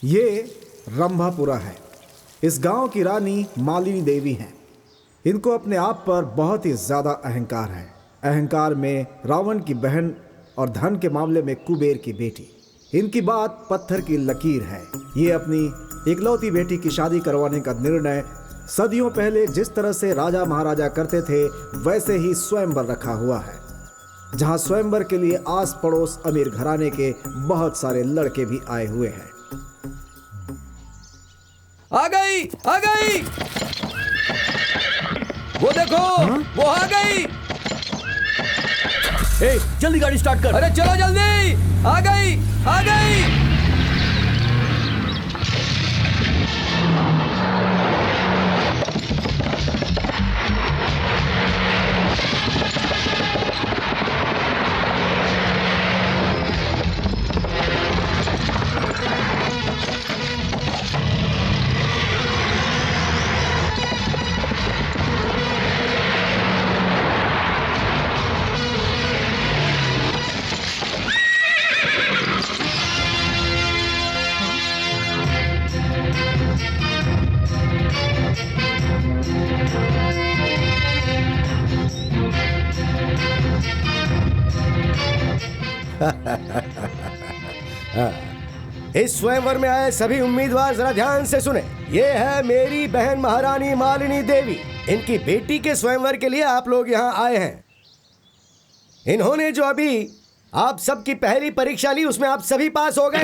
ये रंभापुरा है। इस गांव की रानी मालिनी देवी हैं। इनको अपने आप पर बहुत ही ज्यादा अहंकार है। अहंकार में रावण की बहन और धन के मामले में कुबेर की बेटी। इनकी बात पत्थर की लकीर है। ये अपनी इकलौती बेटी की शादी करवाने का निर्णय सदियों पहले जिस तरह से राजा महाराजा करते थे वैसे ही स्वयंवर रखा हुआ है, जहां स्वयंवर के लिए आस पड़ोस अमीर घराने के बहुत सारे लड़के भी आए हुए हैं। आ गई, आ गई। वो देखो, वो आ गई। ए, जल्दी गाड़ी स्टार्ट कर। अरे चलो जल्दी, आ गई, आ गई। इस स्वयंवर में आए सभी उम्मीदवार जरा ध्यान से सुने। ये है मेरी बहन महारानी मालिनी देवी। इनकी बेटी के स्वयंवर के लिए आप लोग यहाँ आए हैं। इन्होंने जो अभी आप सबकी पहली परीक्षा ली उसमें आप सभी पास हो गए।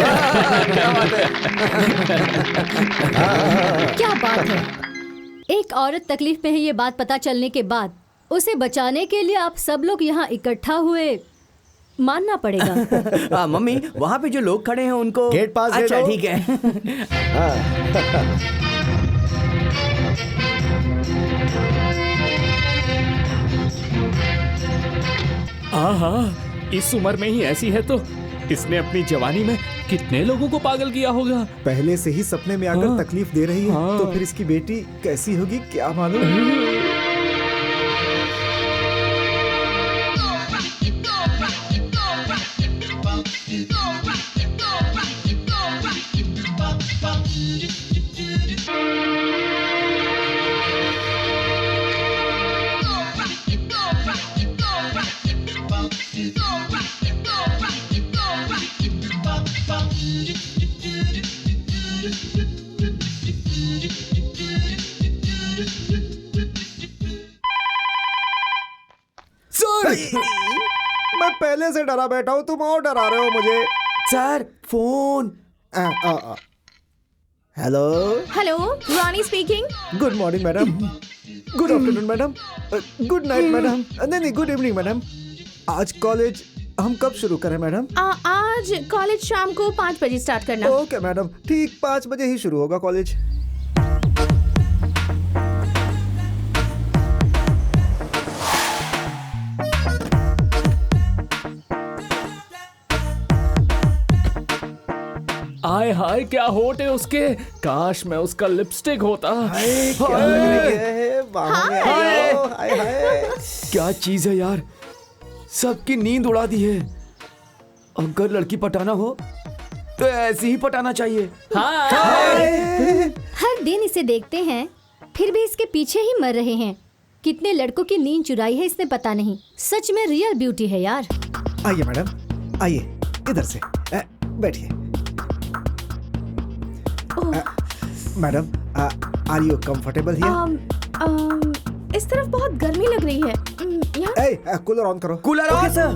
क्या बात है। एक औरत तकलीफ में है ये बात पता चलने के बाद उसे बचाने के लिए आप सब लोग यहाँ इकट्ठा हुए, मानना पड़ेगा। मम्मी, वहाँ पे जो लोग खड़े हैं उनको गेट पास दे अच्छा दो। ठीक है। हाँ, इस उम्र में ही ऐसी है तो इसने अपनी जवानी में कितने लोगों को पागल किया होगा। पहले से ही सपने में आकर हाँ। तकलीफ दे रही है, हाँ। तो फिर इसकी बेटी कैसी होगी क्या मालूम। मैं पहले से डरा बैठा हूँ, तुम और डरा रहे हो मुझे। Sir, phone. Hello, hello, Rani speaking. Good morning madam, good afternoon madam, good night madam, नहीं गुड इवनिंग मैडम। आज कॉलेज हम कब शुरू करें मैडम? आज कॉलेज शाम को 5 बजे स्टार्ट करना। ओके मैडम, ठीक 5 बजे ही शुरू होगा कॉलेज। आय हाय, क्या होठ है उसके। काश मैं उसका लिपस्टिक होता। क्या लग रही है? बाहों में आओ। हाय हाय। क्या चीज है यार, सबकी नींद उड़ा दी है। अगर लड़की पटाना हो तो ऐसे ही पटाना चाहिए। हर दिन इसे देखते हैं फिर भी इसके पीछे ही मर रहे हैं। कितने लड़कों की नींद चुराई है इसने पता नहीं। सच में रियल ब्यूटी है यार। आइए मैडम, आइए इधर से बैठिए। Madam, are you comfortable here? इस तरफ बहुत गर्मी लग रही है। यहाँ कूलर ऑन करो। Cooler on sir.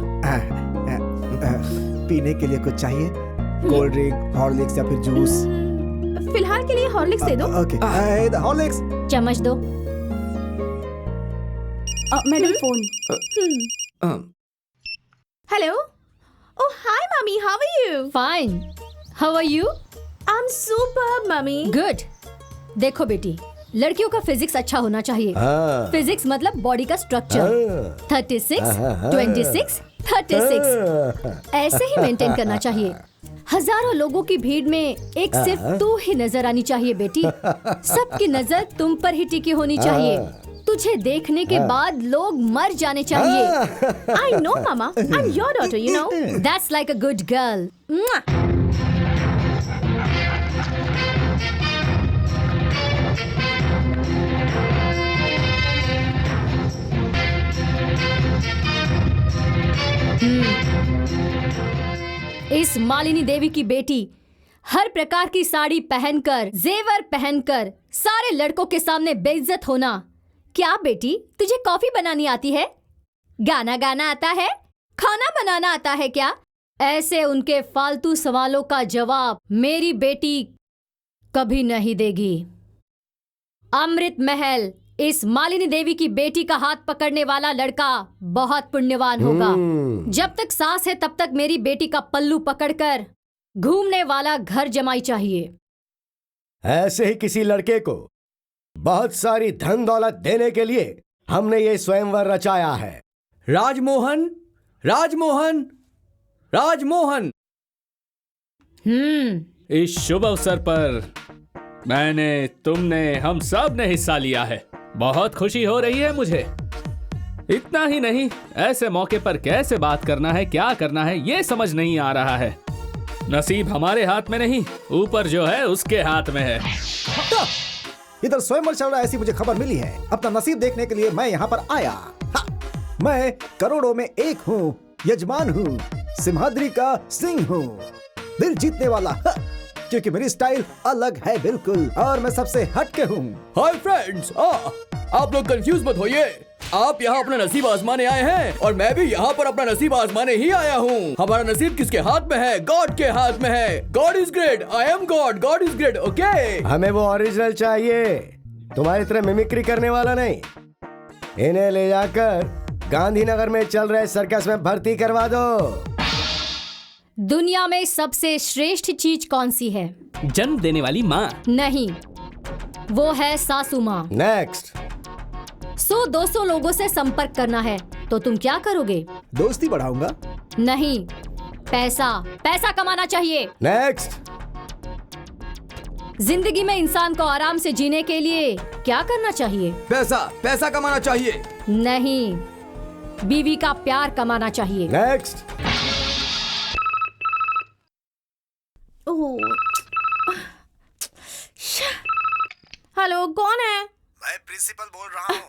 पीने के लिए कुछ चाहिए? कोल्ड ड्रिंक, हॉर्लिक्स या फिर जूस? फिलहाल के लिए हॉर्लिक्स दे दो। Okay, Horlicks. चम्मच दो। Madam phone. Hello. Oh hi mummy, how are you? Fine, how are you? I am superb mummy. Good. देखो बेटी, लड़कियों का फिजिक्स अच्छा होना चाहिए। फिजिक्स मतलब बॉडी का स्ट्रक्चर। 36, 26, 36 ऐसे ही मेंटेन करना चाहिए। हजारों लोगों की भीड़ में एक सिर्फ तू ही नजर आनी चाहिए बेटी। सबकी नजर तुम पर ही टिकी होनी चाहिए। तुझे देखने के बाद लोग मर जाने चाहिए। I know mama, I'm your daughter, you know. That's like a good girl. इस मालिनी देवी की बेटी हर प्रकार की साड़ी पहनकर, जेवर पहनकर सारे लड़कों के सामने बेइज्जत होना। क्या बेटी, तुझे कॉफी बनानी आती है? गाना गाना आता है? खाना बनाना आता है क्या? ऐसे उनके फालतू सवालों का जवाब मेरी बेटी कभी नहीं देगी। अमृत महल, इस मालिनी देवी की बेटी का हाथ पकड़ने वाला लड़का बहुत पुण्यवान होगा। जब तक सांस है तब तक मेरी बेटी का पल्लू पकड़कर घूमने वाला घर जमाई चाहिए। ऐसे ही किसी लड़के को बहुत सारी धन दौलत देने के लिए हमने ये स्वयंवर रचाया है। राजमोहन, राजमोहन, राजमोहन। इस शुभ अवसर पर मैंने, तुमने, हम सब ने हिस्सा लिया है। बहुत खुशी हो रही है मुझे। इतना ही नहीं, ऐसे मौके पर कैसे बात करना है, क्या करना है, ये समझ नहीं आ रहा है। नसीब हमारे हाथ में नहीं, ऊपर जो है उसके हाथ में है। इधर स्वयंवर चल रहा है, ऐसी मुझे खबर मिली है। अपना नसीब देखने के लिए मैं यहाँ पर आया। मैं करोड़ों में एक हूँ, यजमान हूँ, सिंहाद्री का सिंह हूँ, दिल जीतने वाला। क्योंकि मेरी स्टाइल अलग है बिल्कुल, और मैं सबसे हटके हूँ। हाय फ्रेंड्स, आप लोग कंफ्यूज मत होइए। आप यहाँ अपना नसीब आजमाने आए हैं और मैं भी यहाँ पर अपना नसीब आजमाने ही आया हूँ। हमारा नसीब किसके हाथ में है? गॉड के हाथ में है। God is great, I am God, God is great. Okay, हमें वो ओरिजिनल चाहिए, तुम्हारी तरह मिमिक्री करने वाला नहीं। इन्हें ले जाकर गांधीनगर में चल रहे सर्कस में भर्ती करवा दो। दुनिया में सबसे श्रेष्ठ चीज कौन सी है? जन्म देने वाली माँ। नहीं, वो है सासू माँ। नेक्स्ट। 100-200 लोगों से संपर्क करना है, तो तुम क्या करोगे? दोस्ती बढ़ाऊंगा। नहीं, पैसा, पैसा कमाना चाहिए। नेक्स्ट। जिंदगी में इंसान को आराम से जीने के लिए क्या करना चाहिए? पैसा, पैसा कमाना चाहिए। नहीं, बीवी का प्यार कमाना चाहिए। नेक्स्ट। हेलो, कौन है? मैं प्रिंसिपल बोल रहा हूँ।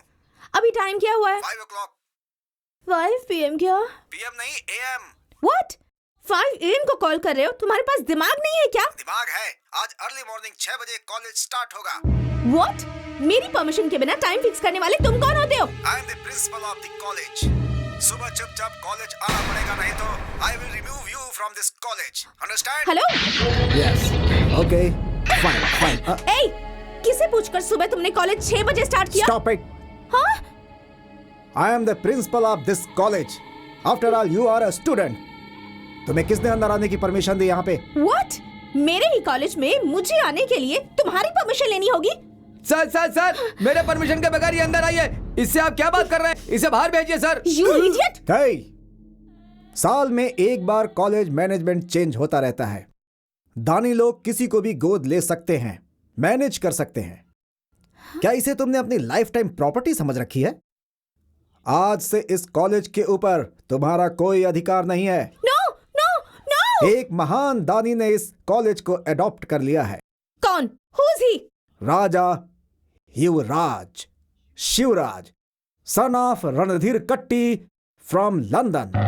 अभी टाइम क्या हुआ है? 5 o'clock। 5 PM क्या? PM नहीं, AM। What? 5 AM को कॉल कर रहे हो? तुम्हारे पास दिमाग नहीं है क्या? दिमाग है। आज अर्ली मॉर्निंग 6 बजे कॉलेज स्टार्ट होगा। What? मेरी परमिशन के बिना टाइम फिक्स करने वाले तुम कौन होते हो? I am the principal of the college। सुबह चुपचाप कॉलेज आना पड़ेगा, नहीं तो I will remove you from this college। Understand? Hello? Yes। Okay। Fine, fine। ए, किसे पूछकर सुबह तुमने कॉलेज 6 बजे स्टार्ट किया? Stop it। हाँ? I am the principal of this college। After all, you are a student। तुम्हें किसने अंदर आने की परमिशन दी यहाँ पे? What? मेरे ही कॉलेज में मुझे आने के लिए तुम्हारी परमिशन लेनी होगी? सर सर सर, मेरे परमिशन के बगैर ये अंदर आई है। इससे आप क्या बात कर रहे हैं? इसे बाहर भेजिए सर। You idiot! Hey! साल में एक बार कॉलेज मैनेजमेंट चेंज होता रहता है। दानी लोग किसी को भी गोद ले सकते हैं, मैनेज कर सकते हैं। क्या इसे तुमने अपनी लाइफ टाइम प्रॉपर्टी समझ रखी है? आज से इस कॉलेज के ऊपर तुम्हारा कोई अधिकार नहीं है। No, no, no! एक महान दानी ने इस कॉलेज को अडॉप्ट कर लिया है। कौन? Who's he? Raja Yuvraj Shivraj, son of Randhir कट्टी फ्रॉम लंदन।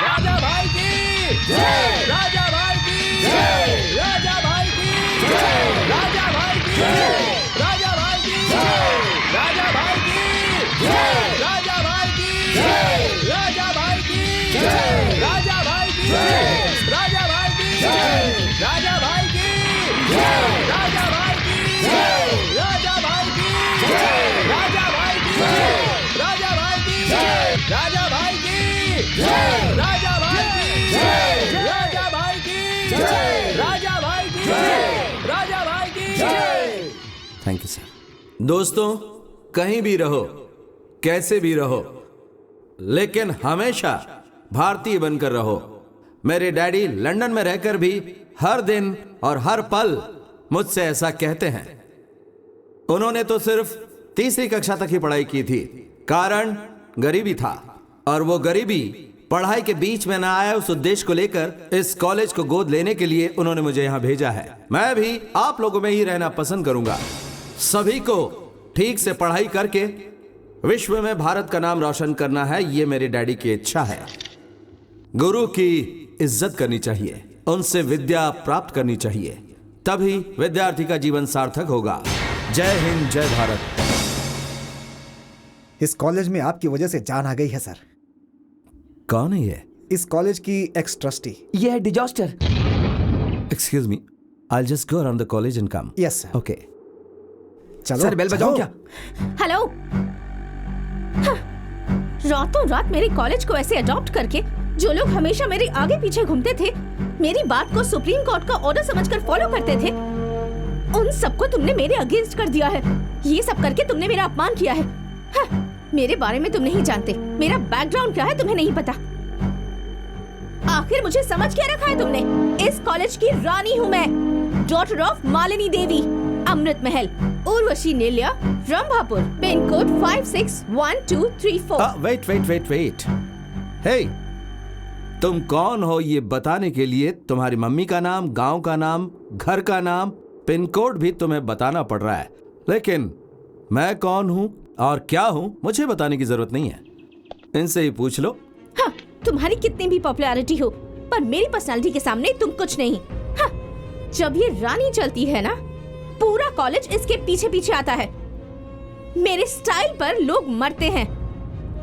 राजा भाई की जय, राजा भाई की जय, राजा भाई की जय, राजा भाई की जय, राजा भाई की जय, राजा भाई की जय, राजा भाई की जय, राजा भाई की जय, राजा भाई की जय, राजा दोस्तों, कहीं भी रहो, कैसे भी रहो, लेकिन हमेशा भारतीय बनकर रहो। मेरे डैडी लंदन में रहकर भी हर दिन और हर पल मुझसे ऐसा कहते हैं। उन्होंने तो सिर्फ तीसरी कक्षा तक ही पढ़ाई की थी, कारण गरीबी था, और वो गरीबी पढ़ाई के बीच में ना आया, उस उद्देश्य को लेकर इस कॉलेज को गोद लेने के लिए उन्होंने मुझे यहाँ भेजा है। मैं भी आप लोगों में ही रहना पसंद करूंगा। सभी को ठीक से पढ़ाई करके विश्व में भारत का नाम रोशन करना है, ये मेरे डैडी की इच्छा है। गुरु की इज्जत करनी चाहिए, उनसे विद्या प्राप्त करनी चाहिए, तभी विद्यार्थी का जीवन सार्थक होगा। जय हिंद, जय भारत। इस कॉलेज में आपकी वजह से जान आ गई है सर। कौन है ये? इस कॉलेज की एक्स ट्रस्टी। ये है disaster. Excuse me, I just go around the college and come. Yes sir. Okay. चलो सर बेल बजाओ क्या? हेलो। हाँ, रातों रात मेरे कॉलेज को ऐसे अडॉप्ट करके जो लोग हमेशा मेरे आगे पीछे घूमते थे, मेरी बात को सुप्रीम कोर्ट का ऑर्डर समझकर फॉलो करते थे, उन सबको तुमने मेरे अगेंस्ट कर दिया है। ये सब करके तुमने मेरा अपमान किया है। हाँ, मेरे बारे में तुम नहीं जानते, मेरा बैकग्राउंड क्या है तुम्हें नहीं पता। आखिर मुझे समझ क्या रखा है तुमने? इस कॉलेज की रानी हूँ मैं, डॉटर ऑफ मालिनी देवी, अमृत महल, उर्वशी नेल्या, रंभापुर, पिन कोड 561234। वेट। हे, तुम कौन हो ये बताने के लिए तुम्हारी मम्मी का नाम, गांव का नाम, घर का नाम, पिन कोड भी तुम्हें बताना पड़ रहा है, लेकिन मैं कौन हूँ और क्या हूँ मुझे बताने की जरूरत नहीं है। इनसे ही पूछ लो। हाँ, तुम्हारी कितनी भी पॉपुलैरिटी हो, पर मेरी पर्सनालिटी के सामने तुम कुछ नहीं। हाँ, जब ये रानी चलती है ना, पूरा कॉलेज इसके पीछे पीछे आता है। मेरे स्टाइल पर लोग मरते हैं,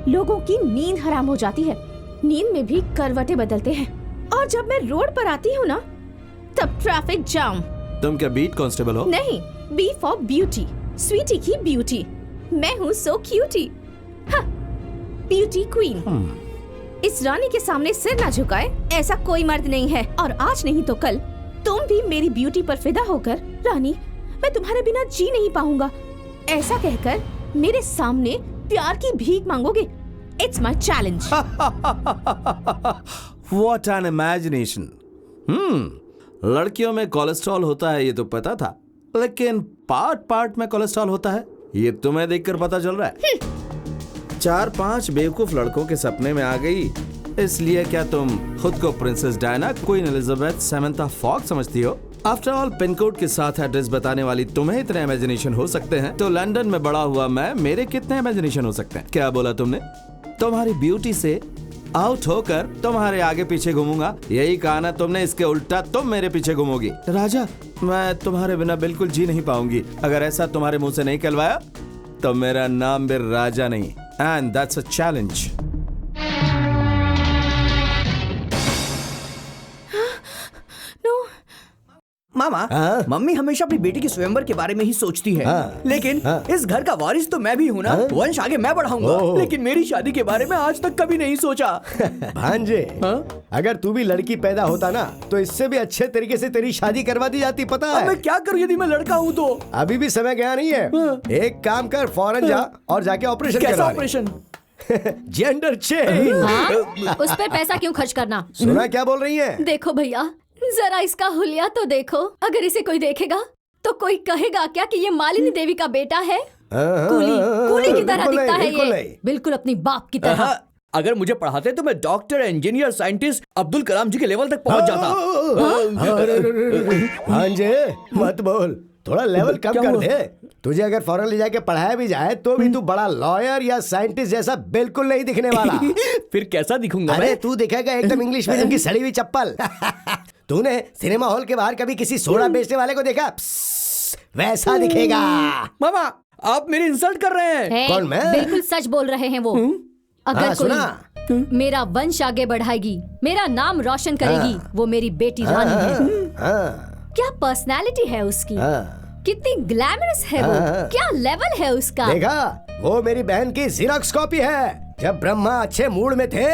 लोगों की नींद हराम हो जाती है, नींद में भी करवटें बदलते हैं, और जब मैं रोड पर आती हूँ ना, तब ट्रैफिक जाम। तुम क्या बीट कांस्टेबल हो? नहीं, बी फॉर ब्यूटी, स्वीटी की ब्यूटी। मैं हूँ सो क्यूटी, हाँ, ब्यूटी क्वीन। इस रानी के सामने सिर ना झुकाए ऐसा कोई मर्द नहीं है, और आज नहीं तो कल तुम भी मेरी ब्यूटी पर फिदा होकर, रानी मैं तुम्हारे बिना जी नहीं पाऊंगा, ऐसा कहकर मेरे सामने प्यार की भीख मांगोगे। It's my challenge. What an imagination. लड़कियों में कोलेस्ट्रॉल होता है ये तो पता था, लेकिन पार्ट में कोलेस्ट्रॉल होता है ये तुम्हें देखकर पता चल रहा है। 4-5 बेवकूफ लड़कों के सपने में आ गई, इसलिए क्या तुम खुद को Princess Diana, Queen Elizabeth, Samantha Fox समझती हो? आफ्टर ऑल, पिन कोड के साथ एड्रेस बताने वाली तुम्हें इतने इमेजिनेशन हो सकते हैं, तो लंदन में बड़ा हुआ मैं, मेरे कितने इमेजिनेशन हो सकते हैं? क्या बोला तुमने? तुम्हारी ब्यूटी से आउट होकर तुम्हारे आगे पीछे घूमूंगा, यही कहा ना तुमने? इसके उल्टा तुम मेरे पीछे घूमोगी। राजा, मैं तुम्हारे बिना बिल्कुल जी नहीं पाऊंगी। अगर ऐसा तुम्हारे मुंह से नहीं कहलवाया तो मेरा नाम भी राजा नहीं, and that's a challenge. Mama, mummy हमेशा अपनी बेटी की स्वयंवर के बारे में ही सोचती है, लेकिन इस घर का वारिस तो मैं भी हूँ ना, वंश आगे मैं बढ़ाऊंगा, लेकिन मेरी शादी के बारे में आज तक कभी नहीं सोचा। भांजे, अगर तू भी लड़की पैदा होता ना, तो इससे भी अच्छे तरीके से तेरी शादी करवा दी जाती, पता है? मैं क्या करूँ यदि मैं लड़का हूँ तो? अभी भी समय गया नहीं है। एक काम कर, फौरन जा और जाके ऑपरेशन कैसा करवा ले। ऑपरेशन? Gender change. उस पर पैसा क्यों खर्च करना? सुना क्या बोल रही है? देखो भैया, जरा इसका हुलिया तो देखो। अगर इसे कोई देखेगा तो कोई कहेगा क्या कि ये मालिनी देवी का बेटा है? कूली की तरह दिखता है ये, बिल्कुल अपनी बाप की तरह। अगर मुझे पढ़ाते तो मैं doctor, engineer, scientist, Abdul Kalam जी के लेवल तक पहुंच जाता। भांजे, मत बोल, थोड़ा लेवल कम कर दे। तुझे अगर फौरन ले जाके पढ़ाया भी जाए तो भी तू बड़ा लॉयर या साइंटिस्ट जैसा बिल्कुल नहीं दिखने वाला। फिर कैसा दिखूंगा? अरे तू दिखेगा एकदम इंग्लिश मीडियम की सड़ी हुई चप्पल। तूने सिनेमा हॉल के बाहर कभी किसी सोडा बेचने वाले को देखा? वैसा दिखेगा। मामा, आप मेरी इंसल्ट कर रहे हैं। कौन, मैं? बिल्कुल सच बोल रहे हैं वो। अगर सुना? कोई मेरा वंश आगे बढ़ाएगी, मेरा नाम रोशन करेगी, वो मेरी बेटी रानी है। क्या पर्सनालिटी है उसकी, कितनी ग्लैमरस है वो, क्या लेवल है उसका। देखा, वो मेरी बहन की ज़ेरॉक्स कॉपी है। जब ब्रह्मा अच्छे मूड में थे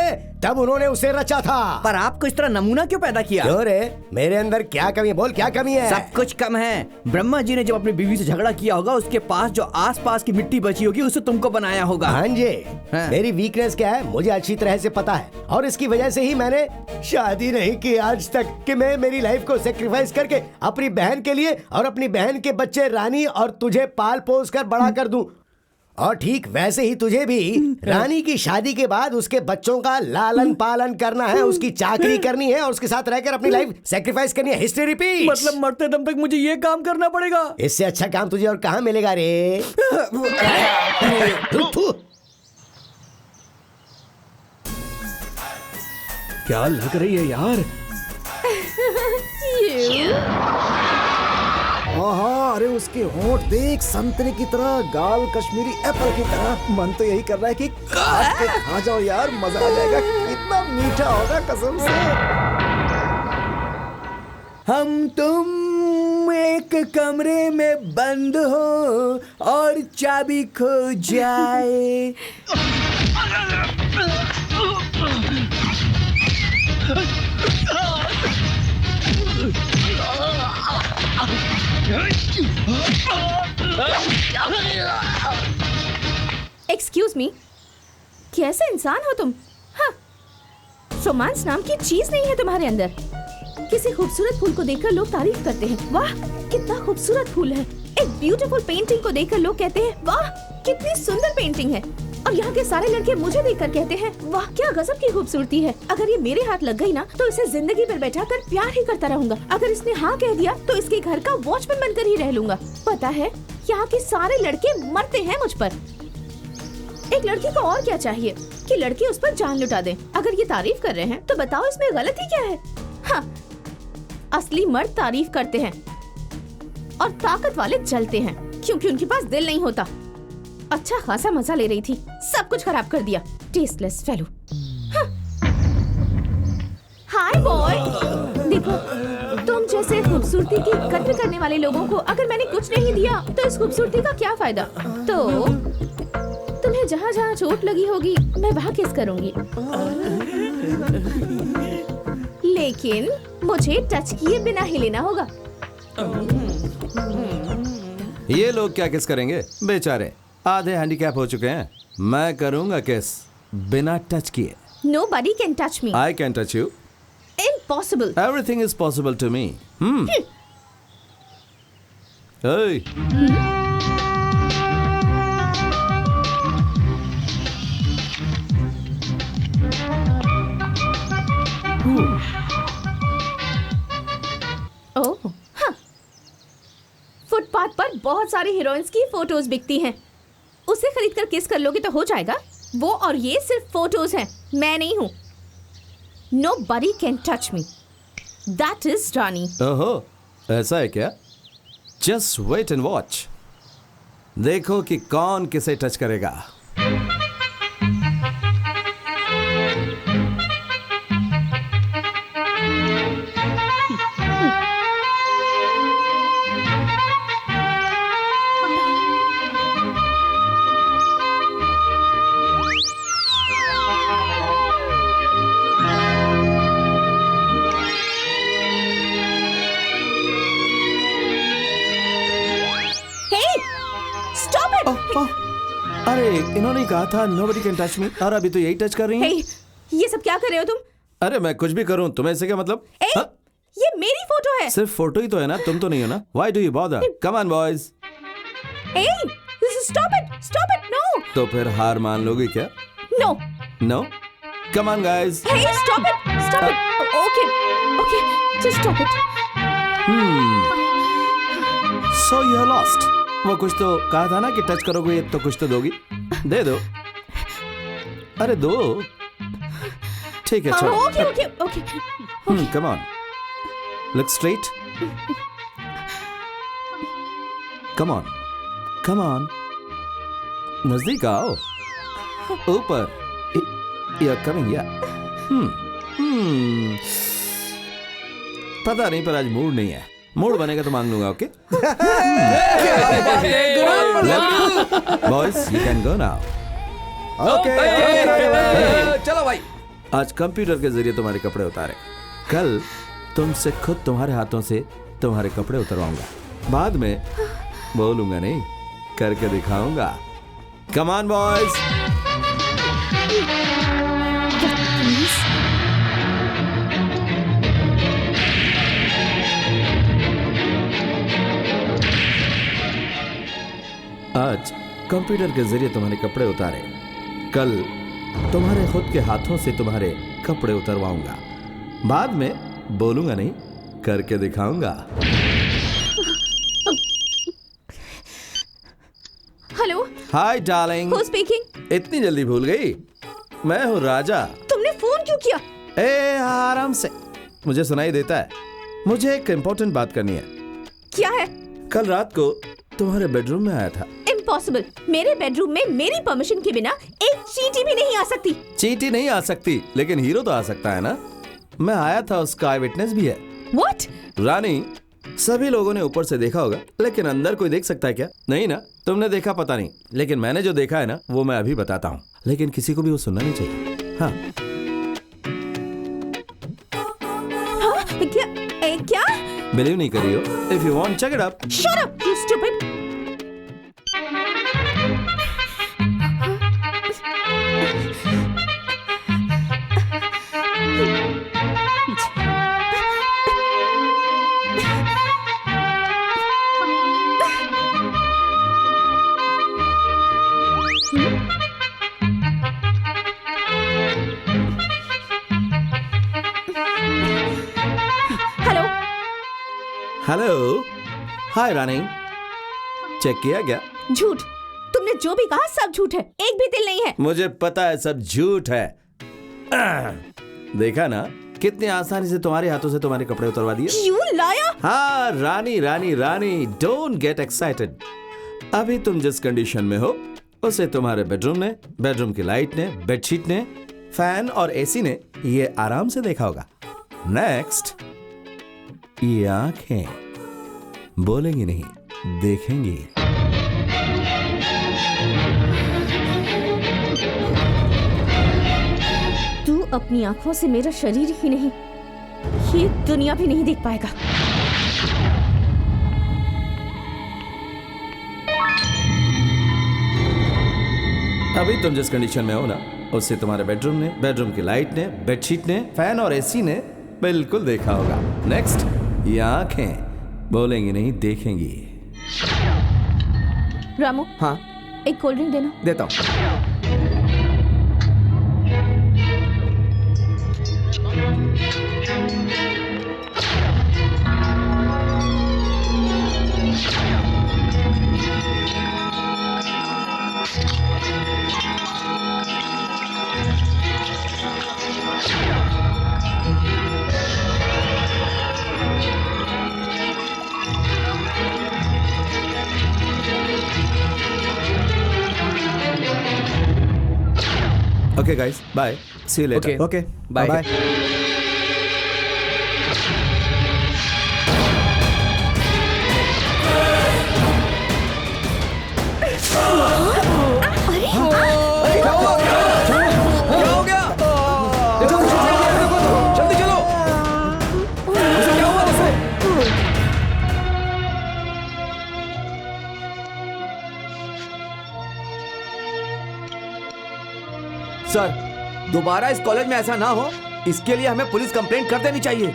तब उन्होंने उसे रचा था। पर आपको इस तरह नमूना क्यों पैदा किया? क्यों रे, मेरे अंदर क्या कमी है? बोल क्या कमी है? सब कुछ कम है। ब्रह्मा जी ने जब अपनी बीवी से झगड़ा किया होगा, उसके पास जो आसपास की मिट्टी बची होगी उसे तुमको बनाया होगा। हाँ जी, हाँ। मेरी वीकनेस क्या है मुझे अच्छी तरह से पता है, और इसकी वजह से ही मैंने शादी नहीं की आज तक कि मैं मेरी लाइफ को सेक्रीफाइस करके अपनी बहन के लिए और अपनी बहन के बच्चे रानी और तुझे पाल पोस कर बड़ा कर दूं। और ठीक वैसे ही तुझे भी रानी की शादी के बाद उसके बच्चों का लालन पालन करना है, उसकी चाकरी करनी है और उसके साथ रहकर अपनी लाइफ सेक्रीफाइस करनी है। History repeat. मतलब मरते दम तक मुझे ये काम करना पड़ेगा? इससे अच्छा काम तुझे और कहाँ मिलेगा रे? क्या लग रही है यार? हाँ, अरे उसके होंठ देख, संतरे की तरह, गाल कश्मीरी एप्पल की तरह। मन तो यही कर रहा है कि काट के खा जाओ यार, मजा आ जाएगा। कितना मीठा होगा कसम से। हम तुम एक कमरे में बंद हो और चाबी खो जाए। एक्सक्यूज मी, कैसे इंसान हो तुम? हाँ, रोमांस नाम की चीज नहीं है तुम्हारे अंदर। किसी खूबसूरत फूल को देखकर लोग तारीफ करते हैं, वाह कितना खूबसूरत फूल है। एक ब्यूटीफुल पेंटिंग को देखकर लोग कहते हैं, वाह कितनी सुंदर पेंटिंग है। और यहाँ के सारे लड़के मुझे देखकर कहते हैं, वाह क्या गजब की खूबसूरती है। अगर ये मेरे हाथ लग गई ना तो इसे जिंदगी भर बैठा कर प्यार ही करता रहूंगा। अगर इसने हाँ कह दिया तो इसके घर का वॉचमैन बनकर ही रह लूंगा। पता है यहाँ के सारे लड़के मरते हैं मुझ पर। एक लड़की को और क्या चाहिए कि लड़की उस पर जान लुटा दे। अगर ये तारीफ कर रहे हैं तो बताओ इसमें गलती क्या है? हाँ, असली मर्द तारीफ करते हैं और ताकत वाले जलते हैं क्योंकि उनके पास दिल नहीं होता। अच्छा खासा मजा ले रही थी, सब कुछ खराब कर दिया। Tasteless fellow. हाय बॉय, देखो तुम जैसे खूबसूरती की कद्र करने वाले लोगों को अगर मैंने कुछ नहीं दिया तो इस खूबसूरती का क्या फायदा? तो तुम्हें जहाँ जहाँ चोट लगी होगी मैं वहाँ किस करूँगी, लेकिन मुझे टच किए बिना ही लेना होगा। ये लोग क्या किस करेंगे? बेचारे आधे हैंडीकैप हो चुके हैं। मैं करूंगा किस बिना टच किए। Nobody can touch me. I can touch you. Impossible. Everything is possible to me. Hey. ओह, हाँ। फुटपाथ पर बहुत सारी हीरोइंस की फोटोज बिकती हैं। उसे खरीद कर किस कर लोगे तो हो जाएगा। वो और ये सिर्फ फोटोज हैं, मैं नहीं हूँ। Nobody can touch me. That is रानी। ओहो, ऐसा है क्या? Just wait and watch. देखो कि कौन किसे टच करेगा। अरे इन्होंने कहा था nobody can touch me, और अभी तो यही टच कर रही हैं। Hey, ये सब क्या कर रहे हो तुम? अरे मैं कुछ भी करूं तुम्हें इससे क्या मतलब? Hey, हाँ? ये मेरी फोटो है। सिर्फ फोटो ही तो है ना, तुम तो नहीं हो ना। Why do you bother? Come on boys. Hey, stop it, no. तो फिर हार मान लोगे क्या? No. No? Come on guys. Hey, stop it. Okay, just stop it. So you are lost. वो कुछ तो कहा था ना कि टच करोगे तो कुछ तो दोगी। दे दो। अरे दो। ठीक है चलो। Okay. Come on. Look straight. Come on. नजदीक आओ। ऊपर। You're coming, yeah. पता नहीं पर आज मूड नहीं है। मूड बनेगा तो मांग लूंगा, okay? Boys, you can go now. चलो भाई। आज कंप्यूटर के जरिए तुम्हारे कपड़े उतारे, कल तुमसे खुद तुम्हारे हाथों से तुम्हारे कपड़े उतरवाऊंगा। बाद में बोलूंगा नहीं, करके दिखाऊंगा। Come on boys. आज कंप्यूटर के जरिए तुम्हारे कपड़े उतारे, कल तुम्हारे खुद के हाथों से तुम्हारे कपड़े उतरवाऊंगा। बाद में बोलूंगा नहीं, करके दिखाऊंगा। Hello, hi darling. Who speaking? इतनी जल्दी भूल गई? मैं हूँ राजा। तुमने फोन क्यों किया? ए आराम से, मुझे सुनाई देता है। मुझे एक इम्पोर्टेंट बात करनी है। क्या है? कल रात को तुम्हारे बेडरूम में आया था। इम्पॉसिबल। मेरे बेडरूम में मेरी परमिशन के बिना एक चींटी भी नहीं आ सकती। चींटी नहीं आ सकती, लेकिन हीरो तो आ सकता है ना। मैं आया था, उसका आई विटनेस भी है। What? रानी, सभी लोगों ने ऊपर से देखा होगा, लेकिन अंदर कोई देख सकता है क्या? नहीं ना, तुमने देखा पता नहीं, लेकिन मैंने जो देखा है ना, वो मैं अभी बताता हूँ। लेकिन किसी को भी वो सुनना नहीं चाहिए। हाँ, क्या? बिलीव नहीं करी हो? If you want check it up. Shut up, you stupid. Hello, hi Rani. Check किया क्या? झूठ। तुमने जो भी कहा सब झूठ है, एक भी दिल नहीं है। मुझे पता है सब झूठ है। देखा ना, कितनी आसानी से तुम्हारे हाथों से तुम्हारे कपड़े उतरवा दिए। You liar! हाँ रानी रानी रानी, डोंट गेट एक्साइटेड। अभी तुम जिस कंडीशन में हो, उसे तुम्हारे बेडरूम ने, बेडरूम की लाइट ने, बेडशीट ने, फैन और एसी ने ये आराम से देखा होगा। नेक्स्ट, ये आंखें बोलेंगी नहीं, देखेंगी। तू अपनी आंखों से मेरा शरीर ही नहीं, ये दुनिया भी नहीं देख पाएगा। अभी तुम जिस कंडीशन में हो ना, उससे तुम्हारे बेडरूम ने, बेडरूम की लाइट ने, बेडशीट ने, फैन और एसी ने बिल्कुल देखा होगा। नेक्स्ट, ये आंखें बोलेंगी नहीं, देखेंगी। रामू, हाँ एक कोल्ड ड्रिंक देना। देता हूँ। Okay guys, bye. See you later. Okay, Bye. bye. जल्दी चलो। उसे क्या हुआ? उसे सर, दोबारा इस कॉलेज में ऐसा ना हो, इसके लिए हमें पुलिस कंप्लेंट कर देनी चाहिए।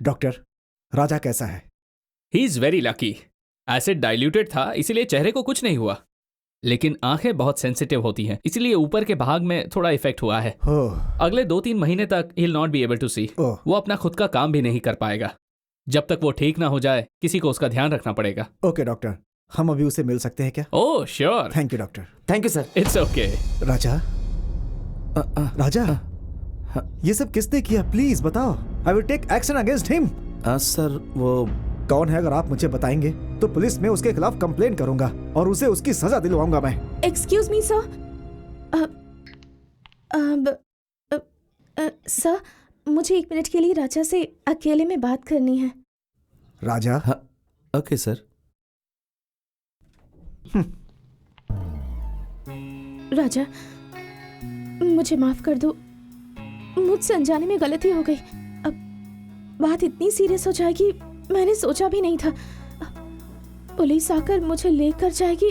डॉक्टर, राजा कैसा है? He is very lucky. Acid diluted था, इसीलिए चेहरे को कुछ नहीं हुआ, लेकिन आंखें बहुत सेंसिटिव होती हैं, इसलिए ऊपर के भाग में थोड़ा इफेक्ट हुआ है। अगले 2-3 महीने तक he will not be able to see. वो अपना खुद का काम भी नहीं कर पाएगा। जब तक वो ठीक ना हो जाए, किसी को उसका ध्यान रखना पड़ेगा। ओके डॉक्टर, हम अभी उसे मिल सकते हैं क्या? Oh sure. Thank you doctor. Thank you sir. It's okay. Raja, Raja, ये सब किसने किया? प्लीज बताओ। I will take action against him. Sir, वो कौन है? अगर आप मुझे बताएंगे तो पुलिस में उसके खिलाफ कंप्लेन करूंगा और उसे उसकी सजा दिलवाऊंगा मैं। Excuse me sir. सर, मुझे 1 मिनट के लिए राजा से अकेले में बात करनी है। राजा, ओके सर। राजा, मुझे माफ कर दो, मुझसे अनजाने में गलती हो गई। अब बात इतनी सीरियस हो जाएगी मैंने सोचा भी नहीं था। पुलिस आकर मुझे लेकर जाएगी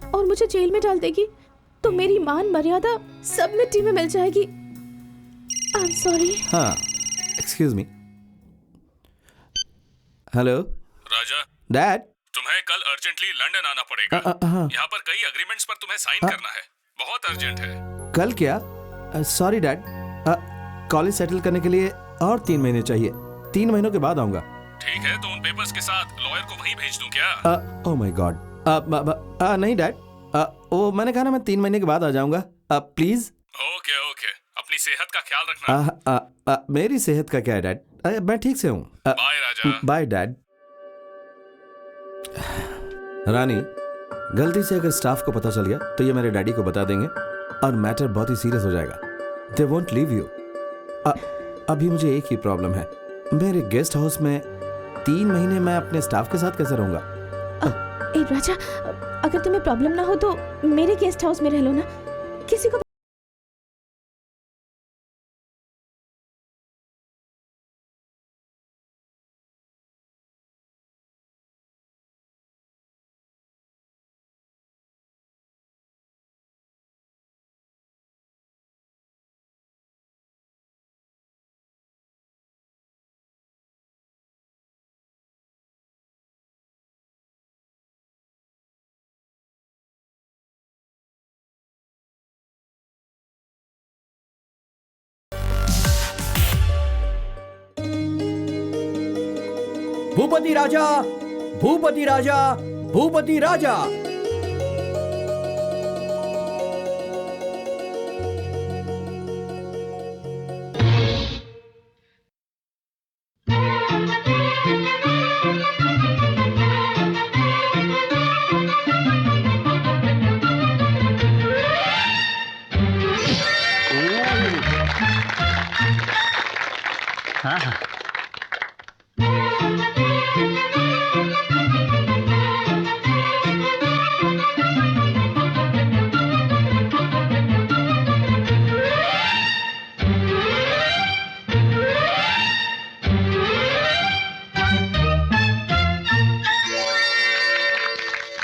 और मुझे जेल में डाल देगी तो मेरी मान मर्यादा सब मिट्टी में मिल जाएगी। I am sorry. हाँ, एक्सक्यूज मी। हेलो राजा, डैड। तुम्हें कल अर्जेंटली लंदन आना पड़ेगा। यहाँ पर कई एग्रीमेंट्स पर तुम्हें साइन करना है, बहुत अर्जेंट है। कल क्या? सॉरी डैड, कॉलेज सेटल करने के लिए और 3 महीने चाहिए। 3 महीनों के बाद आऊंगा। ठीक है, तो उन पेपर्स के साथ लॉयर को वहीं भेज दूं क्या? ओह माय गॉड, नहीं डैड, वो मैंने कहा ना मैं 3 महीने के बाद आ जाऊंगा। प्लीज। ओके ओके, अपनी सेहत का ख्याल रखना। मेरी सेहत का क्या है डैड? मैं ठीक से हूँ। Bye Raja. Bye dad. Rani, गलती से अगर स्टाफ को पता चल गया तो ये मेरे डैडी को बता देंगे और मैटर बहुत ही सीरियस हो जाएगा। They won't leave you. अभी मुझे एक ही प्रॉब्लम है, मेरे गेस्ट हाउस में 3 महीने मैं अपने स्टाफ के साथ कैसे रहूंगा? ए राजा, अगर तुम्हें प्रॉब्लम ना हो तो मेरे गेस्ट हाउस में रह लो ना, किसी को। भूपति राजा, भूपति राजा, भूपति राजा।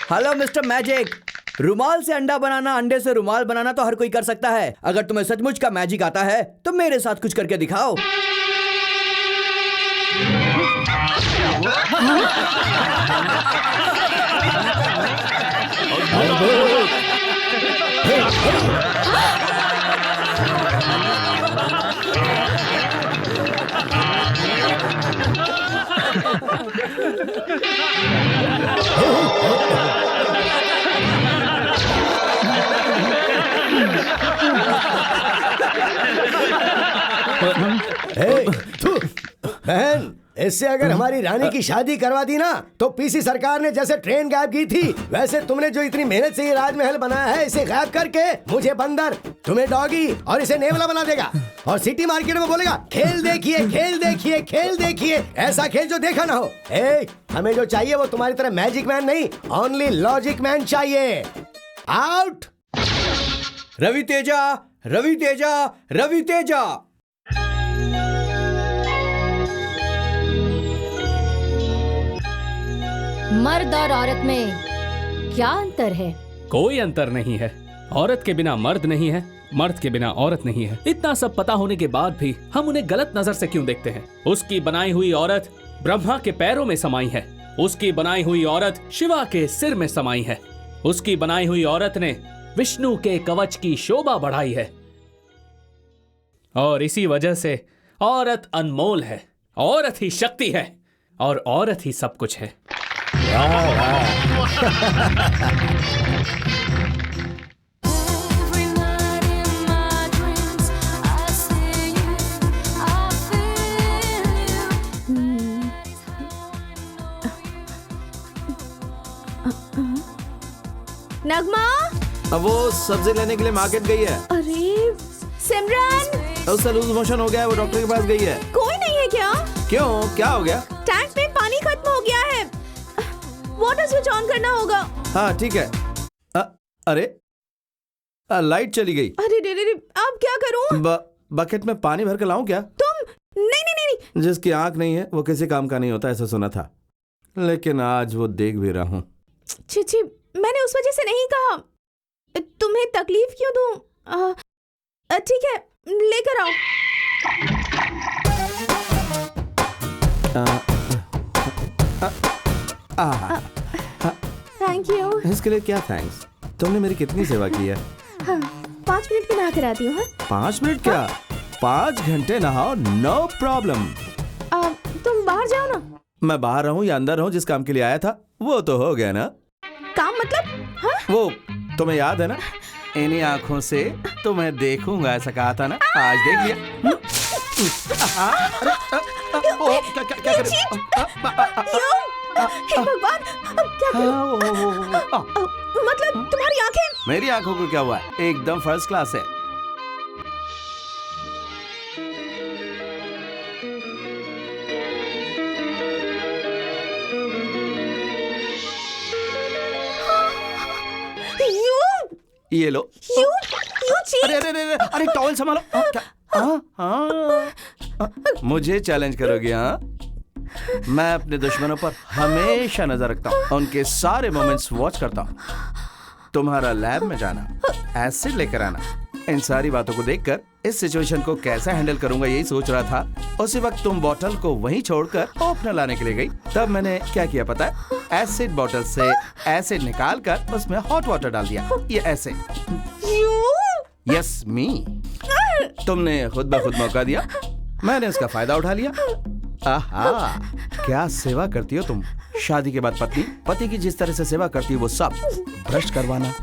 हेलो मिस्टर मैजिक, रुमाल से अंडा बनाना, अंडे से रुमाल बनाना तो हर कोई कर सकता है। अगर तुम्हें सचमुच का मैजिक आता है तो मेरे साथ कुछ करके दिखाओ। बहन, इससे अगर हमारी रानी की शादी करवा दी ना तो पीसी सरकार ने जैसे ट्रेन गायब की थी वैसे तुमने जो इतनी मेहनत से ये राजमहल बनाया है इसे गायब करके मुझे बंदर, तुम्हें डॉगी और इसे नेवला बना देगा और सिटी मार्केट में बोलेगा खेल देखिए, खेल देखिए, खेल देखिए, ऐसा खेल जो देखा ना हो। हमें जो चाहिए वो तुम्हारी तरह मैजिक मैन नहीं, ओनली लॉजिक मैन चाहिए। आउट। रवि तेजा, रवि तेजा, रवि तेजा। मर्द और औरत में क्या अंतर है? कोई अंतर नहीं है। औरत के बिना मर्द नहीं है, मर्द के बिना औरत नहीं है। इतना सब पता होने के बाद भी हम उन्हें गलत नजर से क्यों देखते हैं? उसकी बनाई हुई औरत ब्रह्मा के पैरों में समाई है, उसकी बनाई हुई औरत शिवा के सिर में समाई है, उसकी बनाई हुई औरत ने विष्णु के कवच की शोभा बढ़ाई है और इसी वजह से औरत अनमोल है, औरत ही शक्ति है और औरत ही सब कुछ है। नगमा, अब वो सब्जी लेने के लिए मार्केट गई है। अरे सिमरन, उसका लूज मोशन हो गया है, वो डॉक्टर के पास गई है। कोई नहीं है क्या? क्यों, क्या हो गया? टैंक में पानी खत्म हो गया है। वाटर स्विच ऑन करना होगा। हाँ ठीक है। अरे लाइट चली गई। अरे रे रे रे, अब क्या करूं? बकेट में पानी भर के लाऊं क्या? तुम नहीं नहीं नहीं नहीं। जिसकी आंख नहीं है वो किसी काम का नहीं होता, ऐसा सुना था, लेकिन आज वो देख भी रहा हूँ। छी, मैंने उस वजह से नहीं कहा। तुम्हें तकलीफ क्यों दूं? ठीक है, लेकर आओ। Thank you. इसके लिए क्या थैंक्स? तुमने मेरी कितनी सेवा की है। हाँ, 5 मिनट में नहा कर आती हूँ। 5 मिनट क्या, 5 घंटे नहाओ, नो प्रॉब्लम। तुम बाहर जाओ ना। मैं बाहर रहूं या अंदर रहूं, जिस काम के लिए आया था वो तो हो गया ना। काम मतलब? हाँ? वो तुम्हें याद है ना, इन्हीं आंखों से तुम्हें देखूंगा, ऐसा कहा था ना, आज देख लिया। क्या हे भगवान, क्या करूं? मतलब तुम्हारी आंखें? मेरी आंखों को क्या हुआ, एकदम फर्स्ट क्लास है। ये लो। अरे अरे अरे अरे टॉवल संभालो। मुझे चैलेंज करोगे? हाँ, मैं अपने दुश्मनों पर हमेशा नजर रखता हूँ, उनके सारे मोमेंट्स वॉच करता हूँ। तुम्हारा लैब में जाना, एसिड लेकर आना, इन सारी बातों को देखकर इस सिचुएशन को कैसे हैंडल करूंगा यही सोच रहा था। उसी वक्त तुम बोतल को वहीं छोड़कर ओपनर लाने के लिए गई। तब मैंने क्या किया पता है? एसिड बोतल से एसिड निकाल कर उसमें हॉट वाटर डाल दिया। ये ऐसे। यस मी। तुमने खुद ब खुद मौका दिया, मैंने उसका फायदा उठा लिया। आहा, क्या सेवा करती हो तुम। शादी के बाद पति की जिस तरह से सेवा करती है वो सब, ब्रश करवाना,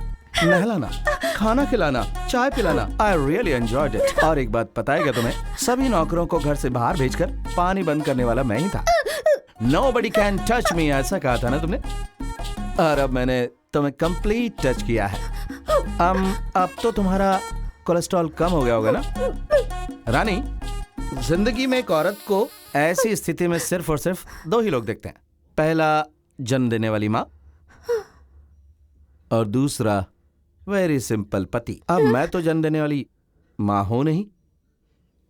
नहलाना, खाना खिलाना, चाय पिलाना, आई रियली एंजॉयड इट। और एक बात पता है क्या तुम्हें, सभी नौकरों को घर से बाहर भेजकर पानी बंद करने वाला मैं ही था। Nobody can touch me, ऐसा कहा था ना तुमने। और अब मैंने तुम्हें कंप्लीट टच किया है। अब तो तुम्हारा कोलेस्ट्रॉल कम हो गया होगा ना। रानी, जिंदगी में एक औरत को ऐसी स्थिति में सिर्फ और सिर्फ 2 ही लोग देखते हैं। पहला जन्म देने वाली माँ, और दूसरा वेरी सिंपल पति। अब मैं तो जन्म देने वाली माँ हूं नहीं।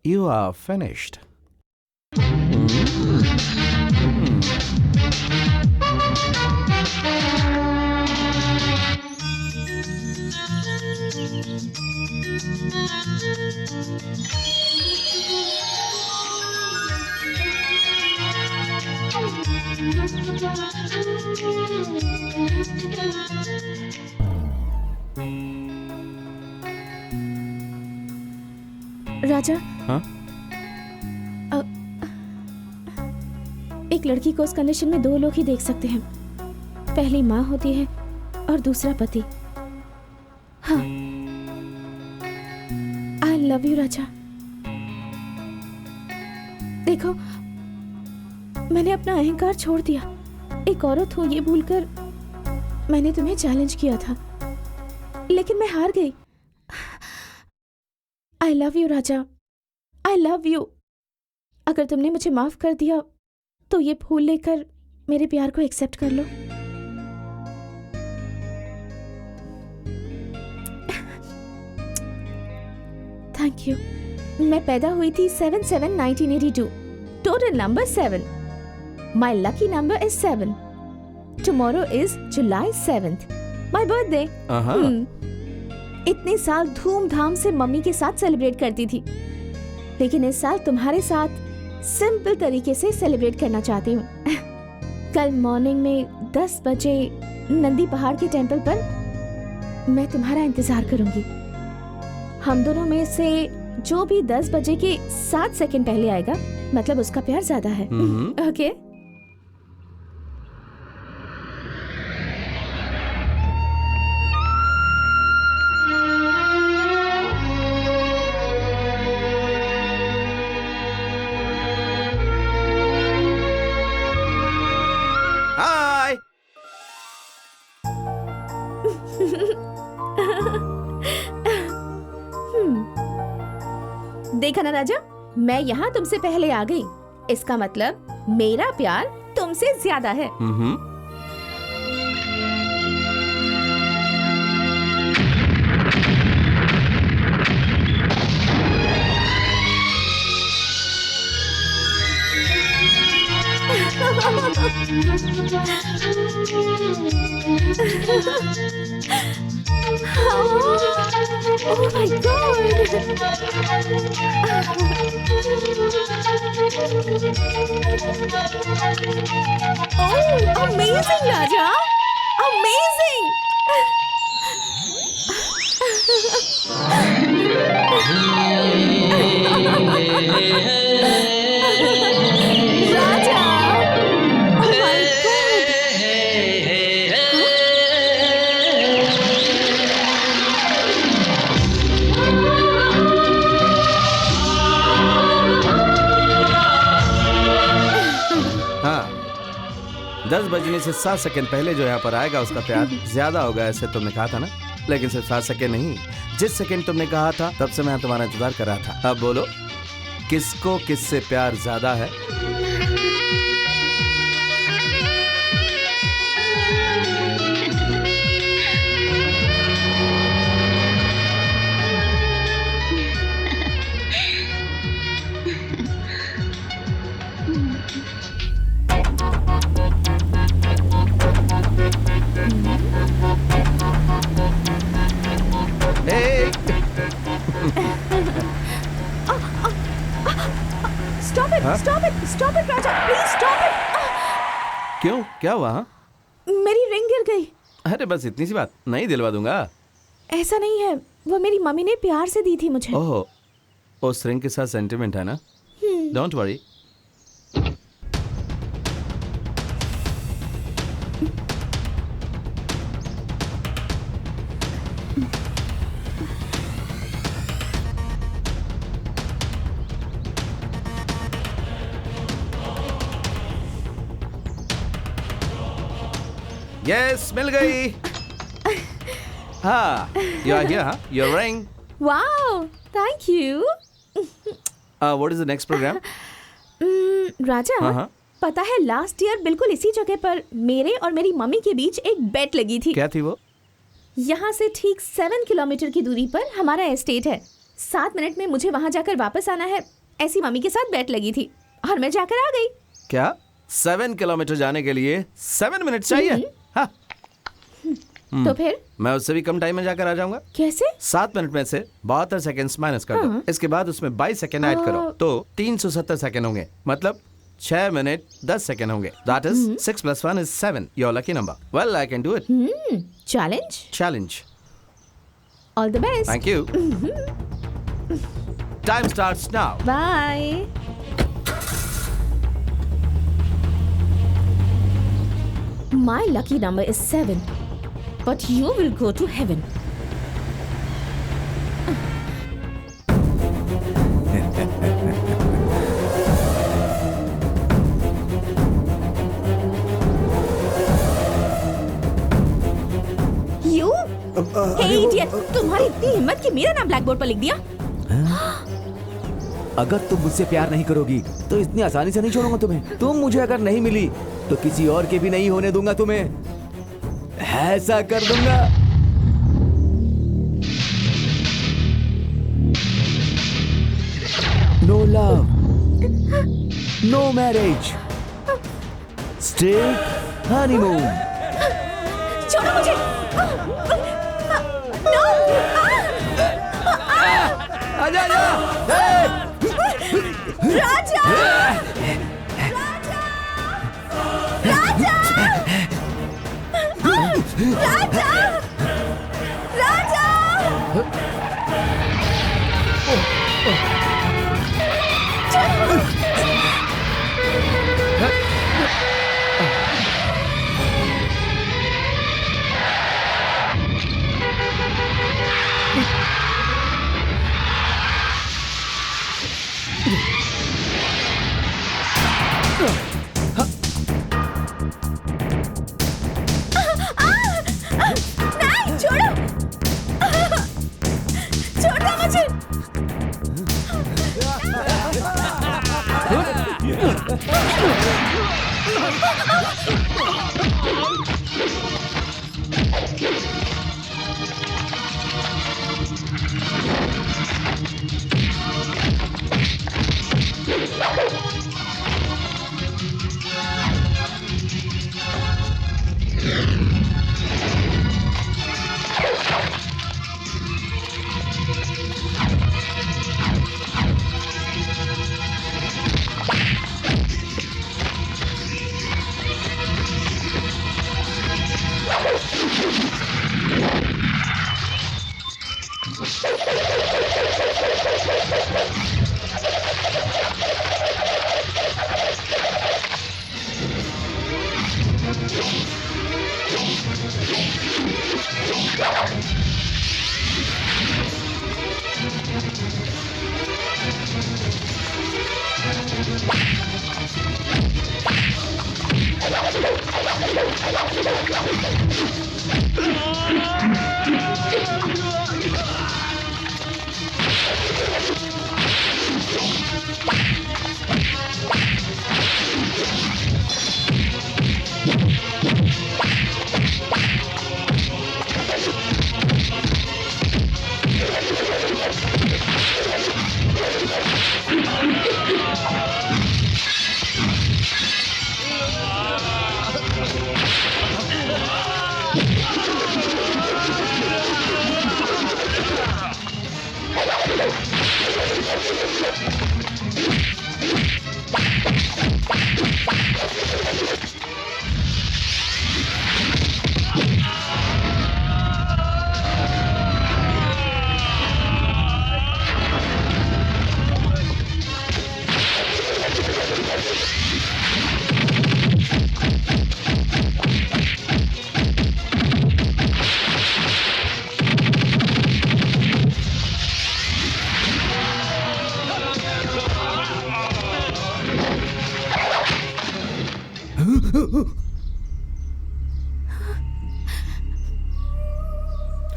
You are finished. राजा, हाँ? एक लड़की को उस कंडीशन में 2 लोग ही देख सकते हैं। पहली माँ होती है और दूसरा पति। हाँ, आई लव यू राजा। देखो, मैंने अपना अहंकार छोड़ दिया। एक औरत हूँ ये भूलकर मैंने तुम्हें चैलेंज किया था, लेकिन मैं हार गई। I love you Raja, I love you. अगर तुमने मुझे माफ कर दिया तो ये फूल लेकर मेरे प्यार को एक्सेप्ट कर लो। Thank you. मैं पैदा हुई थी 7/7/1982। Total number 7। My lucky number is 7। Tomorrow is July 7th, my birthday. इतने साल धूमधाम से मम्मी के साथ सेलिब्रेट करती थी, लेकिन इस साल तुम्हारे साथ सिंपल तरीके से सेलिब्रेट करना चाहती हूँ। कल मॉर्निंग में 10 बजे नंदी पहाड़ के टेंपल पर मैं तुम्हारा इंतजार करूंगी। हम दोनों में से जो भी 10 बजे के 7 सेकंड पहले आएगा, मतलब उसका प्यार ज्यादा है। ओके? देखा ना राजा, मैं यहाँ तुमसे पहले आ गई। इसका मतलब मेरा प्यार तुमसे ज्यादा है। Oh my God! Oh, amazing, Raja! Amazing! Raja! Oh my God! हाँ, 10 बजने से 7 सेकंड पहले जो यहाँ पर आएगा उसका प्यार ज्यादा होगा, ऐसे तुमने कहा था ना। लेकिन सिर्फ 7 सेकंड नहीं, जिस सेकंड तुमने कहा था तब से मैं तुम्हारा इंतजार कर रहा था। अब बोलो, किसको किससे प्यार ज्यादा है? Stop it, Raja! Please stop it! क्यों, क्या हुआ? हाँ? मेरी रिंग गिर गई। अरे बस इतनी सी बात, नहीं दिलवा दूंगा। ऐसा नहीं है, वो मेरी मम्मी ने प्यार से दी थी मुझे। ओह, उस रिंग के साथ सेंटिमेंट है ना? Don't worry. यस, मिल गई। हाँ, you are here, huh? Your ring. Wow, thank you. What is the next program? राजा, हाँ। पता है लास्ट ईयर बिल्कुल इसी जगह पर मेरे और मेरी मम्मी के बीच एक बेट लगी थी। क्या थी वो? यहाँ से ठीक 7 किलोमीटर की दूरी पर हमारा एस्टेट है। 7 मिनट में मुझे वहाँ जाकर वापस आना है, ऐसी मम्मी के साथ बेट लगी थी और मैं जाकर आ गई। क्या 7 किलोमीटर जाने के लिए 7 मिनट चाहिए? हाँ। तो फिर मैं उससे भी कम टाइम में जाकर आ जाऊंगा। कैसे? 7 मिनट में से 72 सेकंड्स माइनस कर दो, इसके बाद उसमें 22 सेकंड ऐड करो तो 370 सेकंड होंगे, मतलब 6 मिनट 10 सेकंड होंगे। That is 6 + 1 is 7. Your lucky number. Well, I can do it. Challenge. All the best. Thank you. Time starts now. Bye. My lucky number is 7, but you will go to heaven. You? Hey idiot! तुम्हारी इतनी हिम्मत कि मेरा नाम black board पर लिख दिया? अगर तुम मुझसे प्यार नहीं करोगी तो इतनी आसानी से नहीं छोड़ूंगा तुम्हें। तुम मुझे अगर नहीं मिली तो किसी और के भी नहीं होने दूंगा तुम्हें। ऐसा कर दूंगा। No love, no marriage, straight honeymoon. छोड़ो मुझे। नो। आजा आजा। राजा! राजा! राजा! राजा! नहीं, छोड़ो।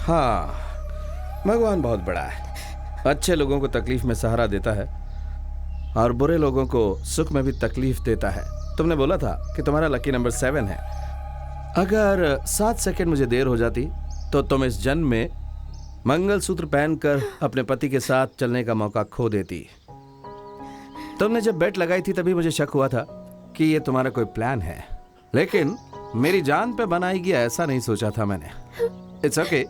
हाँ, भगवान बहुत बड़ा है। अच्छे लोगों को तकलीफ में सहारा देता है और बुरे लोगों को सुख में भी तकलीफ देता है। तुमने बोला था कि तुम्हारा लकी नंबर 7 है। अगर 7 सेकंड मुझे देर हो जाती तो तुम इस जन्म में मंगलसूत्र पहनकर अपने पति के साथ चलने का मौका खो देती। तुमने जब बेट लगाई थी तभी मुझे शक हुआ था कि ये तुम्हारा कोई प्लान है, लेकिन मेरी जान पे बनाई गया ऐसा नहीं सोचा था मैंने। It's okay.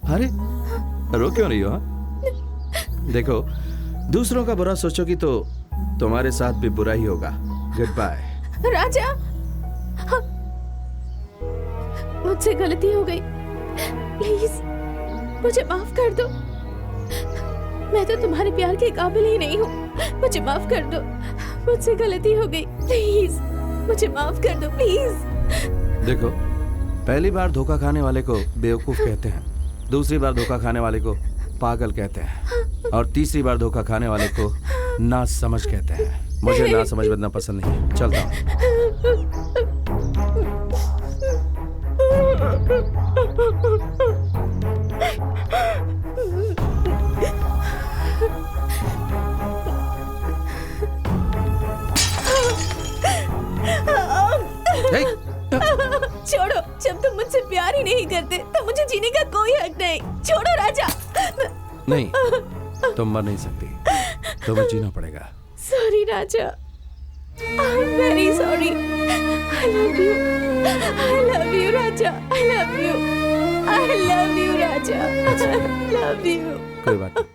अरे रो क्यों रही हो? देखो, दूसरों का बुरा सोचोगी तो तुम्हारे साथ भी बुरा ही होगा। Good bye. राजा, मुझसे गलती हो गई, प्लीज मुझे माफ कर दो। मैं तो तुम्हारे प्यार के काबिल ही नहीं हूँ। मुझे माफ कर दो, मुझसे गलती हो गई, प्लीज मुझे माफ कर दो, प्लीज। देखो, पहली बार धोखा खाने वाले को बेवकूफ कहते हैं, दूसरी बार धोखा खाने वाले को पागल कहते हैं और तीसरी बार धोखा खाने वाले को नासमझ कहते हैं। मुझे नासमझ बनना पसंद नहीं है। चलता हूँ। छोड़ो, जब तुम मुझसे प्यार ही नहीं करते तो मुझे जीने का कोई हक नहीं। छोड़ो राजा। नहीं, तुम मर नहीं सकती, तुम्हें जीना पड़ेगा। Sorry Raja, I am very sorry. I love you, I love you Raja, I love you, I love you Raja, I love you. कोई बात नहीं।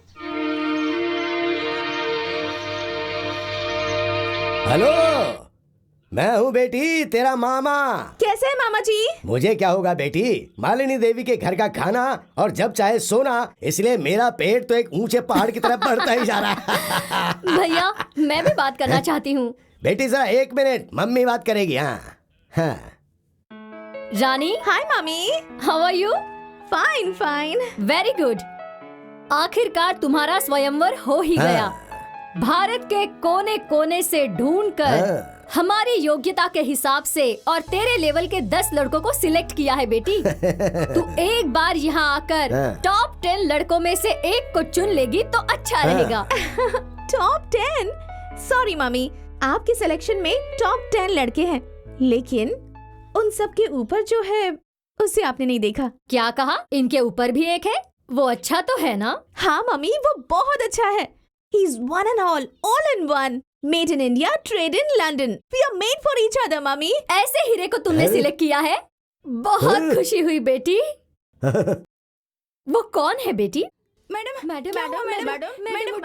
हेलो, मैं हूँ बेटी, तेरा मामा। कैसे है मामा जी? मुझे क्या होगा बेटी, मालिनी देवी के घर का खाना और जब चाहे सोना, इसलिए मेरा पेट तो एक ऊंचे पहाड़ की तरफ बढ़ता ही जा रहा है। भैया, मैं भी बात करना चाहती हूँ। बेटी जरा 1 मिनट, मम्मी बात करेगी। हाँ। रानी। हाय मामी। How are you? Fine fine. Very good. आखिरकार तुम्हारा स्वयंवर हो ही गया। भारत के कोने कोने से ढूंढकर हमारी योग्यता के हिसाब से और तेरे लेवल के 10 लड़कों को सिलेक्ट किया है बेटी। तू एक बार यहाँ आकर टॉप 10 लड़कों में से एक को चुन लेगी तो अच्छा रहेगा। टॉप 10? सॉरी मम्मी, आपके सिलेक्शन में टॉप 10 लड़के हैं, लेकिन उन सब के ऊपर जो है उसे आपने नहीं देखा। क्या कहा? इनके ऊपर भी एक है? वो अच्छा तो है ना? हाँ मम्मी, वो बहुत अच्छा है। He's one and all in one. Made in India, trade in London. We are made for each other, mummy. ऐसे हीरे को तुमने सिलेक्ट किया है? बहुत खुशी हुई बेटी। वो कौन है बेटी? Madam madam madam madam madam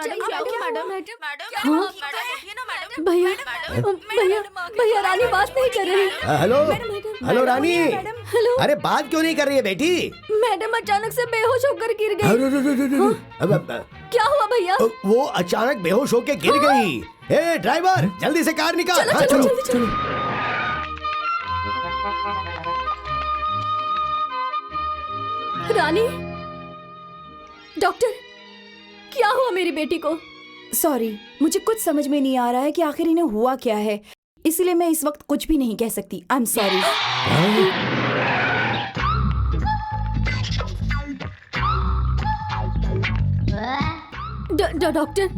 भैया भैया भैया रानी बात नहीं कर रही। हेलो हेलो रानी। हेलो। अरे बात क्यों नहीं कर रही है बेटी? मैडम अचानक से बेहोश होकर गिर गई। अब क्या हुआ भैया? वो अचानक बेहोश होके गिर गई। ए ड्राइवर जल्दी से कार निकाल। हाँ, चलो जल्दी चलो। रानी, डॉक्टर क्या हुआ मेरी बेटी को? सॉरी, मुझे कुछ समझ में नहीं आ रहा है कि आखिर इन्हें हुआ क्या है, इसलिए मैं इस वक्त कुछ भी नहीं कह सकती। I am sorry. Doctor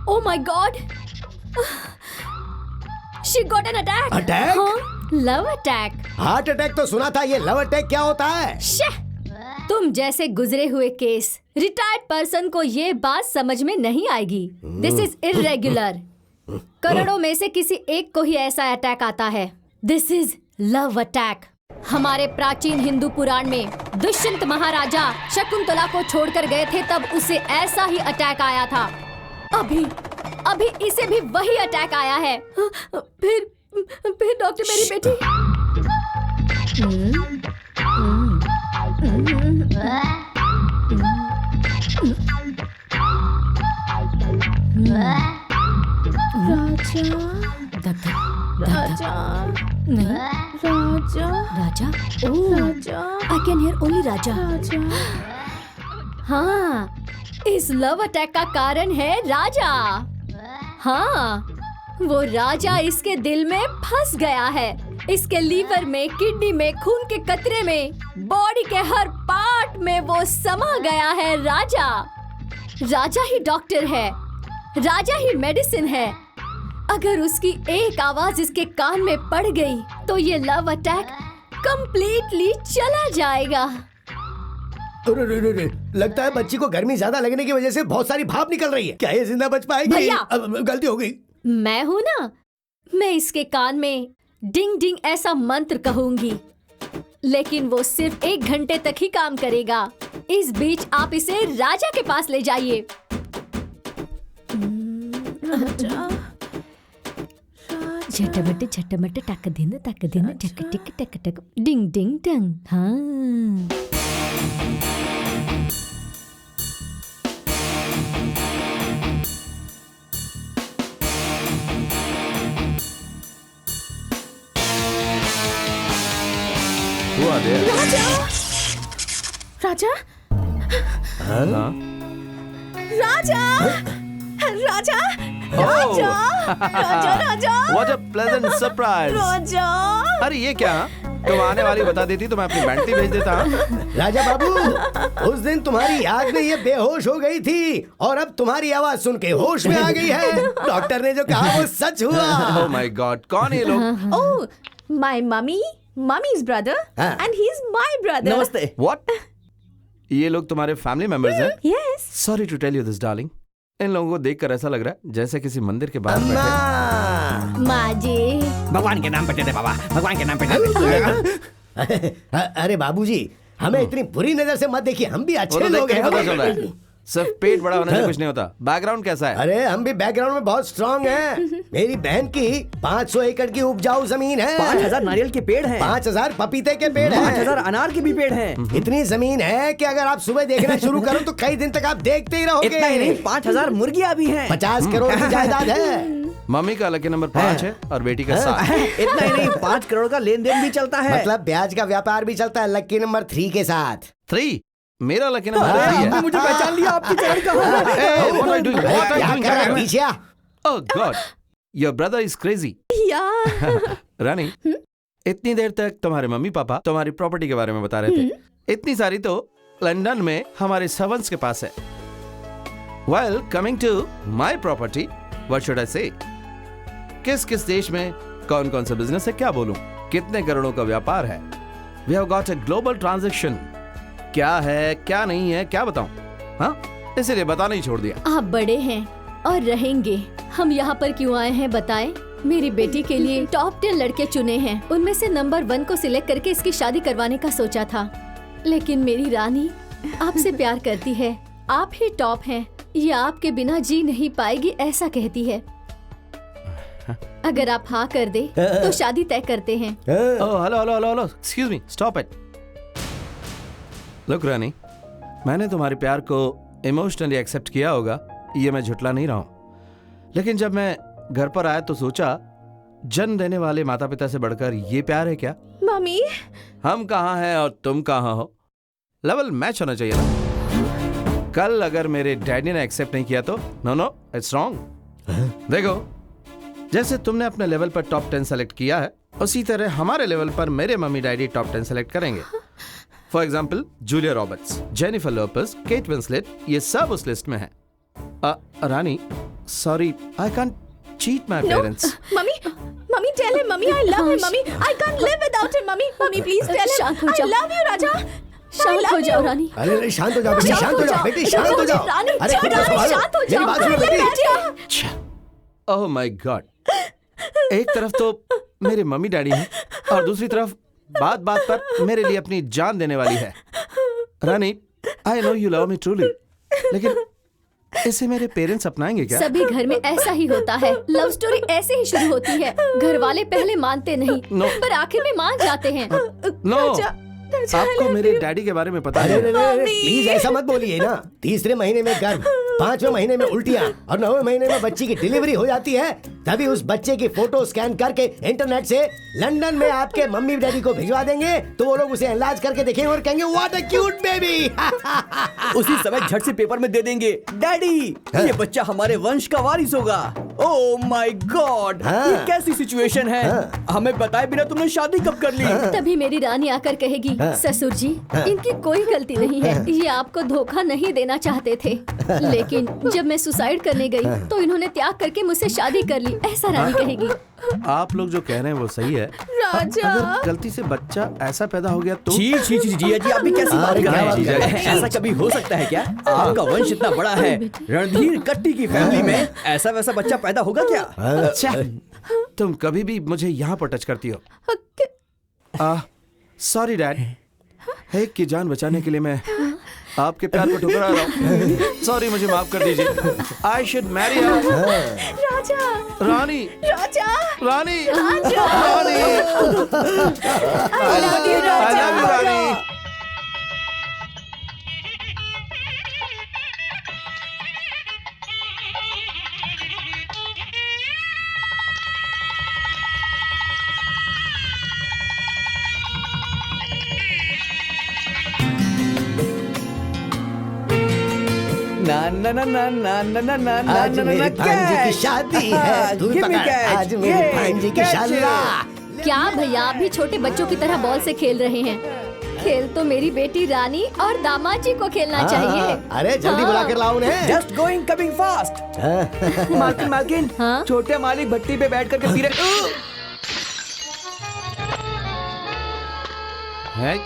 Oh my God! She got an attack. Attack? हाँ, love attack. हार्ट अटैक तो सुना था, ये लव अटैक क्या होता है? तुम जैसे गुजरे हुए केस रिटायर्ड पर्सन को ये बात समझ में नहीं आएगी। This is irregular. करोड़ों में से किसी एक को ही ऐसा अटैक आता है। This is love attack. हमारे प्राचीन हिंदू पुराण में दुष्यंत महाराजा शकुंतला को छोड़कर गए थे, तब उसे ऐसा ही अटैक आया था। अभी इसे भी वही अटैक आया है। फिर डॉक्टर मेरी बेटी राजा आई कैन हियर ओनली राजा। हाँ, इस लव अटैक का कारण है राजा। हाँ, वो राजा इसके दिल में फंस गया है। इसके लीवर में, किडनी में, खून के कतरे में, बॉडी के हर पार्ट में वो समा गया है। राजा ही डॉक्टर है, राजा ही मेडिसिन है। अगर उसकी एक आवाज इसके कान में पड़ गई तो ये लव अटैक कंप्लीटली चला जाएगा। लगता है बच्ची को गर्मी ज्यादा लगने की वजह से बहुत सारी भाप निकल रही है। क्या ये जिंदा बच पाएगी? भैया! गलती हो गई। मैं हूँ ना, मैं इसके कान में डिंग डिंग ऐसा मंत्र कहूंगी, लेकिन वो सिर्फ 1 घंटे तक ही काम करेगा। इस बीच आप इसे राजा के पास ले जाइए। झटमट झटमट टक दिन टक टक टिक टक टक डिंग डिंग डंग। हाँ, राजा राजा राजा राजा राजा राजा राजा What a pleasant surprise! राजा। अरे ये क्या? तुम आने वाली बता देती तो मैं अपनी बैंटी भेज देता। राजा बाबू, उस दिन तुम्हारी याद में ये बेहोश हो गई थी और अब तुम्हारी आवाज सुन के होश में आ गई है। डॉक्टर ने जो कहा वो सच हुआ। Oh my God, कौन है ये लोग? Oh, my mummy's brother, and he's my brother. नमस्ते। What? ये लोग तुम्हारे फैमिली मेंबर्स हैं? Yes. Sorry to tell you this, darling. इन लोगों को देखकर ऐसा लग रहा है जैसे किसी मंदिर के बाहर बैठे। माँ जी, भगवान के नाम पे दे दे बाबा, भगवान के नाम पे दे दे। अरे बाबूजी, हमें इतनी बुरी नजर से मत देखिए, हम भी वो अच्छे तो लोग देख के पता चल रहा हैं। है। सिर्फ पेट बड़ा होने से कुछ नहीं होता। बैकग्राउंड कैसा है? अरे हम भी बैकग्राउंड में बहुत स्ट्रांग हैं। मेरी बहन की 500 एकड़ की उपजाऊ जमीन है। 5000 नारियल के पेड़ हैं, 5000 पपीते के पेड़ हैं, 5000 अनार के भी पेड़ हैं। इतनी जमीन है कि अगर आप सुबह देखना शुरू करो तो कई दिन तक आप देखते ही रहोगे। इतना ही नहीं, 5000 मुर्गियां भी हैं। 50 करोड़ की जायदाद है। मम्मी का लकी नंबर 5 है और बेटी का 7। इतना ही नहीं, 5 करोड़ का लेन देन भी चलता है। मतलब ब्याज का व्यापार भी चलता है लकी नंबर 3 के साथ। 3? मेरा लकी नंबर 3 आपने है। मुझे पहचान लिया, आपकी चरण कहाँ है? Hey, what are you doing? What are you doing? क्या कर रहे हो? पीछे आ। Oh God, your brother is crazy. Yeah. रानी, इतनी देर तक तुम्हारे मम्मी पापा तुम्हारी प्रॉपर्टी के बारे में बता रहे थे। इतनी सारी तो लंदन में हमारे सर्वेंट्स के पास है। Well, coming to my property, what should I say? किस किस देश में कौन कौन सा बिजनेस है क्या बोलूं, कितने करोड़ों का व्यापार है। We have got a global transaction. क्या है क्या नहीं है क्या बताऊं, हाँ इसीलिए बताना ही छोड़ दिया। आप बड़े हैं और रहेंगे। हम यहाँ पर क्यों आए हैं बताएं? मेरी बेटी के लिए टॉप 10 लड़के चुने हैं, उनमें से नंबर 1 को सिलेक्ट करके इसकी शादी करवाने का सोचा था, लेकिन मेरी रानी आपसे प्यार करती है, आप ही टॉप हैं, ये आपके बिना जी नहीं पाएगी ऐसा कहती है। अगर आप हाँ कर दे तो शादी तय करते हैं। Oh hello hello hello hello, excuse me, stop it. Look Rani, मैंने तुम्हारे प्यार को इमोशनली एक्सेप्ट किया होगा, ये मैं झुटला नहीं रहा हूं, लेकिन जब मैं घर पर आया तो सोचा जन्म देने वाले माता पिता से बढ़कर ये प्यार है क्या? मम्मी, हम कहाँ हैं और तुम कहाँ हो, लेवल मैच होना चाहिए ना। कल अगर मेरे डैडी ने एक्सेप्ट नहीं किया तो नो नो इट्स रॉन्ग। देखो, जैसे तुमने अपने लेवल पर टॉप 10 सेलेक्ट किया है, उसी तरह हमारे लेवल पर मेरे मम्मी डैडी टॉप 10 सेलेक्ट करेंगे। For example Julia Roberts, Jennifer Lopez, Kate Winslet, ये सब उस लिस्ट में है। Rani sorry, I can't cheat my parents. Mummy, mummy tell him, mummy I love him, mummy I can't live without him, mummy, mummy please tell him, शांत हो I जाओ। love you राजा, शांत हो जाओ रानी। अरे शांत हो जाओ बेटी, शांत हो जाओ बेटी, शांत हो जाओ। रानी, अरे खुद को संभालो, शांत हो मेरी जाओ। बात सुनो बेटी। ओह माय गॉड, एक तरफ तो मेरे मम्मी डैडी हैं और दूसरी तरफ बात बात पर मेरे लिए अपनी जान देने वाली है। Rani, I know you love me truly, लेकिन इसे मेरे पेरेंट्स अपनाएंगे क्या? सभी घर में ऐसा ही होता है, लव स्टोरी ऐसे ही शुरू होती है। घर वाले पहले मानते नहीं, पर आखिर में मान जाते हैं। नो, आपको मेरे डैडी के बारे में पता है? प्लीज ऐसा मत बोलिए ना। तीसरे महीने में गर्भ, 5वें महीने में उल्टियाँ और 9वें महीने में बच्ची की डिलीवरी हो जाती है, तभी उस बच्चे की फोटो स्कैन करके इंटरनेट से लंदन में आपके मम्मी डैडी को भिजवा देंगे, तो वो लोग उसे एनलार्ज करके देखेंगे और कहेंगे व्हाट अ क्यूट बेबी। उसी समय झट से पेपर में दे देंगे, डैडी ये बच्चा हमारे वंश का वारिस होगा। ओह माय गॉड, ये कैसी सिचुएशन है? हमें बताए बिना तुमने शादी कब कर ली? तभी मेरी रानी आकर कहेगी, ससुर जी इनकी कोई गलती नहीं है, ये आपको धोखा नहीं देना चाहते थे, लेकिन जब मैं सुसाइड करने गई तो इन्होंने त्याग करके मुझसे शादी कर ली, ऐसा रानी कहेगी। आप लोग जो कह रहे हैं वो सही है। राजा, अगर गलती से बच्चा ऐसा पैदा हो गया तो? जी जी जी जी जी, आप भी कैसी बात कर रहे हैं? ऐसा कभी हो सकता है क्या? आपका वंश इतना बड़ा है, रणधीर कट्टी की फैमिली में ऐसा वैसा बच्चा पैदा होगा क्या? अच्छा, तुम कभी भी मुझे यहाँ पर टच करती हो। सॉरी डैड, एक की जान बचाने के लिए मैं आपके प्यार को ठुकरा रहा हूँ। सॉरी, मुझे माफ कर दीजिए। I should Mary Raja, Rani, Raja, Rani, Raja, Rani, I love you, राजा। रानी। ना ना ना ना ना ना ना ना ना आज ना ना मेरी भांजी की कैच। शादी है, तू Give me पकड़, catch, आज मेरी ये, भांजी की catch। शादी। क्या भैया आप भी छोटे बच्चों की तरह बॉल से खेल रहे हैं? खेल तो मेरी बेटी रानी और दामाद जी को खेलना चाहिए। अरे जल्दी बुला कर लाओ उन्हें। Just going coming fast. मालकिन मालकिन, हाँ? छोटे मालिक भट्टी पे बैठ करके पी रहे। अरे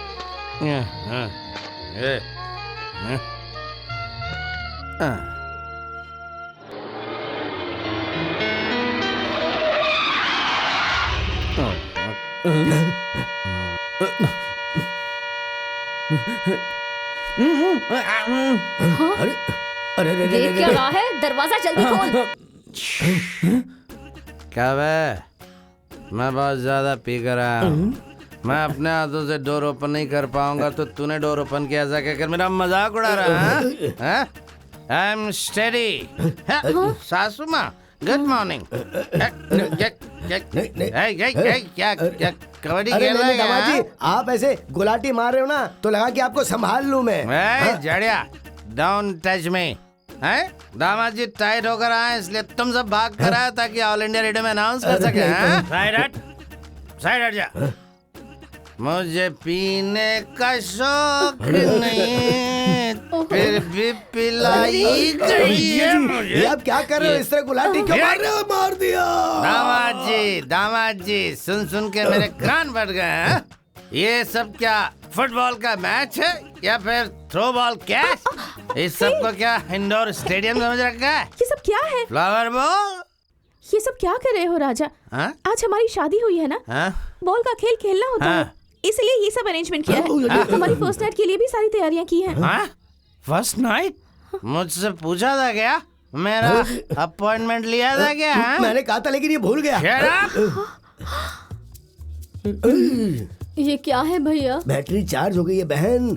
अरे अरे देख क्या रहा है? दरवाजा जल्दी खोल। क्या बे, मैं बहुत ज्यादा पी कर आया हूँ, मैं अपने हाथों से डोर ओपन नहीं कर पाऊंगा, तो तूने डोर ओपन किया ऐसा कहकर मेरा मजाक उड़ा रहा है? I am steady. सासू माँ, गुड मॉर्निंग। क्या कबड्डी अरे खेल नहीं, रहे दामाद जी, हैं? आप ऐसे गुलाटी मार रहे हो ना, तो लगा कि आपको संभाल लूं मैं। जड़िया, डोंट टच मी। हैं? दामाद जी टाइट होकर आए इसलिए तुम सब भाग कर आए ताकि ऑल इंडिया रेडियो में अनाउंस कर सके। साइड हट जा। मुझे पीने का शौक नहीं, फिर भी पिलाई गई है मुझे। ये आप क्या कर रहे हो? इस तरह गुलाटी क्यों मार रहे हो? मार दिया। दामाद जी सुन के मेरे कान फट गए हैं। ये सब क्या फुटबॉल का मैच है या फिर थ्रो बॉल कैच? इस सब को क्या इंडोर स्टेडियम समझ रखा है? ये सब क्या है? Flower ball. ये सब क्या कर रहे हो राजा? आज हमारी शादी हुई है ना? बॉल का खेल खेलना होता है, इसलिए ये सब अरेंजमेंट किया है। हमारी फर्स्ट नाइट के लिए भी सारी तैयारियां की हैं। First night? मुझसे पूछा था क्या? मेरा अपॉइंटमेंट लिया था क्या? मैंने कहा था लेकिन ये भूल गया। ये क्या है भैया? बैटरी चार्ज हो गई है बहन।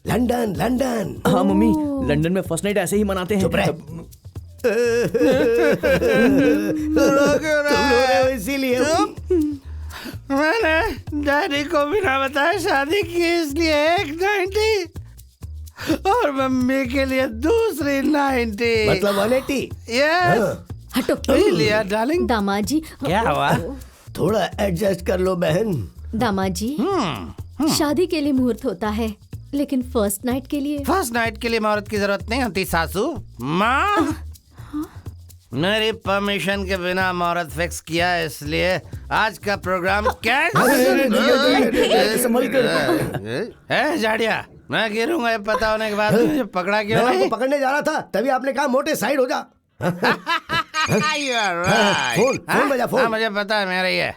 London London. हाँ मम्मी, लंदन में फर्स्ट नाइट ऐसे ही मनाते हैं। चुप रहे। तुम रो रहे हो इसीलिए। मैंने डैडी को बिना बताए शादी की, इसलिए एक 90 और मम्मी के लिए दूसरी 90, मतलब 180। हटो। लिया डार्लिंग। दामाद जी क्या हुआ? थोड़ा एडजस्ट कर लो बहन। दामाद जी, शादी के लिए मुहूर्त होता है, लेकिन फर्स्ट नाइट के लिए? फर्स्ट नाइट के लिए मुहूर्त की जरूरत नहीं होती सासू माँ। मेरी परमिशन के बिना मुहूर्त फिक्स किया, इसलिए आज का प्रोग्राम है जाड़िया। मैं गिरूंगा ये पता होने के बाद मुझे पकड़ा क्यों नहीं? आपको पकड़ने जा रहा था, तभी आपने कहा मोटे साइड हो जा। फोन बजा, फोन। मुझे पता है मेरा ये।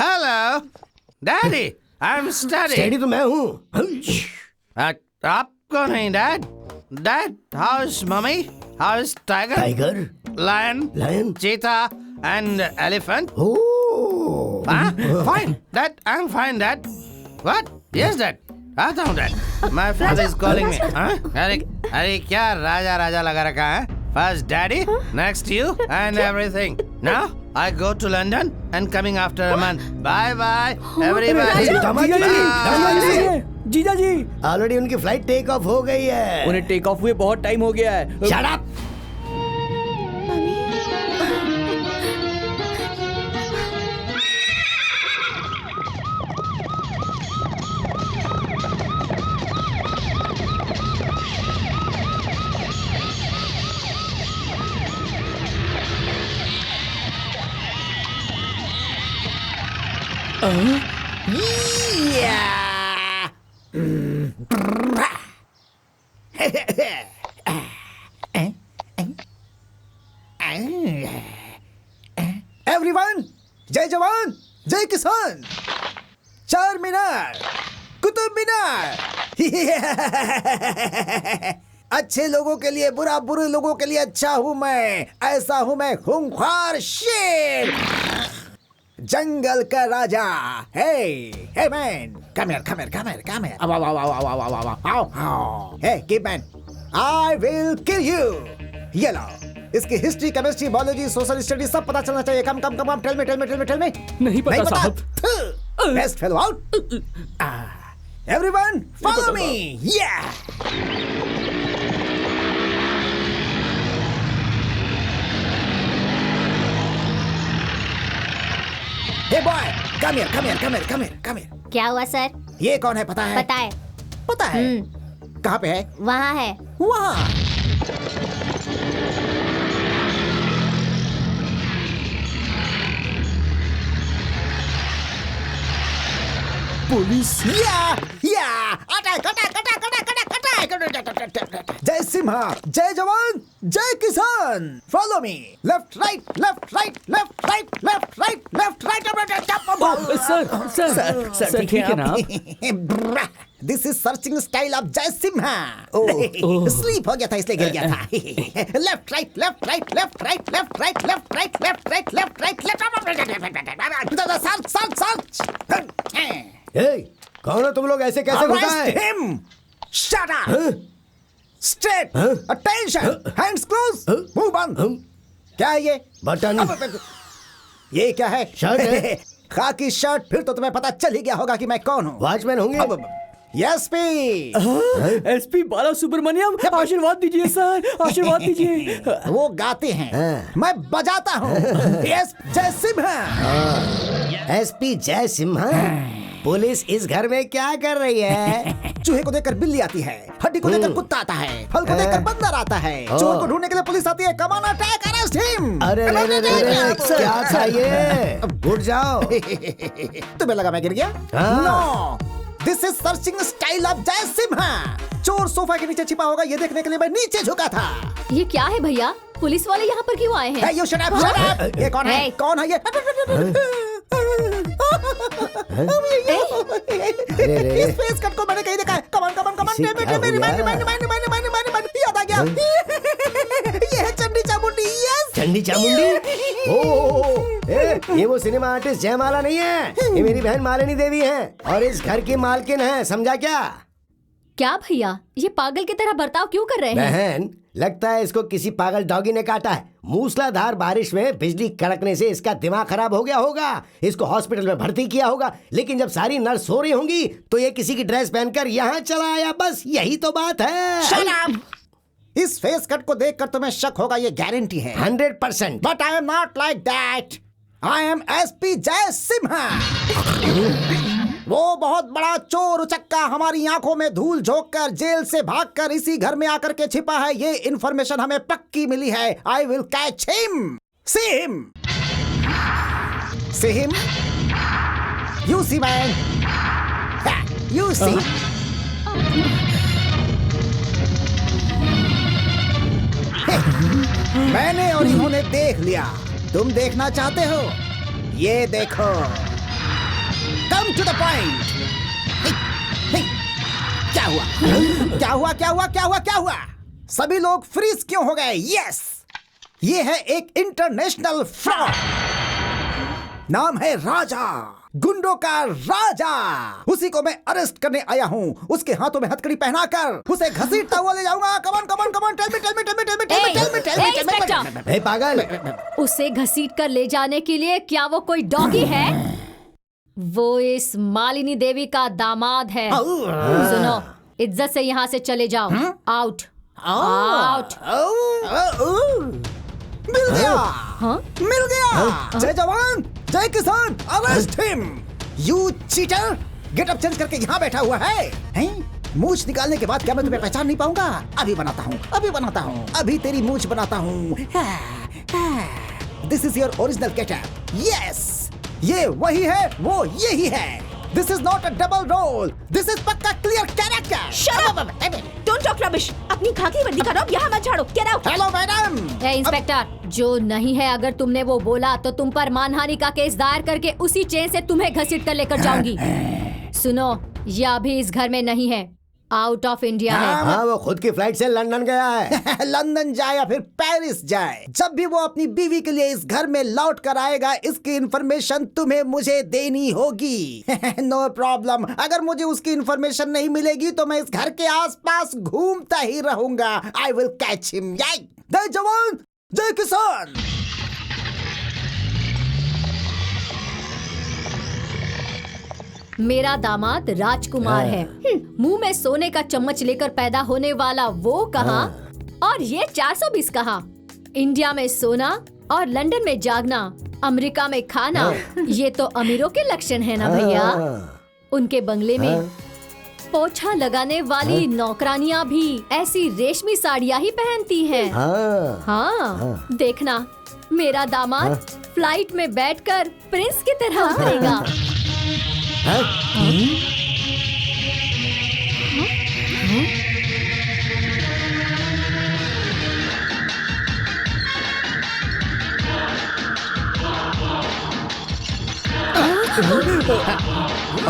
Hello daddy, I am study. तो मैं हूँ। आपको नहीं dad. Dad, how is mummy? How is tiger? Tiger, lion, cheetah and elephant? Fine, Dad. I'm fine, Dad. What? Yes, Dad. आता हूँ, Dad. My father is calling me. अरे क्या राजा लगा रखा है? First Daddy, next you, and everything. Now I go to London and coming after a month. Bye, everybody. जीजा जी, already उनकी flight take off हो गई है। उन्हें टेक ऑफ हुए बहुत टाइम हो गया है। Shut up. एवरीवन, जय जवान जय किसान। चार मीनार, कुतुब मीनार। अच्छे लोगों के लिए बुरा, बुरे लोगों के लिए अच्छा हूं मैं। ऐसा हूं मैं, खूंखार शेर, जंगल का राजा। Hey man, come here. Hey keep man, I will kill you. ये लो, इसकी history, chemistry, biology, social study सब पता चलना चाहिए। Come tell me. नहीं पता साहब। Best fellow out. Everyone follow me. Hey boy, come here. क्या हुआ सर? ये कौन है पता है? पता है। कहाँ पे है? वहाँ है। वहाँ। पुलिस। जय सिम्हा, जय जवान जय किसान। Follow me. Left right. Sir ठीक है ना आप? This is searching style of Jai Simha. Sleep हो गया था इसलिए गिर गया था। Left right. कौन हो तुम लोग? ऐसे कैसे घुसा है? Him. Shut up. Straight. Attention. Hands close. मुंह बंद। क्या है ये? बटन। ये क्या है? शर्ट है। खाकी शर्ट। फिर तो तुम्हें पता चल ही गया होगा कि मैं कौन हूँ। वॉचमैन होंगे? एसपी। एसपी बाला सुब्रमण्यम, आशीर्वाद दीजिए सर, आशीर्वाद दीजिए। वो गाते हैं, मैं बजाता हूँ। जय सिम्हा। एसपी जय सिम्हा। पुलिस इस घर में क्या कर रही है? चूहे को देखकर बिल्ली आती है, हड्डी को देखकर कुत्ता आता है, फल को देखकर बंदर आता है, चोर को ढूंढने के लिए पुलिस आती है। Come on attack, arrest him. अरे क्या चाहिए? उठ जाओ। तुम्हें लगा मैं गिर गया? No, this is searching style of Jai Simha. चोर सोफा के नीचे छिपा होगा ये देखने के लिए मैं नीचे झुका था। ये क्या है भैया? पुलिस वाले यहाँ पर क्यों आए हैं? Hey, you shut up, shut up! ये कौन है? कौन है ये? इस फेस कट को मैंने कहीं देखा है। Come on, come on, come on! याद आ गया। ये है चंडी चामुंडी। Yes! चंडी चामुंडी? ओह, ये वो सिनेमा आर्टिस्ट जयमाला नहीं है, ये मेरी बहन मालिनी देवी है और इस घर की मालकिन है, समझा क्या? क्या भैया, ये पागल की तरह बर्ताव क्यों कर रहे हैं? बहन, लगता है इसको किसी पागल डॉगी ने काटा है। मूसलाधार बारिश में बिजली कड़कने से इसका दिमाग खराब हो गया होगा। इसको हॉस्पिटल में भर्ती किया होगा, लेकिन जब सारी नर्स सो रही होंगी तो ये किसी की ड्रेस पहनकर यहाँ चला आया। बस यही तो बात है। Shut up! इस फेस कट को देखकर तुम्हें शक होगा, ये गारंटी है। 100%। But I am not like that. I am SP जय सिम्हा। वो बहुत बड़ा चोर उचक्का हमारी आंखों में धूल झोंककर जेल से भागकर इसी घर में आकर के छिपा है। ये इन्फॉर्मेशन हमें पक्की मिली है। I will catch him. See him. See him. You see man. You see. मैंने और इन्होंने देख लिया। तुम देखना चाहते हो? ये देखो। Come to the point. क्या हुआ? क्या हुआ? क्या हुआ? क्या हुआ? क्या हुआ? सभी लोग फ्रीज क्यों हो गए? यस, ये है एक इंटरनेशनल फ्रॉड। नाम है राजा, गुंडों का राजा। उसी को मैं अरेस्ट करने आया हूँ। उसके हाथों में हथकड़ी पहनाकर उसे घसीटता हुआ ले जाऊंगा। Come on, come on, come on, tell me, tell me, tell me, tell me, tell me, tell me, tell me, inspector. हे पागल, उसे घसीट कर ले जाने के लिए क्या वो कोई डॉगी है? वो इस मालिनी देवी का दामाद है। सुनो, इज्जत से यहाँ से चले जाओ। Out, out. मिल गया। मिल गया। जय जवान, जय किसान, arrest him. You cheater, get up change करके यहाँ बैठा हुआ है, हैं? मूछ निकालने के बाद क्या मैं तुम्हें पहचान नहीं पाऊंगा? अभी बनाता हूँ, अभी बनाता हूँ, अभी तेरी मूछ बनाता हूँ। This is your original getup. Yes, ये वही है, वो यही है। This is not a double role, this is पक्का clear character. Shut up! Don't talk rubbish. अपनी खाकी वर्दी का रौब यहाँ मत झाड़ो। Get out. Hello madam. Inspector, जो नहीं है, अगर तुमने वो बोला तो तुम पर मानहानि का केस दायर करके उसी चेन से तुम्हें घसीट कर लेकर जाऊंगी। सुनो, ये अभी इस घर में नहीं है, आउट ऑफ इंडिया है। हाँ, वो खुद की फ्लाइट से लंदन गया है। लंदन जाए या फिर पेरिस जाए, जब भी वो अपनी बीवी के लिए इस घर में लौट कर आएगा, इसकी इंफॉर्मेशन तुम्हें मुझे देनी होगी। No problem. अगर मुझे उसकी इंफॉर्मेशन नहीं मिलेगी तो मैं इस घर के आसपास घूमता ही रहूंगा। I will catch him. जय जवान, जय किसान। मेरा दामाद राजकुमार है। मुंह में सोने का चम्मच लेकर पैदा होने वाला वो कहाँ और ये 420 कहाँ? इंडिया में सोना और लंदन में जागना, अमेरिका में खाना, ये तो अमीरों के लक्षण है ना भैया। उनके बंगले में पोछा लगाने वाली नौकरानियां भी ऐसी रेशमी साड़ियां ही पहनती हैं। हाँ, देखना, मेरा दामाद फ्लाइट में बैठकर प्रिंस की तरह उतरेगा।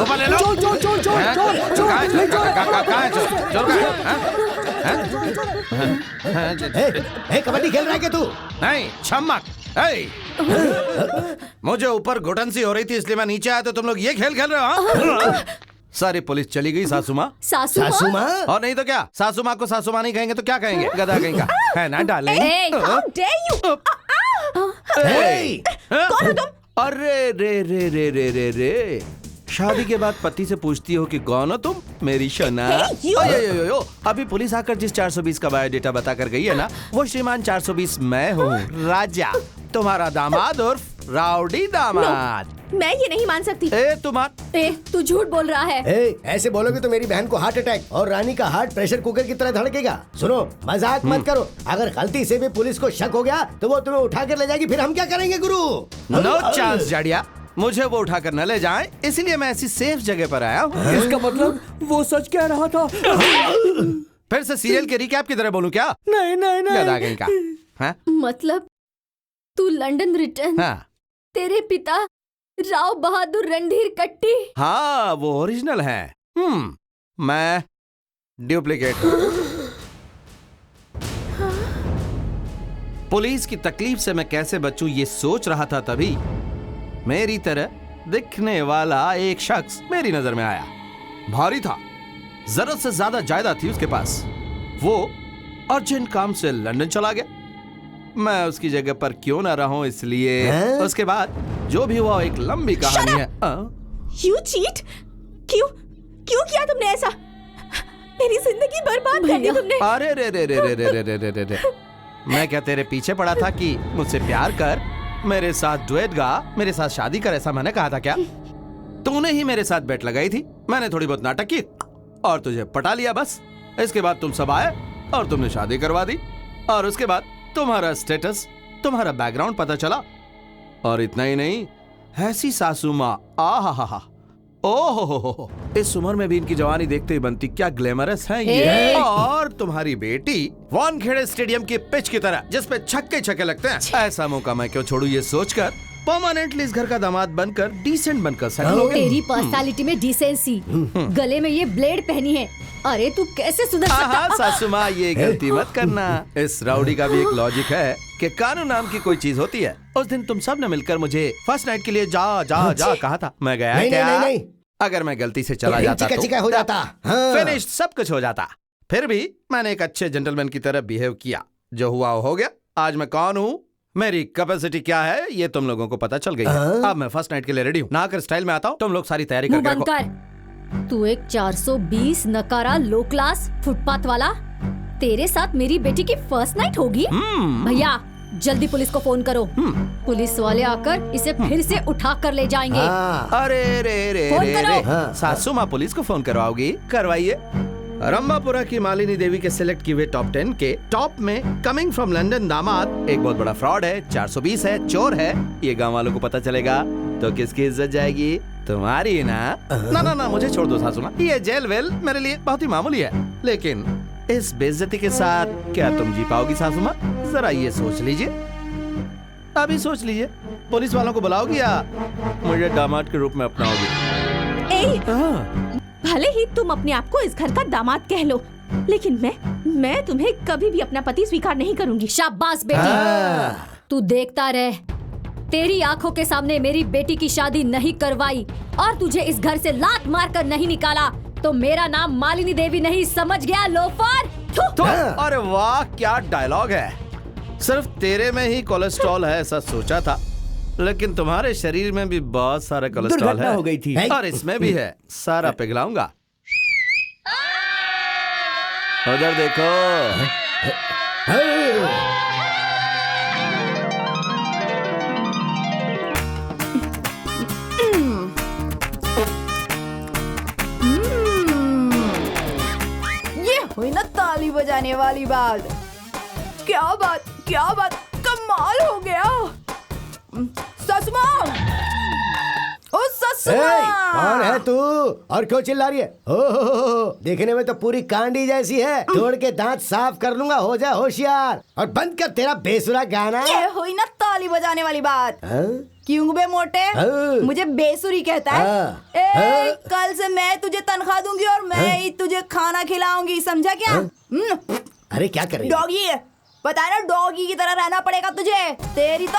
ऊपर ले लो। चोर चोर चोर चोर चोर चोर कहाँ है चोर? कहाँ है चोर? हे, कबड्डी खेल रहा है क्या तू? नहीं, छम्मक। मुझे ऊपर घुटन सी हो रही थी इसलिए मैं नीचे आया, तो तुम लोग ये खेल खेल रहे हो? सारी पुलिस चली गई। सासू माँ, सासू माँ? और नहीं तो क्या? सासू माँ को सासू माँ नहीं कहेंगे तो क्या कहेंगे? गधा कहेंगे, है ना डाले? How dare you? कौन हो तुम? अरे रे रे रे रे रे रे, शादी के बाद पति से पूछती हो कि कौन हो तुम, मेरी शना? यो, अभी पुलिस आकर जिस 420 का बायोडेटा बता कर गई है ना, वो श्रीमान 420 मैं हूँ, राजा, तुम्हारा दामाद उर्फ राउडी दामाद। मैं ये नहीं मान सकती। तू झूठ बोल रहा है। ऐसे बोलोगे तो मेरी बहन को हार्ट अटैक और रानी का हार्ट प्रेशर कुकर की तरह धड़केगा। सुनो, मजाक मत करो। अगर गलती से भी पुलिस को शक हो गया तो वो तुम्हें उठा कर ले जाएगी, फिर हम क्या करेंगे गुरु? नो चांस जाड़िया, मुझे वो उठा कर न ले जाएं, इसलिए मैं ऐसी सेफ जगह पर आया हूँ। इसका मतलब वो सच कह रहा था। फिर से सीरियल के रिकैप की तरह बोलूं क्या? नहीं नहीं नहीं। गधा कहीं का। हाँ? मतलब तू लंदन रिटर्न। हाँ। तेरे पिता राव बहादुर रणधीर कट्टी। हाँ, वो ओरिजिनल है। मैं डुप्लीकेट। पुलिस की तकलीफ से मैं कैसे बचूं ये सोच रहा था, तभी मेरी तरह दिखने वाला एक शख्स मेरी नजर में आया। भारी था, जरूरत से ज्यादा जायदाद थी उसके पास। वो अर्जेंट काम से लंदन चला गया। मैं उसकी जगह पर क्यों ना रहूं, इसलिए उसके बाद जो भी हुआ एक लंबी कहानी है। You cheat? क्यों किया तुमने ऐसा? मेरी जिंदगी बर्बाद कर दी तुमने। अरे रे रे रे रे रे रे रे रे रे। मैं क्या तेरे पीछे पड़ा था कि मुझसे प्यार कर, मेरे साथ डुएट गा, मेरे साथ शादी कर, ऐसा मैंने कहा था क्या? तूने ही मेरे साथ बेट लगाई थी, मैंने थोड़ी बहुत नाटक की और तुझे पटा लिया बस। इसके बाद तुम सब आए और तुमने शादी करवा दी, और उसके बाद तुम्हारा स्टेटस, तुम्हारा बैकग्राउंड पता चला। और इतना ही नहीं, ऐसी सासू माँ, आहा, ओहो, इस उम्र में भी इनकी जवानी देखते ही बनती, क्या ग्लैमरस है ये। और तुम्हारी बेटी वानखेड़े स्टेडियम की पिच की तरह जिसपे छक्के लगते हैं, ऐसा मौका मैं क्यों छोड़ू ये सोचकर परमानेंटली इस घर का दामाद बनकर, डिसेंट बनकर सेटल हो गया। तेरी पर्सनालिटी में डिसेंसी, गले में ये ब्लेड पहनी है। अरे तू कैसे सुधर सकता? सासू माँ, ये गलती मत करना। इस राउडी का भी एक लॉजिक है कि कानून नाम की कोई चीज होती है। उस दिन तुम सब ने मिलकर मुझे फर्स्ट नाइट के लिए जा कहा था, मैं गया क्या? नहीं। अगर मैं गलती से चला जाता तो हो जाता, फिनिश, सब कुछ हो जाता। फिर भी मैंने एक अच्छे जेंटलमैन की तरह बिहेव किया, जो हुआ हो गया। आज मैं कौन हूँ, मेरी कैपेसिटी क्या है, ये तुम लोगों को पता चल गई है। अब मैं फर्स्ट नाइट के लिए रेडी हूँ, नहाकर स्टाइल में आता हूँ। तुम लोग सारी तैयारी करके रखो। तू एक 420 नकारा लो क्लास फुटपाथ वाला, तेरे साथ मेरी बेटी की फर्स्ट नाइट होगी? भैया जल्दी पुलिस को फोन करो। पुलिस वाले आकर इसे फिर से उठा कर ले जाएंगे। अरे रे सासू माँ पुलिस को फोन करवाओगी? करवाइए। रंभापुरा की मालिनी देवी के सिलेक्ट किए टॉप 10 के टॉप में कमिंग फ्रॉम लंदन दामाद एक बहुत बड़ा फ्रॉड है, 420 है, चोर है। ये गांव वालों को पता चलेगा तो किसकी इज्जत जाएगी? तुम्हारी ना। ना मुझे छोड़ दो सासू माँ, ये जेल वेल मेरे लिए बहुत ही मामूली है, लेकिन इस बेइज्जती के साथ क्या तुम जी पाओगी सासू माँ? जरा ये सोच लीजिए, अभी सोच लीजिए। पुलिस वालों को बुलाओगी या मुझे दामाद के रूप में अपनाओगी? भले ही तुम अपने आप को इस घर का दामाद कह लो, लेकिन मैं तुम्हें कभी भी अपना पति स्वीकार नहीं करूंगी। शाबाश बेटी, तू देखता रह। तेरी आंखों के सामने मेरी बेटी की शादी नहीं करवाई और तुझे इस घर से लात मार कर नहीं निकाला तो मेरा नाम मालिनी देवी नहीं, समझ गया लोफर? अरे वाह, क्या डायलॉग है। सिर्फ तेरे में ही कोलेस्ट्रॉल है ऐसा सोचा था, लेकिन तुम्हारे शरीर में भी बहुत सारा कोलेस्ट्रॉल है। हो गई थी और इसमें भी है, सारा पिघलाऊंगा। उधर देखो। ये हुई ना ताली बजाने वाली बात। क्या बात, कमाल हो गया। ससुमा, ओ ससुमा, कौन है तू और क्यों चिल्ला रही है? ओहो, देखने में तो पूरी कांडी जैसी है। तोड़ के दांत साफ कर लूंगा, हो जा होशियार और बंद कर तेरा बेसुरा गाना। ये हुई ना ताली बजाने वाली बात। क्यों बे मोटे, मुझे बेसुरी कहता है? कल से मैं तुझे तनख्वाह दूंगी और मैं ही तुझे खाना खिलाऊंगी, समझा क्या? अरे क्या कर रही है? डॉगी, पता है ना, डॉगी की तरह रहना पड़ेगा तुझे। तेरी तो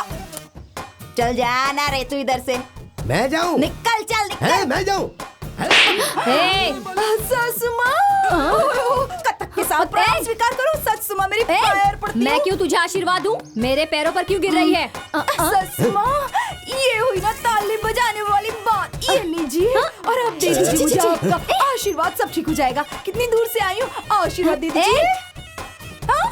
चल जाना रे तू इधर से। मैं जाऊं? निकल, चल निकल। मैं जाऊं? ससुमा, कत्तक के साथ प्राण स्वीकार करो। ससुमा, मेरी पैर पड़ती मैं क्यों तुझे आशीर्वाद दूं? मेरे पैरों पर क्यों गिर रही है? ससुमा, ये हुई ना ताली बजाने वाली बात। ये लीजिए और अब देखिए मुझे आपका आशीर्वाद, सब ठीक हो जाएगा। कितनी दूर से आई हूँ, आशीर्वाद दे दीजिए।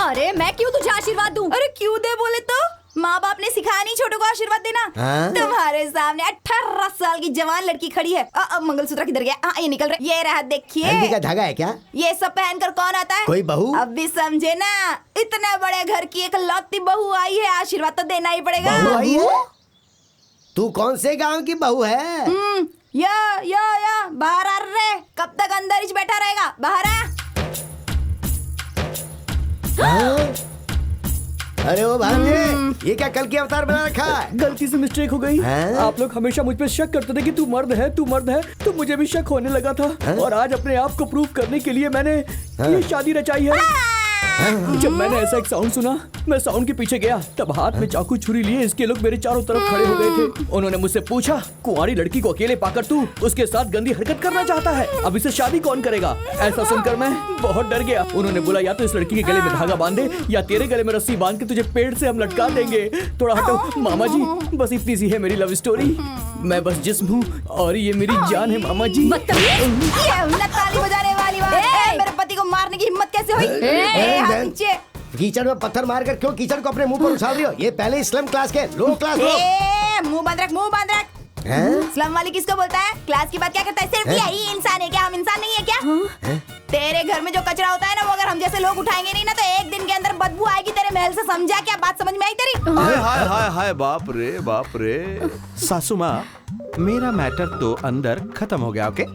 अरे मैं क्यों तुझे आशीर्वाद दूं? अरे क्यों दे बोले तो? माँ बाप ने सिखाया नहीं छोटों को आशीर्वाद देना। तुम्हारे सामने 18 साल की जवान लड़की खड़ी है। मंगलसूत्र किधर गया? ये निकल रहा है। ये रहा, देखिए। हल्दी का धागा है क्या? ये सब पहनकर कौन आता है? कोई बहू? अब भी समझे ना, इतने बड़े घर की एक लौती बहू आई है, आशीर्वाद तो देना ही पड़ेगा। बहू आई है? तू कौन से गांव की बहू है? या बाहर आ रे। कब तक अंदर ही बैठा रहेगा? बाहर आ। अरे ओ भांजे, ये क्या कल की अवतार बना रखा है? गलती से मिस्टेक हो गई। आप लोग हमेशा मुझ पे शक करते थे कि तू मर्द है, तू मर्द है, तो मुझे भी शक होने लगा था। और आज अपने आप को प्रूव करने के लिए मैंने ये शादी रचाई है। जब मैंने ऐसा एक साउंड सुना, मैं साउंड के पीछे गया, तब हाथ में चाकू छुरी लिए इसके लोग मेरे चारों तरफ खड़े हो गए थे। उन्होंने मुझसे पूछा, कुंवारी लड़की को अकेले पाकर तू उसके साथ गंदी हरकत करना चाहता है, अब इसे शादी कौन करेगा? ऐसा सुनकर मैं बहुत डर गया। उन्होंने बोला, या तो इस लड़की के गले में धागा बांधे या तेरे गले में रस्सी बांध के तुझे पेड़ से हम लटका देंगे। थोड़ा हटो मामा जी, बस इतनी सी है मेरी लव स्टोरी। मैं बस जिस्म हूँ और ये मेरी जान है मामा जी। ताली बजाने वाली बात है। मेरे पति को मारने की हिम्मत कैसे हुई? कीचड़ में पत्थर मारकर क्यों कीचड़ को अपने मुंह पर उछाल रही हो? ये पहले स्लम क्लास के, लो क्लास लो। मुंह बंद रख, मुंह बंद रख। स्लम वाली किसको बोलता है? क्लास की बात क्या करता है? सिर्फ यही इंसान है क्या? हम इंसान नहीं है क्या? तेरे घर में जो कचरा होता है ना, वो अगर हम जैसे लोग उठाएंगे नहीं ना, तो एक दिन के अंदर बदबू आएगी तेरे महल से। समझा? क्या बात समझ में आई तेरी? हाय हाय हाय हाय, बाप रे। सासू माँ, मेरा मैटर तो अंदर खत्म हो गया, ओके,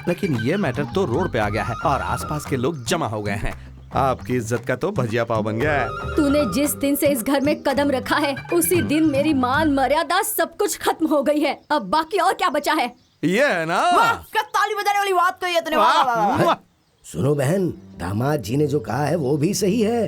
लेकिन ये मैटर तो रोड पे आ गया है और आसपास के लोग जमा हो गए हैं। आपकी इज्जत का तो भजिया पाव बन गया है। तूने जिस दिन से इस घर में कदम रखा है, उसी दिन मेरी मान मर्यादा सब कुछ खत्म हो गई है। अब बाकी और क्या बचा है? ये है ना? क्या ताली बजाने वाली बात कही है तूने? वाह, वाह, वाह। सुनो बहन, दामाद जी ने जो कहा है वो भी सही है।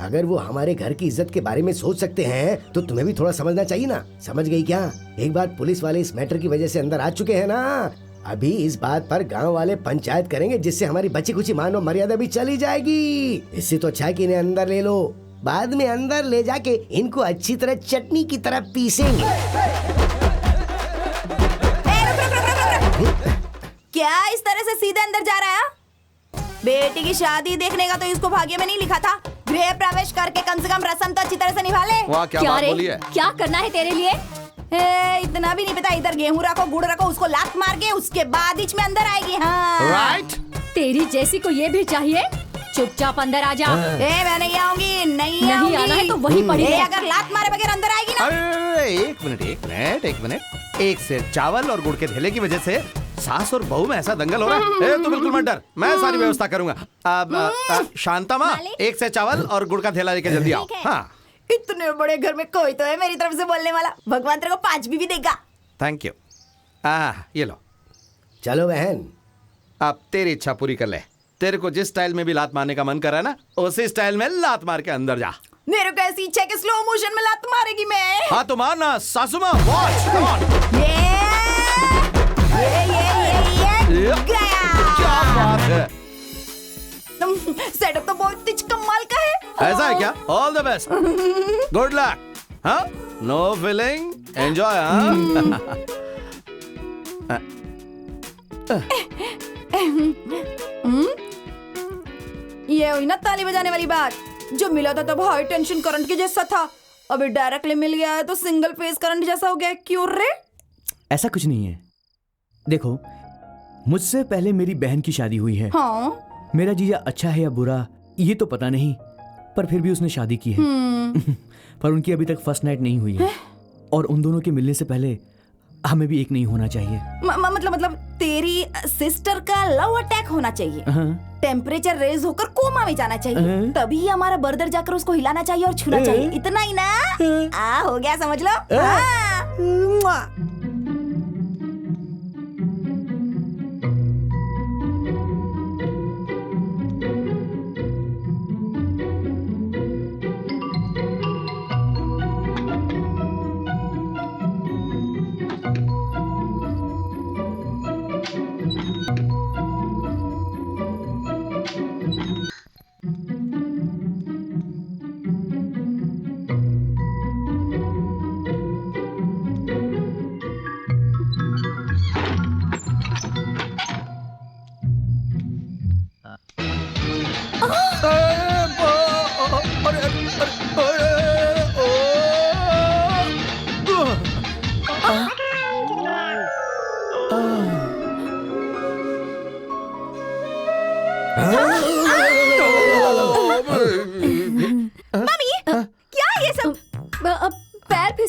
अगर वो हमारे घर की इज्जत के बारे में सोच सकते हैं, तो तुम्हें भी थोड़ा समझना चाहिए ना। समझ गई क्या? एक बार पुलिस वाले इस मैटर की वजह से अंदर आ चुके हैं ना, अभी इस बात पर गांव वाले पंचायत करेंगे, जिससे हमारी बची खुची मान और मर्यादा भी चली जाएगी। इससे तो अच्छा है कि इन्हें अंदर ले लो, बाद में अंदर ले जाके इनको अच्छी तरह चटनी की तरह पीसेंगे। क्या इस तरह से सीधे अंदर जा रहा है? बेटी की शादी देखने का तो इसको भाग्य में नहीं लिखा था। गृह प्रवेश करके कम से कम रस्म तो अच्छी तरह से निभा ले। वाह, क्या बात बोली है। क्या करना है तेरे लिए? इतना भी नहीं पता। इधर गेहूं रखो, गुड़ रखो, उसको लात मार के उसके बाद इच में अंदर आएगी। हाँ राइट। तेरी जैसी को ये भी चाहिए? चुपचाप अंदर आ जा। मैं नहीं आऊंगी, नहीं आना है तो वही पड़ी रहे। अगर लात मारे बगैर अंदर आएगी ना। अरे एक मिनट। एक से चावल और गुड़ के धेले की वजह से सास और बहू में ऐसा दंगल हो रहा है। तू बिल्कुल मत डर, मैं सारी व्यवस्था करूंगा। शांता माँ, एक से चावल और गुड़ का धेला लेके जल्दी आओ। हाँ, इतने बड़े घर में कोई तो है मेरी तरफ से बोलने वाला। भगवान तेरे को 5 भी देगा। Thank you. ये लो। चलो बहन, अब तेरी इच्छा पूरी कर ले। तेरे को जिस स्टाइल में भी लात मारने का मन कर रहा है ना, उसी स्टाइल में लात मार के अंदर जा। मेरे को ऐसी इच्छा है कि स्लो मोशन में लात मारेगी मैं। हाँ तो मारना सासू माँ। Watch, come on. ये क्या बात है। सेटअप तो बहुत तिच कमाल का है। ऐसा है क्या? All the best, good luck. हाँ, नो फीलिंग, एंजॉय। ये हुई ना ताली बजाने वाली बात। जो मिला था तब हाई टेंशन करंट के जैसा था, अभी डायरेक्टली मिल गया है तो सिंगल फेज करंट जैसा हो गया। क्यों रे? ऐसा कुछ नहीं है। देखो, मुझसे पहले मेरी बहन की शादी हुई है। हाँ? मेरा जीजा अच्छा है या बुरा ये तो पता नहीं, पर फिर भी उसने शादी की है। पर उनकी अभी तक फर्स्ट नाइट नहीं हुई है। और उन दोनों के मिलने से पहले हमें भी एक नहीं होना चाहिए। मतलब तेरी सिस्टर का लव अटैक होना चाहिए। टेम्परेचर रेज होकर कोमा में जाना चाहिए, तभी हमारा बर्दर जाकर उसको हिलाना चाहिए और छूना चाहिए। इतना ही ना? हो गया, समझ लो।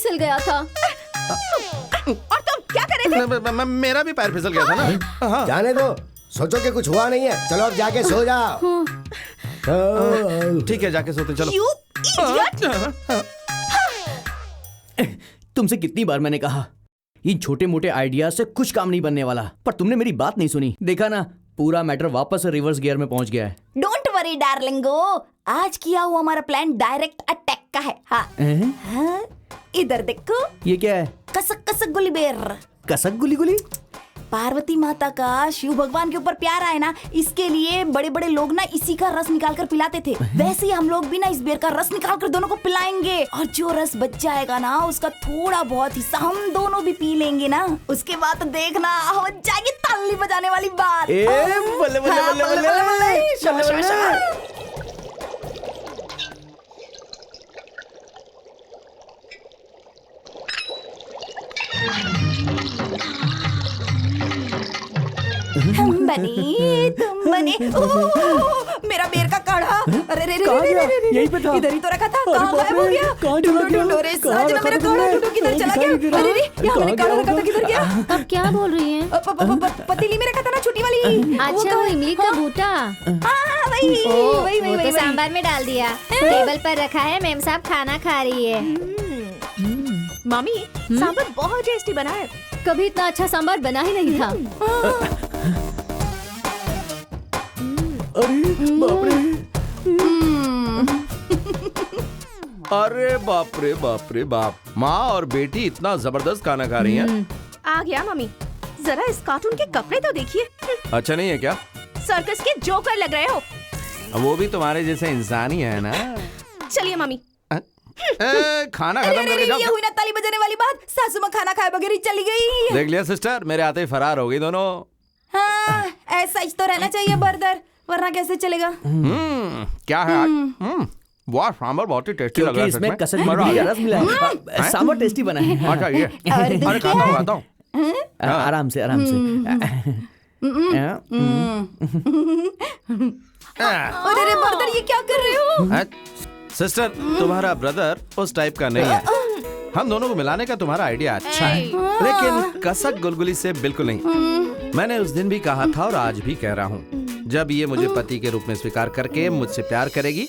फिसल गया था। और तुम क्या कर रहे थे? मेरा भी पैर फिसल गया था ना। हाँ। जाने दो, सोचो कि कुछ हुआ नहीं है। चलो अब जाके सो जाओ। ठीक है, जाके सोते चलो। You idiot! तुमसे कितनी बार मैंने कहा, इन छोटे मोटे आइडिया से कुछ काम नहीं बनने वाला, पर तुमने मेरी बात नहीं सुनी। देखा ना, पूरा मैटर वापस रिवर्स गियर में पहुंच गया है। डोंट वरी डार्लिंगो, आज किया हुआ हमारा प्लान डायरेक्ट अटैक का है। हाँ, इधर देखो। ये क्या है? कसक कसक गुली बेर। कसक गुली गुली? पार्वती माता का शिव भगवान के ऊपर प्यार आए ना, इसके लिए बड़े बड़े लोग ना इसी का रस निकाल कर पिलाते थे। वैसे ही हम लोग भी ना इस बेर का रस निकाल कर दोनों को पिलाएंगे, और जो रस बच जाएगा ना उसका थोड़ा बहुत हिस्सा हम दोनों भी पी लेंगे ना। उसके बाद देखना हो जाएगी ताली बजाने वाली बात। बल्ले बल्ले हाँ, बल्ले बल्ले। शाबाश, शाबाश, शाबाश। हम बने, तुम बने। ओह, मेरा बेर का काढ़ा। अरे रे रे रे रे रे, यहीं पे था। इधर ही तो रखा था। कहाँ गायब हो गया? कहाँ चला गया? ढूंढो रे कहाँ साजना, रखा मेरा था काढ़ा तुमने? ढूंढो, किधर चला दिखाई नहीं गया? दे रहा। अरे रे, यहाँ मैंने कहाँ काढ़ा गया रखा था, किधर गया? अब क्या बोल रही हैं? पतीली में रखा था ना, छोटी वाली। अच्छा, वो इमली का बूटा। हाँ, वही वही वो तो सांभर में डाल दिया, टेबल पर रखा है। मेम साहब खाना खा रही है। मम्मी, सांभर बहुत टेस्टी बना है। कभी इतना अच्छा सांभर बना ही नहीं था। अरे बाप रे। अरे बाप रे बाप रे बाप, माँ और बेटी इतना जबरदस्त खाना खा रही हैं। आ गया मम्मी, जरा इस कार्टून के कपड़े तो देखिए। अच्छा नहीं है क्या? सर्कस के जोकर लग रहे हो। वो भी तुम्हारे जैसे इंसान ही है ना। चलिए मम्मी। खाना खत्म करके जाओ। ये हुई ना ताली बजाने वाली बात। सासू माँ खाना खाए बगैर ही चली गई। देख लिया सिस्टर, मेरे आते ही फरार हो गई दोनों। हाँ, ऐसा ही तो रहना चाहिए बर्दर, वरना कैसे चलेगा? क्या है आज? वाह, सांभर बहुत ही टेस्टी लग रहा क्योंकि है। इसमें कसक मजा आ गुली का गया। रस मिला है। सांभर टेस्टी बना है। अच्छा ये, अरे खाता हूँ खाता हूँ। आराम से आराम से। अरे रे बर्दर, ये क्या कर रहे हो? सिस्टर, तुम्हारा ब्रदर उस टाइप का नहीं है। हम दोनों को मिलाने का तुम्हारा आइडिया अच्छा है, लेकिन कसक गुलगुली से बिल्कुल नहीं। मैंने उस दिन भी कहा था और आज भी कह रहा हूँ, जब ये मुझे पति के रूप में स्वीकार करके मुझसे प्यार करेगी,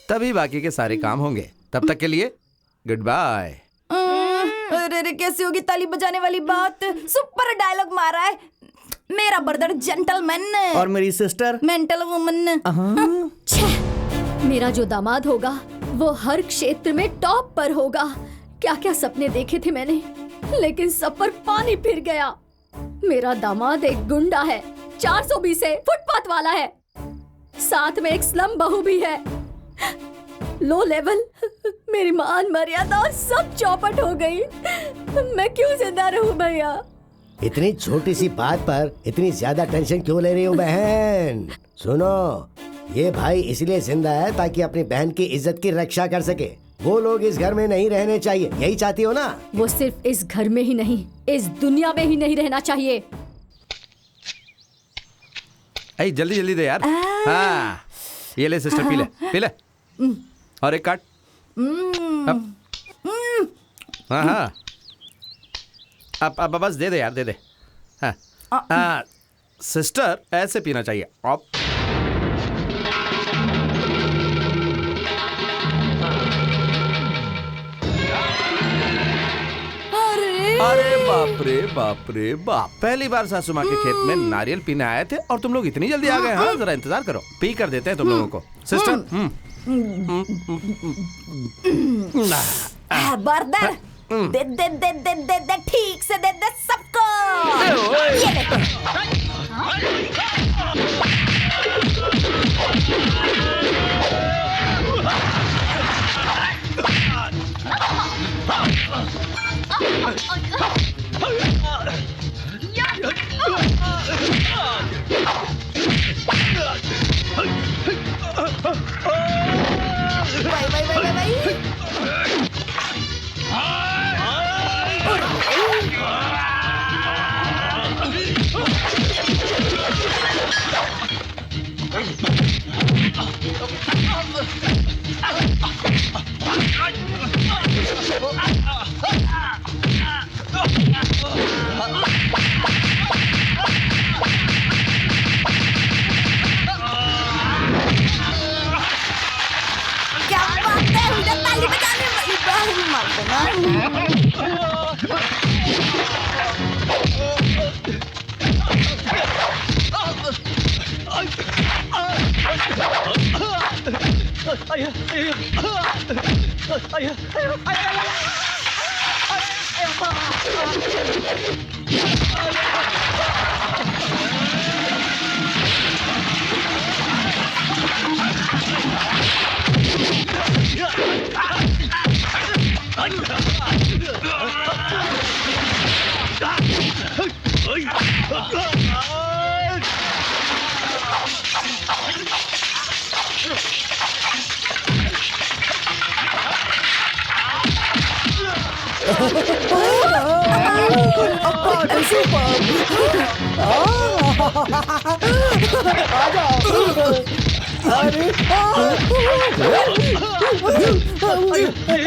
तभी बाकी के सारे काम होंगे। तब तक के लिए गुड बाय। अरे रे, कैसे होगी ताली बजाने वाली बात? सुपर डायलॉग मारा है। मेरा ब्रदर जेंटलमैन और मेरी सिस्टर मेंटल वुमन। मेरा जो दामाद होगा वो हर क्षेत्र में टॉप पर होगा। क्या क्या सपने देखे थे मैंने, लेकिन सब पर पानी फिर गया। मेरा दामाद एक गुंडा है, 420 है, फुटपाथ वाला है, साथ में एक स्लम बहू भी है। लो लेवल, मेरी मान मर्यादा और सब चौपट हो गई। मैं क्यों जिंदा रहूं भैया? इतनी छोटी सी बात पर इतनी ज्यादा टेंशन क्यों ले रही हो बहन? सुनो, ये भाई इसलिए जिंदा है ताकि अपनी बहन की इज्जत की रक्षा कर सके। वो लोग इस घर में नहीं रहने चाहिए, यही चाहती हो ना? वो सिर्फ इस घर में ही नहीं, इस दुनिया में ही नहीं रहना चाहिए। ऐ जल्दी जल्दी दे यार। हाँ, ये ले सिस्टर, पी ले पी ले। और एक काट। हाँ हाँ, अब बस दे दे यार, दे दे। हाँ सिस्टर, ऐसे पीना चाहिए। अब अरे बाप रे बाप रे बाप, पहली बार सासू माँ के खेत में नारियल पीने आए थे और तुम लोग इतनी जल्दी आ गए। हाँ, जरा इंतजार करो, पी कर देते हैं तुम लोगों को। सिस्टर बर्दर, दे दे दे दे दे दे, ठीक से दे दे सबको। ये ले। भाई भाई भाई भाई भाई।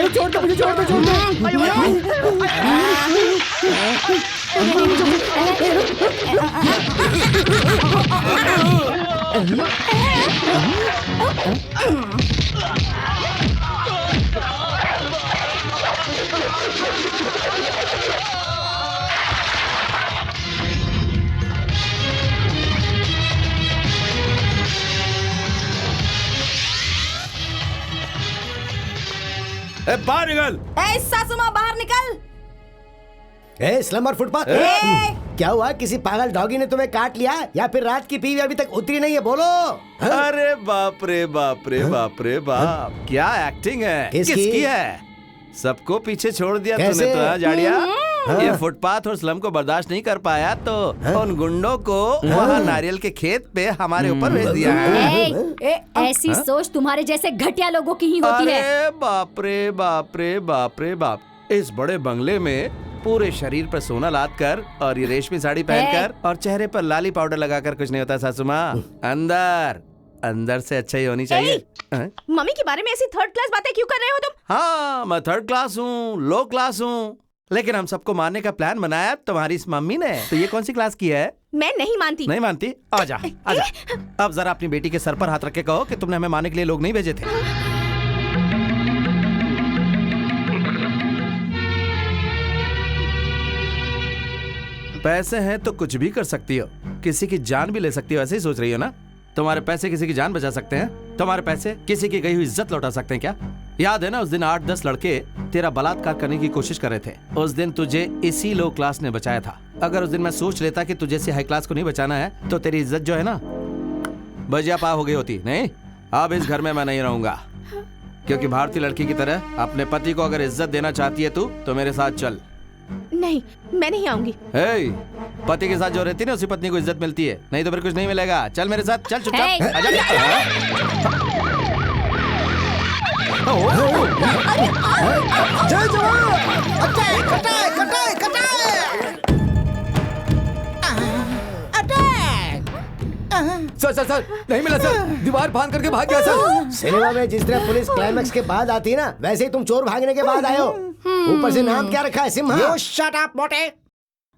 छोड़ दो मुझे, छोड़ दो, छोड़ दो। बाहर निकल। ए सासुमा बाहर निकल। ए स्लमर फुटपाथ, क्या हुआ? किसी पागल डॉगी ने तुम्हें काट लिया या फिर रात की पीवी अभी तक उतरी नहीं है? बोलो। अरे बाप रे बाप रे बाप रे बाप, क्या एक्टिंग है। किसकी है? सबको पीछे छोड़ दिया तूने तो, जाड़िया। ये फुटपाथ और स्लम को बर्दाश्त नहीं कर पाया तो उन गुंडों को वहाँ नारियल के खेत पे हमारे ऊपर भेज दिया है। ऐसी सोच तुम्हारे जैसे घटिया लोगों की ही होती है। अरे बाप रे बाप रे बाप रे बाप, इस बड़े बंगले में पूरे शरीर पर सोना लाद कर और ये रेशमी साड़ी पहनकर और चेहरे पर लाली पाउडर लगाकर कुछ नहीं होता सासू माँ। अंदर अंदर से अच्छा ही होनी चाहिए। मम्मी के बारे में ऐसी थर्ड क्लास बातें क्यों कर रहे हो तुम? हाँ, मैं थर्ड क्लास हूँ, लो क्लास हूँ, लेकिन हम सबको मारने का प्लान बनाया तुम्हारी इस मम्मी ने। तो ये कौन सी क्लास की है? मैं नहीं मानती। नहीं मानती? आजा आजा। अब जरा अपनी बेटी के सर पर हाथ रख के कहो कि तुमने हमें मारने के लिए लोग नहीं भेजे थे। पैसे हैं तो कुछ भी कर सकती हो, किसी की जान भी ले सकती हो, ऐसे ही सोच रही हो ना? तुम्हारे पैसे किसी की जान बचा सकते हैं? तुम्हारे पैसे किसी की गई हुई इज्जत लौटा सकते हैं क्या? याद है ना उस दिन 8-10 लड़के तेरा बलात्कार करने की कोशिश कर रहे थे। उस दिन तुझे इसी लो क्लास ने बचाया था। अगर उस दिन मैं सोच लेता कि तुझे से हाई क्लास को नहीं बचाना है तो तेरी इज्जत जो है ना बजिया पा हो गई होती। नहीं, अब इस घर में मैं नहीं रहूंगा, क्योंकि भारतीय लड़की की तरह अपने पति को अगर इज्जत देना चाहती है तू तो मेरे साथ चल। नहीं, मैं नहीं आऊंगी। पति के साथ जो रहती है ना उसी पत्नी को इज्जत मिलती है, नहीं तो फिर कुछ नहीं मिलेगा। चल मेरे साथ, चल चुपचाप। जय जवान! Attack attack attack sir sir sir, नहीं मिला सर, दीवार फांद करके भाग गया सर। सिनेमा में जिस तरह पुलिस क्लाइमैक्स के बाद आती है ना, वैसे ही तुम चोर भागने के बाद आए हो। ऊपर से नाम क्या रखा है? सिम्हा। You shut up, मोटे।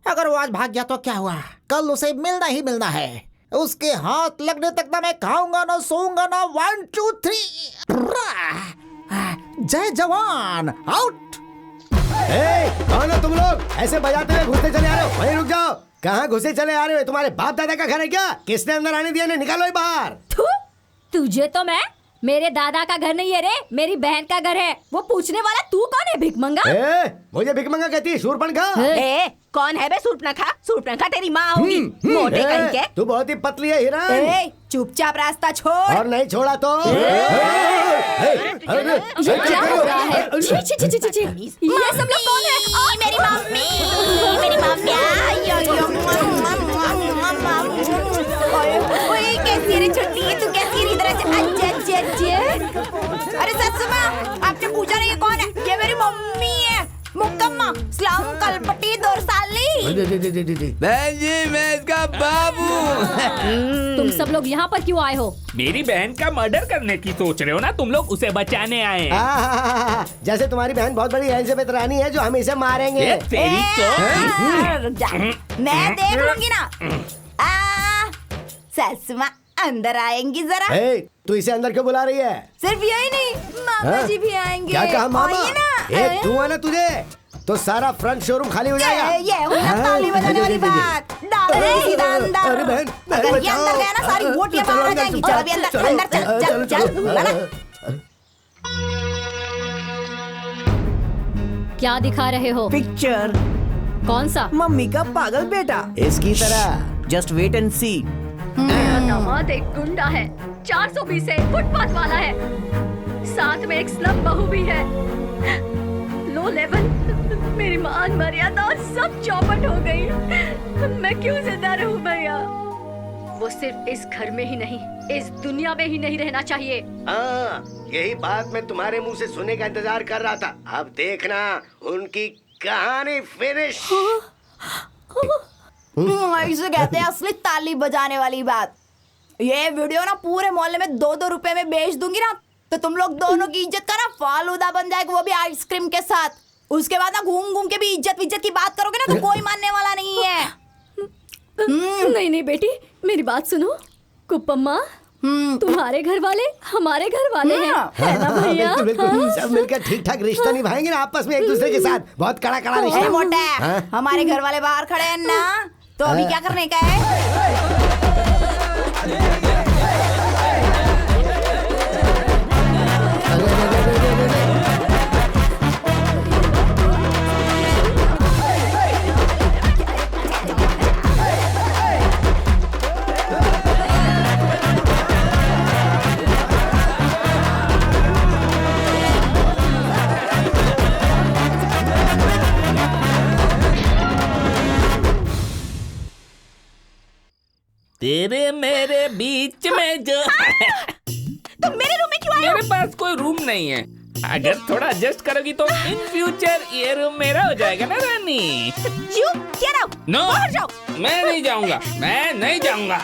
अगर वो आज भाग गया तो क्या हुआ? कल उसे मिलना ही मिलना है। उसके हाथ लगने तक ना मैं खाऊंगा ना सोऊंगा ना। 1 2 3 जय जवान आउट। कौन हो तुम लोग? ऐसे बजाते हुए घुसते चले आ रहे हो? वहीं रुक जाओ। कहाँ घुसे चले आ रहे हो? तुम्हारे बाप दादा का घर है क्या? किसने अंदर आने दिया? निकालो ये बाहर। तुझे तो मैं, मेरे दादा का घर नहीं है रे, मेरी बहन का घर है। वो पूछने वाला तू कौन है? भिखमंगा? मुझे भिखमंगा कहती है? शूरपणखा? कौन है बे शूरपणखा? शूरपणखा तेरी माँ होगी, मोटे कहीं के। तू बहुत ही पतली है हिरण। चुपचाप रास्ता छोड़। और नहीं छोड़ा तो ये क्या हो रहा है? छी छी छी छी छी। ये सब लोग कौन है? मेरी मम्मी, मेरी मम्मी। ओए कैसी रे छुट्टी? तू कैसी रे? इधर अच्छा अच्छा अच्छा। अरे ससु माँ, आपने पूछा नहीं ये कौन है? ये मेरी मम्मी है, मुक्कम्मा स्लाम कलपटी दोरसाली। बहन जी, मैं इसका बाबू। तुम सब लोग यहाँ पर क्यों आए हो? मेरी बहन का मर्डर करने की सोच रहे हो ना तुम लोग? उसे बचाने आए हैं। जैसे तुम्हारी बहन बहुत बड़ी एलिजाबेथ रानी है जो हम इसे मारेंगे। तेरी मैं देख लूंगी ना। सासु माँ अंदर आएंगी जरा। तू इसे अंदर क्यों बुला रही है? सिर्फ यही नहीं, मामा हाँ? जी भी आएंगे। क्या कहा मामा? आइए ना। एक धुआं ना तुझे तो सारा फ्रंट शोरूम खाली हो जाएगा। ये हुई ना ताली बजाने वाली बात। डाल दे सीधा अंदर। अरे बहन, अगर ये अंदर गया ना सारी बोटियां बाहर आ जाएंगी। चल अभी अंदर अंदर चल चल चल। क्या दिखा रहे हो? पिक्चर। कौन सा? मम्मी का पागल बेटा। इसकी तरह। जस्ट वेट एंड सी। मेरा दामाद एक गुंडा है, 420 है, फुटपाथ वाला है, साथ में एक स्लम बहू भी है। लो लेवल, मेरी मान मर्यादा सब चौपट हो गई। मैं क्यों जिंदा रहूं भैया? वो सिर्फ इस घर में ही नहीं, इस दुनिया में ही नहीं रहना चाहिए। हाँ, यही बात मैं तुम्हारे मुंह से सुनने का इंतजार कर रहा था। अब देखना उनकी कहानी फिनिश। इसे कहते हैं असली ताली बजाने वाली बात। ये वीडियो ना पूरे मोहल्ले में 2-2 रुपए में बेच दूंगी ना, तो तुम लोग दोनों की इज्जत का ना फालूदा बन जाएगा, वो भी आइसक्रीम के साथ। उसके बाद ना घूम घूम के भी इज्जत की बात करोगे ना तो कोई मानने वाला नहीं है। नहीं नहीं बेटी, मेरी बात सुनो। कुप्पम्मा, तुम्हारे घर वाले हमारे घर वाले हैं, है ना भैया? बिल्कुल बिल्कुल, सब मिलकर ठीक ठाक रिश्ता निभाएंगे ना आपस में एक दूसरे के साथ। बहुत कड़ा कड़ा रिश्ता। मोटा, हमारे घर वाले बाहर खड़े हैं ना, तो अभी क्या करने का है? तेरे मेरे बीच में जो तो मेरे रूम में क्यों आए? मेरे पास कोई रूम नहीं है। अगर थोड़ा एडजस्ट करोगी तो इन फ्यूचर ये रूम मेरा हो जाएगा ना रानी। You get out! नो, बाहर जाओ। मैं नहीं जाऊंगा, मैं नहीं जाऊंगा।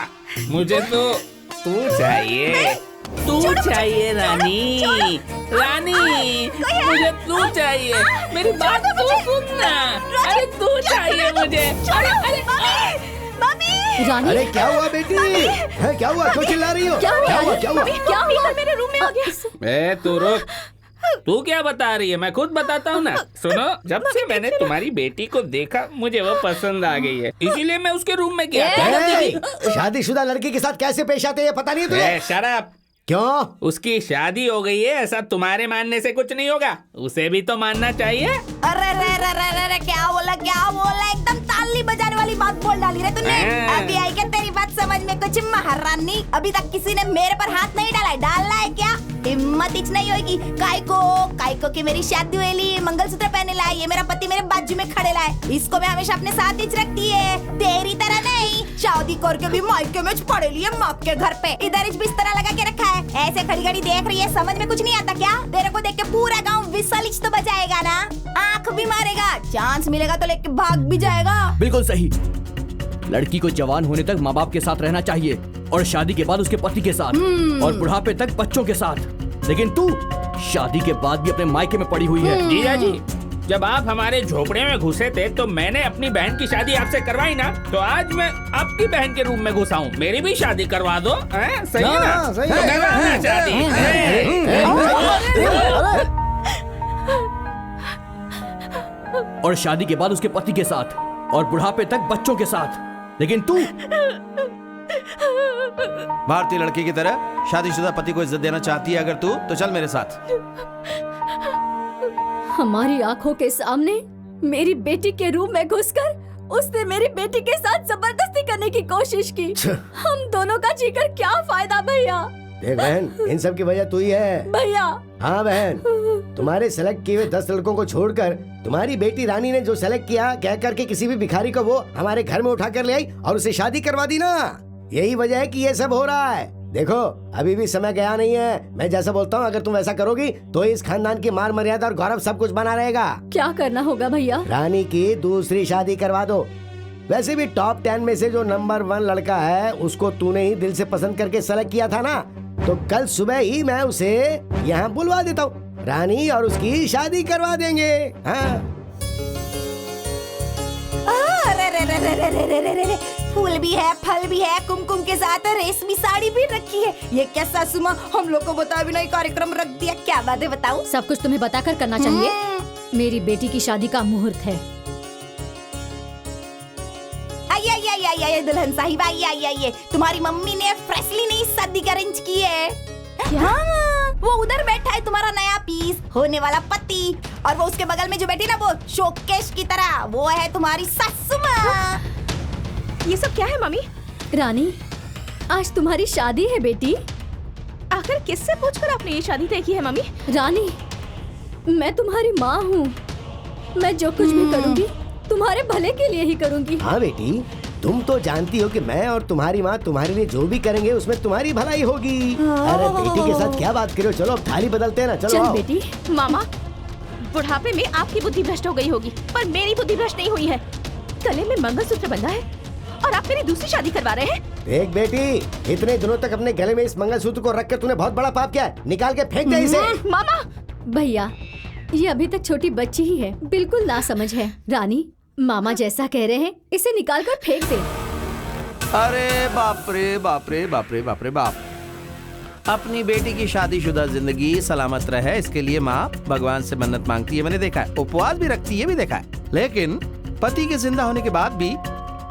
मुझे तो तू चाहिए, तू चाहिए रानी, रानी मुझे तू चाहिए। मेरी बात तू सुनना। अरे तू चाहिए मुझे। अरे रानी, अरे क्या हुआ बेटी? है क्या हुआ? क्यों चिल्ला रही हो? क्या हुआ? क्या हुआ? क्या हुआ? मेरे रूम में आ गया। तू रुक, तू क्या बता रही है? मैं खुद बताता हूँ ना। सुनो, जब से मैंने तुम्हारी बेटी को देखा मुझे वो पसंद आ गई है, इसीलिए मैं उसके रूम में गया। शादीशुदा लड़की के साथ कैसे पेश आते हैं पता नहीं है तुझे? शराब। क्यों? उसकी शादी हो गई है, ऐसा तुम्हारे मानने से कुछ नहीं होगा, उसे भी तो मानना चाहिए। अरे रे रे रे रे रे, क्या बोला एकदम ताली बजाने वाली बात बोल डाली रे तूने। अभी आई क्या तेरी बात समझ में कुछ महारानी? अभी तक किसी ने मेरे पर हाथ नहीं डाला है। डालना है क्या? हिम्मत इच नहीं होगी। काइको की मेरी शादी हुई, मंगलसूत्र पहने लाए, ये मेरा पति मेरे बाजू में खड़े लाए, इसको मैं हमेशा अपने साथ ही रखती है। तेरी तरह नहीं, शादी करके भी मायके में पड़े लिए माँ के घर पे, इधर इच बिस्तरा लगा के रखा है। ऐसे खड़ी खड़ी देख रही है, समझ में कुछ नहीं आता क्या? तेरे को देख के पूरा गाँव विसल तो बजाएगा ना, आँख भी मारेगा, चांस मिलेगा तो लेके भाग भी जाएगा। बिल्कुल सही। लड़की को जवान होने तक माँ बाप के साथ रहना चाहिए और शादी के बाद उसके पति के साथ और बुढ़ापे तक बच्चों के साथ। लेकिन तू शादी के बाद भी अपने मायके में पड़ी हुई है। जीजा जी, जब आप हमारे झोपड़े में घुसे थे तो मैंने अपनी बहन की शादी आपसे करवाई ना, तो आज मैं आपकी बहन के रूम में घुसा हूँ, मेरी भी शादी करवा दो। सही है ना? सही है। करवाना शादी। और शादी के बाद उसके पति के साथ और बुढ़ापे तक बच्चों के साथ। लेकिन तू भारतीय लड़की की तरह शादीशुदा पति को इज्जत देना चाहती है अगर तू, तो चल मेरे साथ। हमारी आंखों के सामने मेरी बेटी के रूम में घुसकर उसने मेरी बेटी के साथ जबरदस्ती करने की कोशिश की। हम दोनों का जीकर क्या फायदा भैया? देख बहन, इन सब की वजह तू ही है। भैया। हाँ बहन, तुम्हारे सेलेक्ट किए हुए 10 लड़कों को छोड़कर तुम्हारी बेटी रानी ने जो सेलेक्ट किया, कह करके किसी भी भिखारी को वो हमारे घर में उठा कर ले आई और उसे शादी करवा दी ना। यही वजह है कि ये सब हो रहा है। देखो, अभी भी समय गया नहीं है। मैं जैसा बोलता हूँ, अगर तुम वैसा करोगी तो इस खानदान की मान मर्यादा और गौरव सब कुछ बना रहेगा। क्या करना होगा भैया? रानी की दूसरी शादी करवा दो। वैसे भी टॉप 10 में से जो नंबर 1 लड़का है उसको तूने ही दिल से पसंद करके सेलेक्ट किया था ना, तो कल सुबह ही मैं उसे यहाँ बुलवा देता हूँ, रानी और उसकी शादी करवा देंगे। हाँ। अरे रे रे रे रे रे रे रे रे, फूल भी है, फल भी है, कुमकुम के साथ रेशमी साड़ी भी रखी है। ये क्या सासू माँ, हम लोग को बता भी नहीं कार्यक्रम रख दिया। क्या बात है बताऊं? सब कुछ तुम्हें बताकर करना चाहिए। मेरी बेटी की शादी का मुहूर्त है। आइए दुल्हन साहिबा, आइए। तुम्हारी मम्मी ने फ्रेशली नई शादी का अरेंज की है। क्या? वो उधर बैठा है तुम्हारा नया पीस होने वाला पति, और वो उसके बगल में जो बैठी ना, वो शोकेश की तरह, वो है तुम्हारी सासू माँ। ये सब क्या है मम्मी? रानी, आज तुम्हारी शादी है बेटी। आखिर किससे पूछकर आपने ये शादी तय की है मम्मी? रानी, मैं तुम्हारी माँ हूँ। मैं जो कुछ भी करूँगी तुम्हारे भले के लिए ही करूँगी। हाँ बेटी, तुम तो जानती हो कि मैं और तुम्हारी माँ तुम्हारे लिए जो भी करेंगे उसमें तुम्हारी भलाई होगी। अरे बेटी के साथ क्या बात करो, चलो अब थाली बदलते हैं ना। चलो चल बेटी। मामा, बुढ़ापे में आपकी बुद्धि भ्रष्ट हो गई होगी, पर मेरी बुद्धि भ्रष्ट नहीं हुई है। गले में मंगलसूत्र बंधा है और आप मेरी दूसरी शादी करवा रहे हैं। देख बेटी, इतने दिनों तक अपने गले में इस मंगलसूत्र को रखकर तूने बहुत बड़ा पाप किया है। निकाल के फेंक दे इसे। मामा, भैया, ये अभी तक छोटी बच्ची ही है, बिल्कुल ना समझ है। रानी, मामा जैसा कह रहे हैं, इसे निकाल कर फेंक दे। अरे बाप रे बाप रे बाप रे बाप रे बाप। अपनी बेटी की शादीशुदा जिंदगी सलामत रहे, इसके लिए माँ भगवान से मन्नत मांगती है, मैंने देखा है। उपवास भी रखती है, भी देखा है। लेकिन पति के जिंदा होने के बाद भी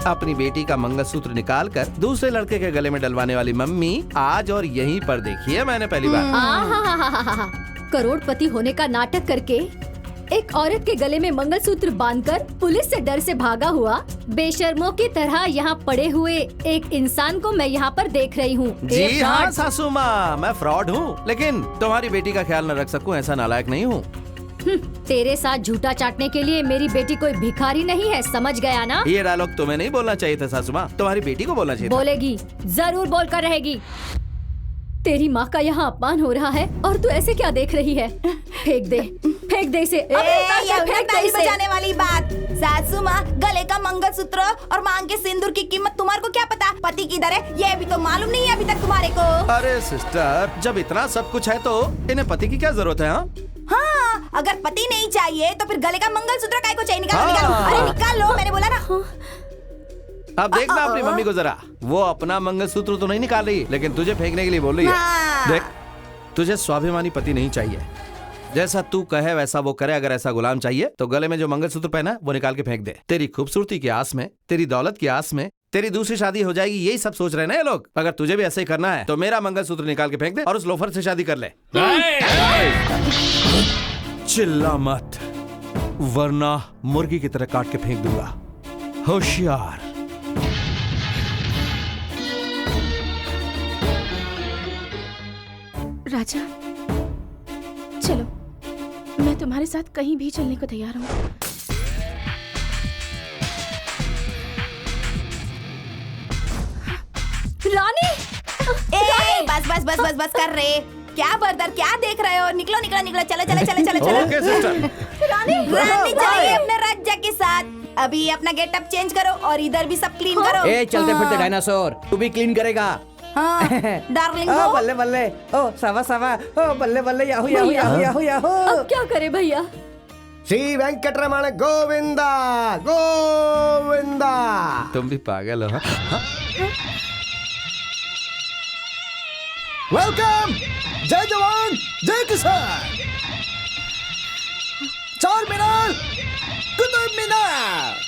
अपनी बेटी का मंगलसूत्र निकालकर दूसरे लड़के के गले में डलवाने वाली मम्मी आज और यहीं पर देखी है मैंने पहली बार। करोड़पति होने का नाटक करके एक औरत के गले में मंगलसूत्र बांधकर पुलिस से डर से भागा हुआ बेशर्मों की तरह यहाँ पड़े हुए एक इंसान को मैं यहाँ पर देख रही हूँ। जी हाँ सासू माँ, मैं फ्रॉड हूँ, लेकिन तुम्हारी बेटी का ख्याल न रख सकूँ ऐसा नालायक नहीं हूँ। तेरे साथ झूठा चाटने के लिए मेरी बेटी कोई भिखारी नहीं है, समझ गया ना? ये डायलॉग तुम्हें नहीं बोलना चाहिए था सासू माँ, तुम्हारी बेटी को बोलना चाहिए था। बोलेगी, जरूर बोलकर रहेगी। तेरी माँ का यहाँ अपमान हो रहा है और तू ऐसे क्या देख रही है? फेंक दे इसे। ताली बजाने वाली बात। सासू माँ, गले का मंगलसूत्र और मांग के सिंदूर की कीमत तुम्हारे को क्या पता? पति किधर है ये भी तो मालूम नहीं है अभी तक तुम्हारे को। अरे सिस्टर, जब इतना सब कुछ है तो इन्हें पति की क्या जरूरत है? हाँ, अगर पति नहीं चाहिए तो फिर गले का मंगलसूत्र काय को चाहिए? निकालो। अरे निकाल लो, मैंने बोला ना। अब देखना अपनी मम्मी को जरा, वो अपना मंगलसूत्र तो नहीं निकाल रही, लेकिन तुझे फेंकने के लिए बोल रही है। देख, तुझे स्वाभिमानी पति नहीं चाहिए। जैसा तू कहे वैसा वो करे। अगर ऐसा गुलाम चाहिए तो गले में जो मंगलसूत्र पहना है वो निकाल के फेंक दे। तेरी खूबसूरती की आस में, तेरी दौलत की आस में तेरी दूसरी शादी हो जाएगी, यही सब सोच रहे हैं ना ये लोग। अगर तुझे भी ऐसे ही करना है तो मेरा मंगलसूत्र निकाल के फेंक दे और उस लोफर से शादी कर ले। चिल्ला मत, वरना मुर्गी की तरह काट के फेंक दूंगा। होशियार। राजा, चलो, मैं तुम्हारे साथ कहीं भी चलने को तैयार हूँ। रानी, बस कर रहे। क्या बर्दर, क्या देख रहे हो? निकलो, चलो। Okay sister. रानी चलिए अपने राजा के साथ। अभी अपना गेटअप चेंज करो और इधर भी सब क्लीन करो। चलते फिरते डायनासोर, तू भी क्लीन करेगा? डार्लिंग ओ बल्ले बल्ले, ओ सवा, ओ बल्ले बल्ले, याहू। अब क्या करे भैया? श्री वेंकटरमण गोविंदा गोविंदा। तुम भी पागल हो। वेलकम। जय जवान जय किसान। चार मीनार, कुतुब मीनार।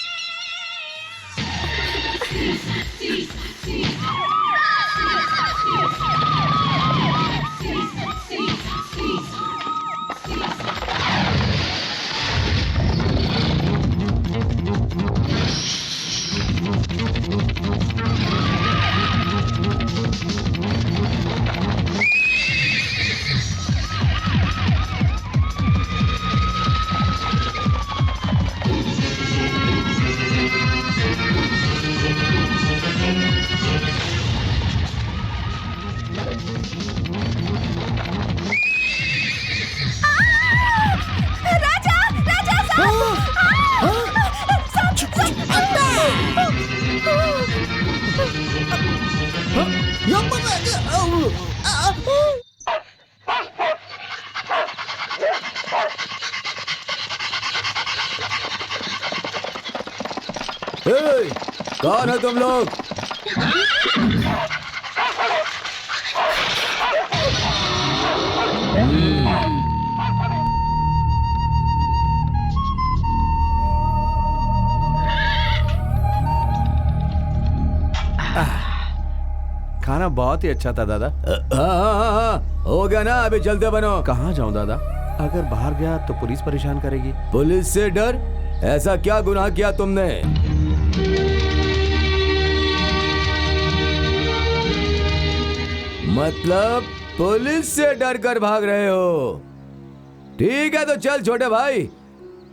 कौन हो तुम लोग? खाना बहुत ही अच्छा था दादा। हाँ, हो गया ना, अभी चलते बनो। कहाँ जाऊं दादा? अगर बाहर गया तो पुलिस परेशान करेगी। पुलिस से डर? ऐसा क्या गुनाह किया तुमने? मतलब पुलिस से डर कर भाग रहे हो? ठीक है तो चल छोटे भाई।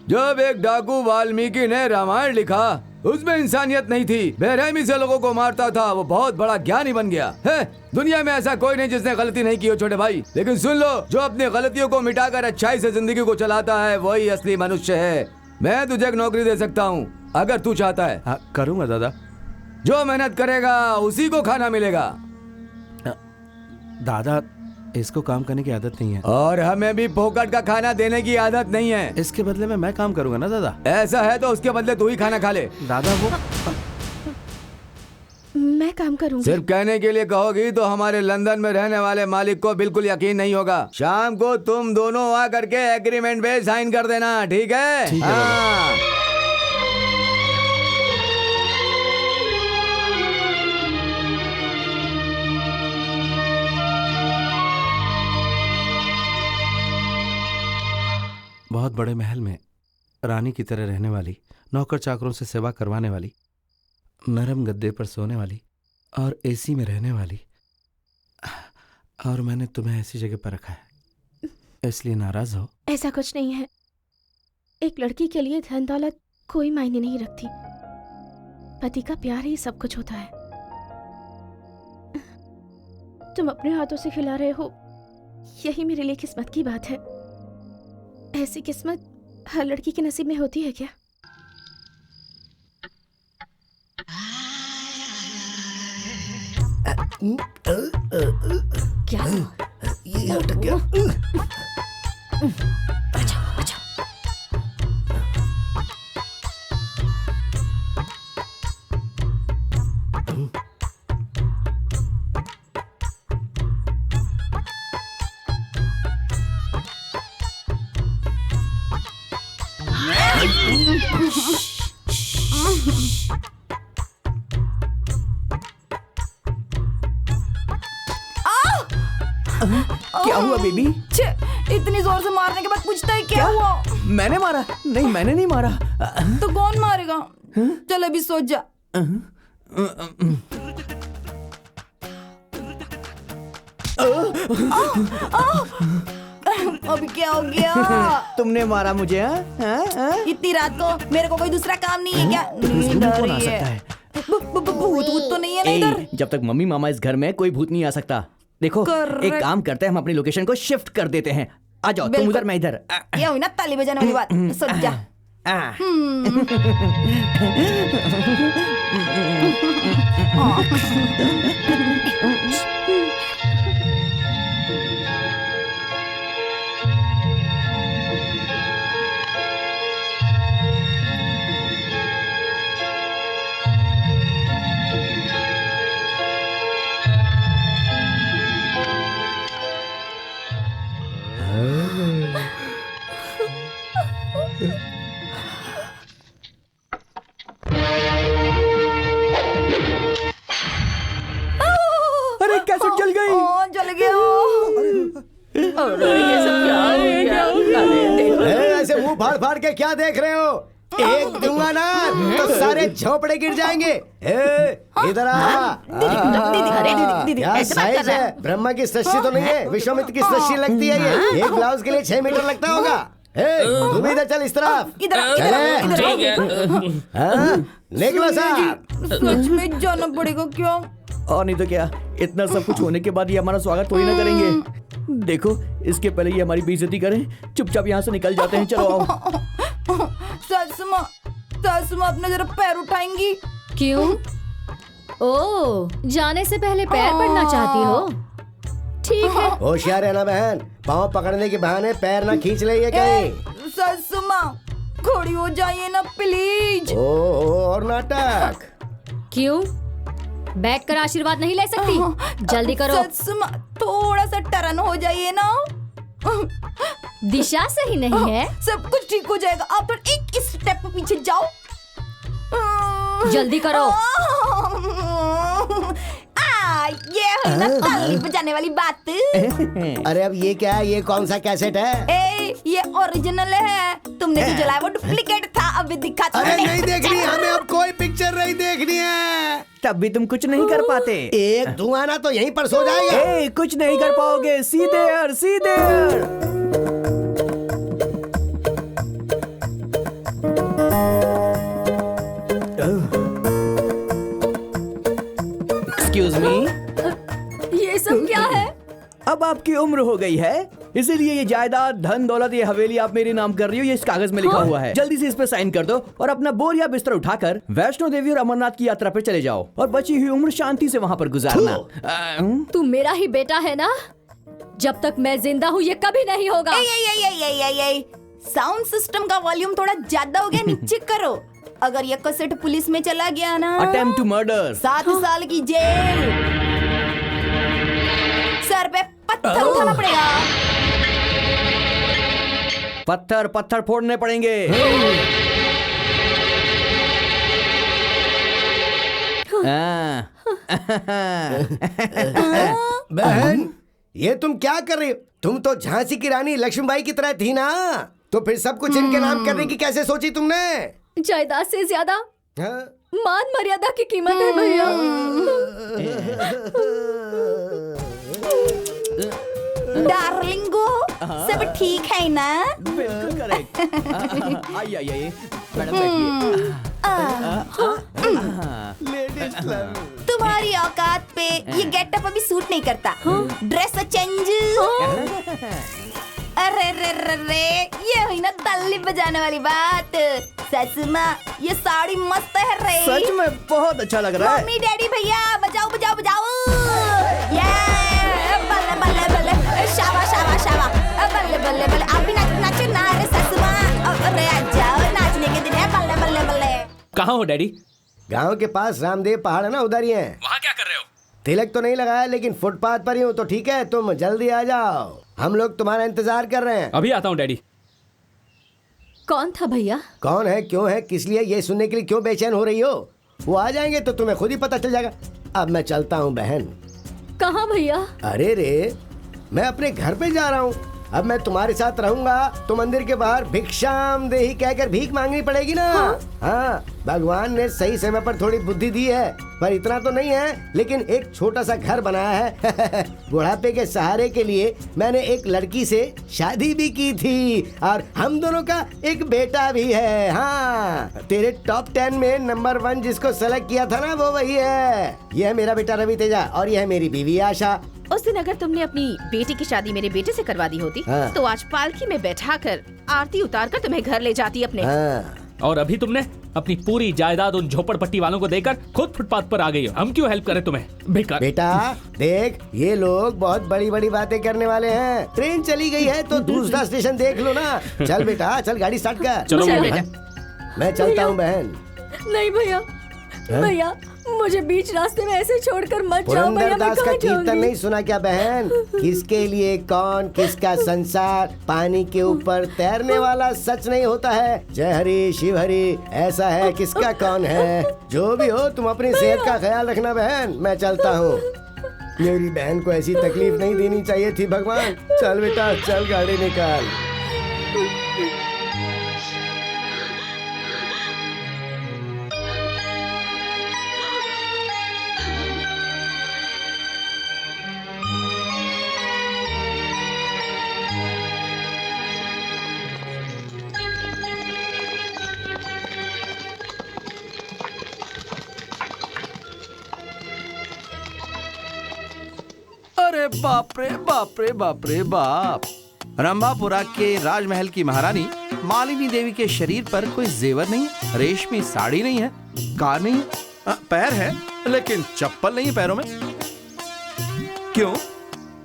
जब एक डाकू वाल्मीकि ने रामायण लिखा, उसमें इंसानियत नहीं थी, बेरहमी से लोगों को मारता था, वो बहुत बड़ा ज्ञानी बन गया है। दुनिया में ऐसा कोई नहीं जिसने गलती नहीं की हो छोटे भाई। लेकिन सुन लो, जो अपनी गलतियों को मिटाकर अच्छाई से जिंदगी को चलाता है वही असली मनुष्य है। मैं तुझे एक नौकरी दे सकता हूँ अगर तू चाहता है। हाँ, करूँगा दादा। जो मेहनत करेगा उसी को खाना मिलेगा। दादा, इसको काम करने की आदत नहीं है और हमें भी फोकट का खाना देने की आदत नहीं है। इसके बदले में मैं काम करूंगा ना दादा। ऐसा है तो उसके बदले तू ही खाना खा ले। दादा वो मैं काम करूंगी। सिर्फ कहने के लिए कहोगी तो हमारे लंदन में रहने वाले मालिक को बिल्कुल यकीन नहीं होगा। शाम को तुम दोनों आ करके एग्रीमेंट पे साइन कर देना, ठीक है? ठीक है। हाँ। बहुत बड़े महल में रानी की तरह रहने वाली, नौकर चाकरों से सेवा करवाने वाली, नरम गद्दे पर सोने वाली और एसी में रहने वाली, और मैंने तुम्हें ऐसी जगह पर रखा है, इसलिए नाराज हो? ऐसा कुछ नहीं है। एक लड़की के लिए धन दौलत कोई मायने नहीं रखती। पति का प्यार ही सब कुछ होता है। तुम अपने हाथों से खिला रहे हो, यही मेरे लिए किस्मत की बात है। ऐसी किस्मत हर लड़की के नसीब में होती है क्या? क्या ये अटक गया। अच्छा, अच्छा। क्या हुआ बेबी? इतनी जोर से मारने के बाद पूछता है क्या हुआ? मैंने मारा? नहीं, मैंने नहीं मारा। तो कौन मारेगा? चल अभी सो जा। अभी क्या हो गया? तुमने मारा मुझे? इतनी रात को मेरे को कोई दूसरा काम नहीं है क्या? नींद आ रही है। भूत तो नहीं है ना इधर? जब तक मम्मी मामा इस घर में कोई भूत नहीं आ सकता। देखो, एक काम करते हैं, हम अपनी लोकेशन को शिफ्ट कर देते हैं। आ जाओ, तुम उधर, मैं इधर। ये हुई ना ताली बजाने वाली बात। सो जा। अरे कैसे जल गई? जल गया। अरे ये सब क्या हो गया? ऐसे मुंह फाड़ फाड़ के क्या देख रहे हो? एक दूंगा ना तो सारे झोपड़े गिर जाएंगे। इधर आ। क्या साइज है? ब्रह्मा की सृष्टि तो नहीं है, विश्वामित्र की सृष्टि लगती है ये। एक ब्लाउज के लिए 6 मीटर लगता होगा। तुम इधर चल, इस तरफ निकलो साहब। सच में जाना पड़ेगा क्या? और नहीं तो क्या, इतना सब कुछ होने के बाद ये हमारा स्वागत थोड़ी ना करेंगे। देखो, इसके पहले ये हमारी बेइज्जती करें, चुपचाप यहाँ से निकल जाते हैं। चलो आओ। सासुमा अपना जरा पैर उठाएंगी? क्यों? ओ, जाने से पहले पैर पड़ना चाहती हो? ठीक है। होशियार रहना बहन, पाँव पकड़ने के बहाने पैर ना खींच ले ये कहीं। सासुमा खड़ी हो जाइए ना प्लीज। और नाटक। क्यों? बैठकर आशीर्वाद नहीं ले सकती? जल्दी करो। सत्सुमा, थोड़ा सा टर्न हो जाइए ना। दिशा सही नहीं है। सब कुछ ठीक हो जाएगा, आप तो एक स्टेप पीछे जाओ। जल्दी करो। ये है ना ताली बजाने वाली बात। अरे अब ये क्या है? ये कौन सा कैसेट है? ये ओरिजिनल है, तुमने जो जलाया वो डुप्लीकेट था। अभी दिखा तो अरे नहीं देखनी हमें, अब कोई पिक्चर नहीं देखनी है। तब भी तुम कुछ नहीं कर पाते। एक धुआं ना तो यहीं पर सो जाएगा। कुछ नहीं कर पाओगे। सीधे सीधे। एक्सक्यूज मी, ये सब क्या है? अब आपकी उम्र हो गई है, इसीलिए ये जायदाद, धन दौलत, ये हवेली आप मेरे नाम कर रही हो। ये इस कागज में लिखा हुआ है। जल्दी से इस पे साइन कर दो और अपना बोरिया बिस्तर उठाकर वैष्णो देवी और अमरनाथ की यात्रा पे चले जाओ और बची हुई उम्र शांति से वहाँ पर गुजारना। तू मेरा ही बेटा है ना? जब तक मैं जिंदा हूँ ये कभी नहीं होगा। साउंड सिस्टम का वॉल्यूम थोड़ा ज्यादा हो गया, नीचे करो। अगर ये कैसेट पुलिस में चला गया ना, अटेम्प्ट टू मर्डर, 7 साल की जेल। सर पे पत्थर उठाना पड़ेगा। पत्थर पत्थर फोड़ने पड़ेंगे। बहन, ये तुम क्या कर रही हो? तुम तो झांसी की रानी लक्ष्मीबाई की तरह थी ना, तो फिर सब कुछ इनके नाम करने की कैसे सोची तुमने? जायदाद से ज्यादा मान मर्यादा की कीमत है भैया। डार्लिंगो, सब ठीक है ना? बिल्कुल करेक्ट। आइए मैडम बैठिए। तुम्हारी औकात पे ये गेटअप अभी सूट नहीं करता। Dress change. अरे रे रे रे, ये हुई ना ताली बजाने वाली बात। ससुमा, ये साड़ी मस्त है रे। सच में बहुत अच्छा लग रहा है। मम्मी डैडी भैया बजाओ बजाओ बजाओ। ये बल्ले बल्ले बल्ले, शाबा शाबा शाबा, बल्ले बल्ले बल्ले। आप भी नाचो नाचो ना रे ससुमा। अरे आ जाओ, नाचने के दिन है। बल्ले बल्ले बल्ले। कहाँ हो डैडी? गांव के पास रामदेव पहाड़ है ना, उधर ही है। वहाँ क्या कर रहे हो? तिलक तो नहीं लगाया, लेकिन फुटपाथ पर ही हूँ। तो ठीक है, तुम जल्दी आ जाओ, हम लोग तुम्हारा इंतजार कर रहे हैं। अभी आता हूँ डैडी। कौन था भैया? कौन है, क्यों है, किस लिए, ये सुनने के लिए क्यों बेचैन हो रही हो? वो आ जाएंगे तो तुम्हें खुद ही पता चल जाएगा। अब मैं चलता हूँ बहन। कहाँ भैया? अरे रे, मैं अपने घर पे जा रहा हूँ। अब मैं तुम्हारे साथ रहूंगा तो मंदिर के बाहर भिक्षाम देही कहकर भीख मांगनी पड़ेगी ना। हाँ, भगवान ने सही समय पर थोड़ी बुद्धि दी है, पर इतना तो नहीं है। लेकिन एक छोटा सा घर बनाया है। बुढ़ापे के सहारे के लिए मैंने एक लड़की से शादी भी की थी और हम दोनों का एक बेटा भी है। हाँ, तेरे टॉप 10 में नंबर 1 जिसको सेलेक्ट किया था ना, वो वही है। यह है मेरा बेटा रवि तेजा और यह है मेरी बीवी आशा। उस दिन अगर तुमने अपनी बेटी की शादी मेरे बेटे से करवा दी होती, तो आज पालकी में बैठाकर आरती उतारकर तुम्हें घर ले जाती अपने। और अभी तुमने अपनी पूरी जायदाद उन झोपड़पट्टी वालों को देकर खुद फुटपाथ पर आ गई हो। हम क्यों हेल्प करें तुम्हें? बेकार। बेटा देख, ये लोग बहुत बड़ी बड़ी बातें करने वाले हैं। ट्रेन चली गई है तो दूसरा स्टेशन देख लो ना। चल बेटा, चल गाड़ी स्टार्ट कर। चलो बेटा। मैं चलता हूँ बहन। नहीं भैया, भैया मुझे बीच रास्ते में ऐसे छोड़कर मत जाओ भैया। पुरंदरदास का कीर्तन नहीं सुना क्या बहन? किसके लिए कौन, किसका संसार, पानी के ऊपर तैरने वाला सच नहीं होता है। जय हरि शिव हरि, ऐसा है किसका कौन है। जो भी हो, तुम अपनी सेहत का ख्याल रखना बहन। मैं चलता हूँ। मेरी बहन को ऐसी तकलीफ नहीं देनी चाहिए थी भगवान। चल बेटा चल, गाड़ी निकाल। अरे बाप रे बाप रे बाप रे बाप। रंभापुरा के राजमहल की महारानी मालिनी देवी के शरीर पर कोई जेवर नहीं है, रेशमी साड़ी नहीं है, कार नहीं है, पैर है लेकिन चप्पल नहीं है पैरों में। क्यों,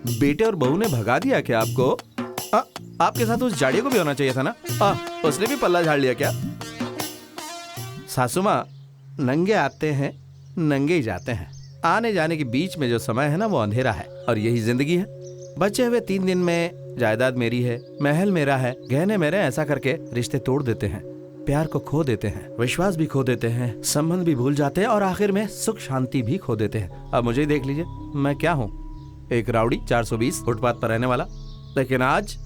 बेटे और बहू ने भगा दिया क्या आपको? आपके साथ उस जाड़िया को भी होना चाहिए था ना। उसने भी पल्ला झाड़ लिया क्या? सासू माँ, नंगे आते हैं नंगे ही जाते हैं। आने जाने के बीच में जो समय है ना, वो अंधेरा है, और यही जिंदगी है। बचे हुए 3 दिन में जायदाद मेरी है, महल मेरा है, गहने मेरे, ऐसा करके रिश्ते तोड़ देते हैं, प्यार को खो देते हैं, विश्वास भी खो देते हैं, संबंध भी भूल जाते हैं, और आखिर में सुख शांति भी खो देते हैं। अब मुझे ही देख लीजिए, मैं क्या हूँ? एक राउडी 420 फुटपाथ पर रहने वाला, लेकिन आज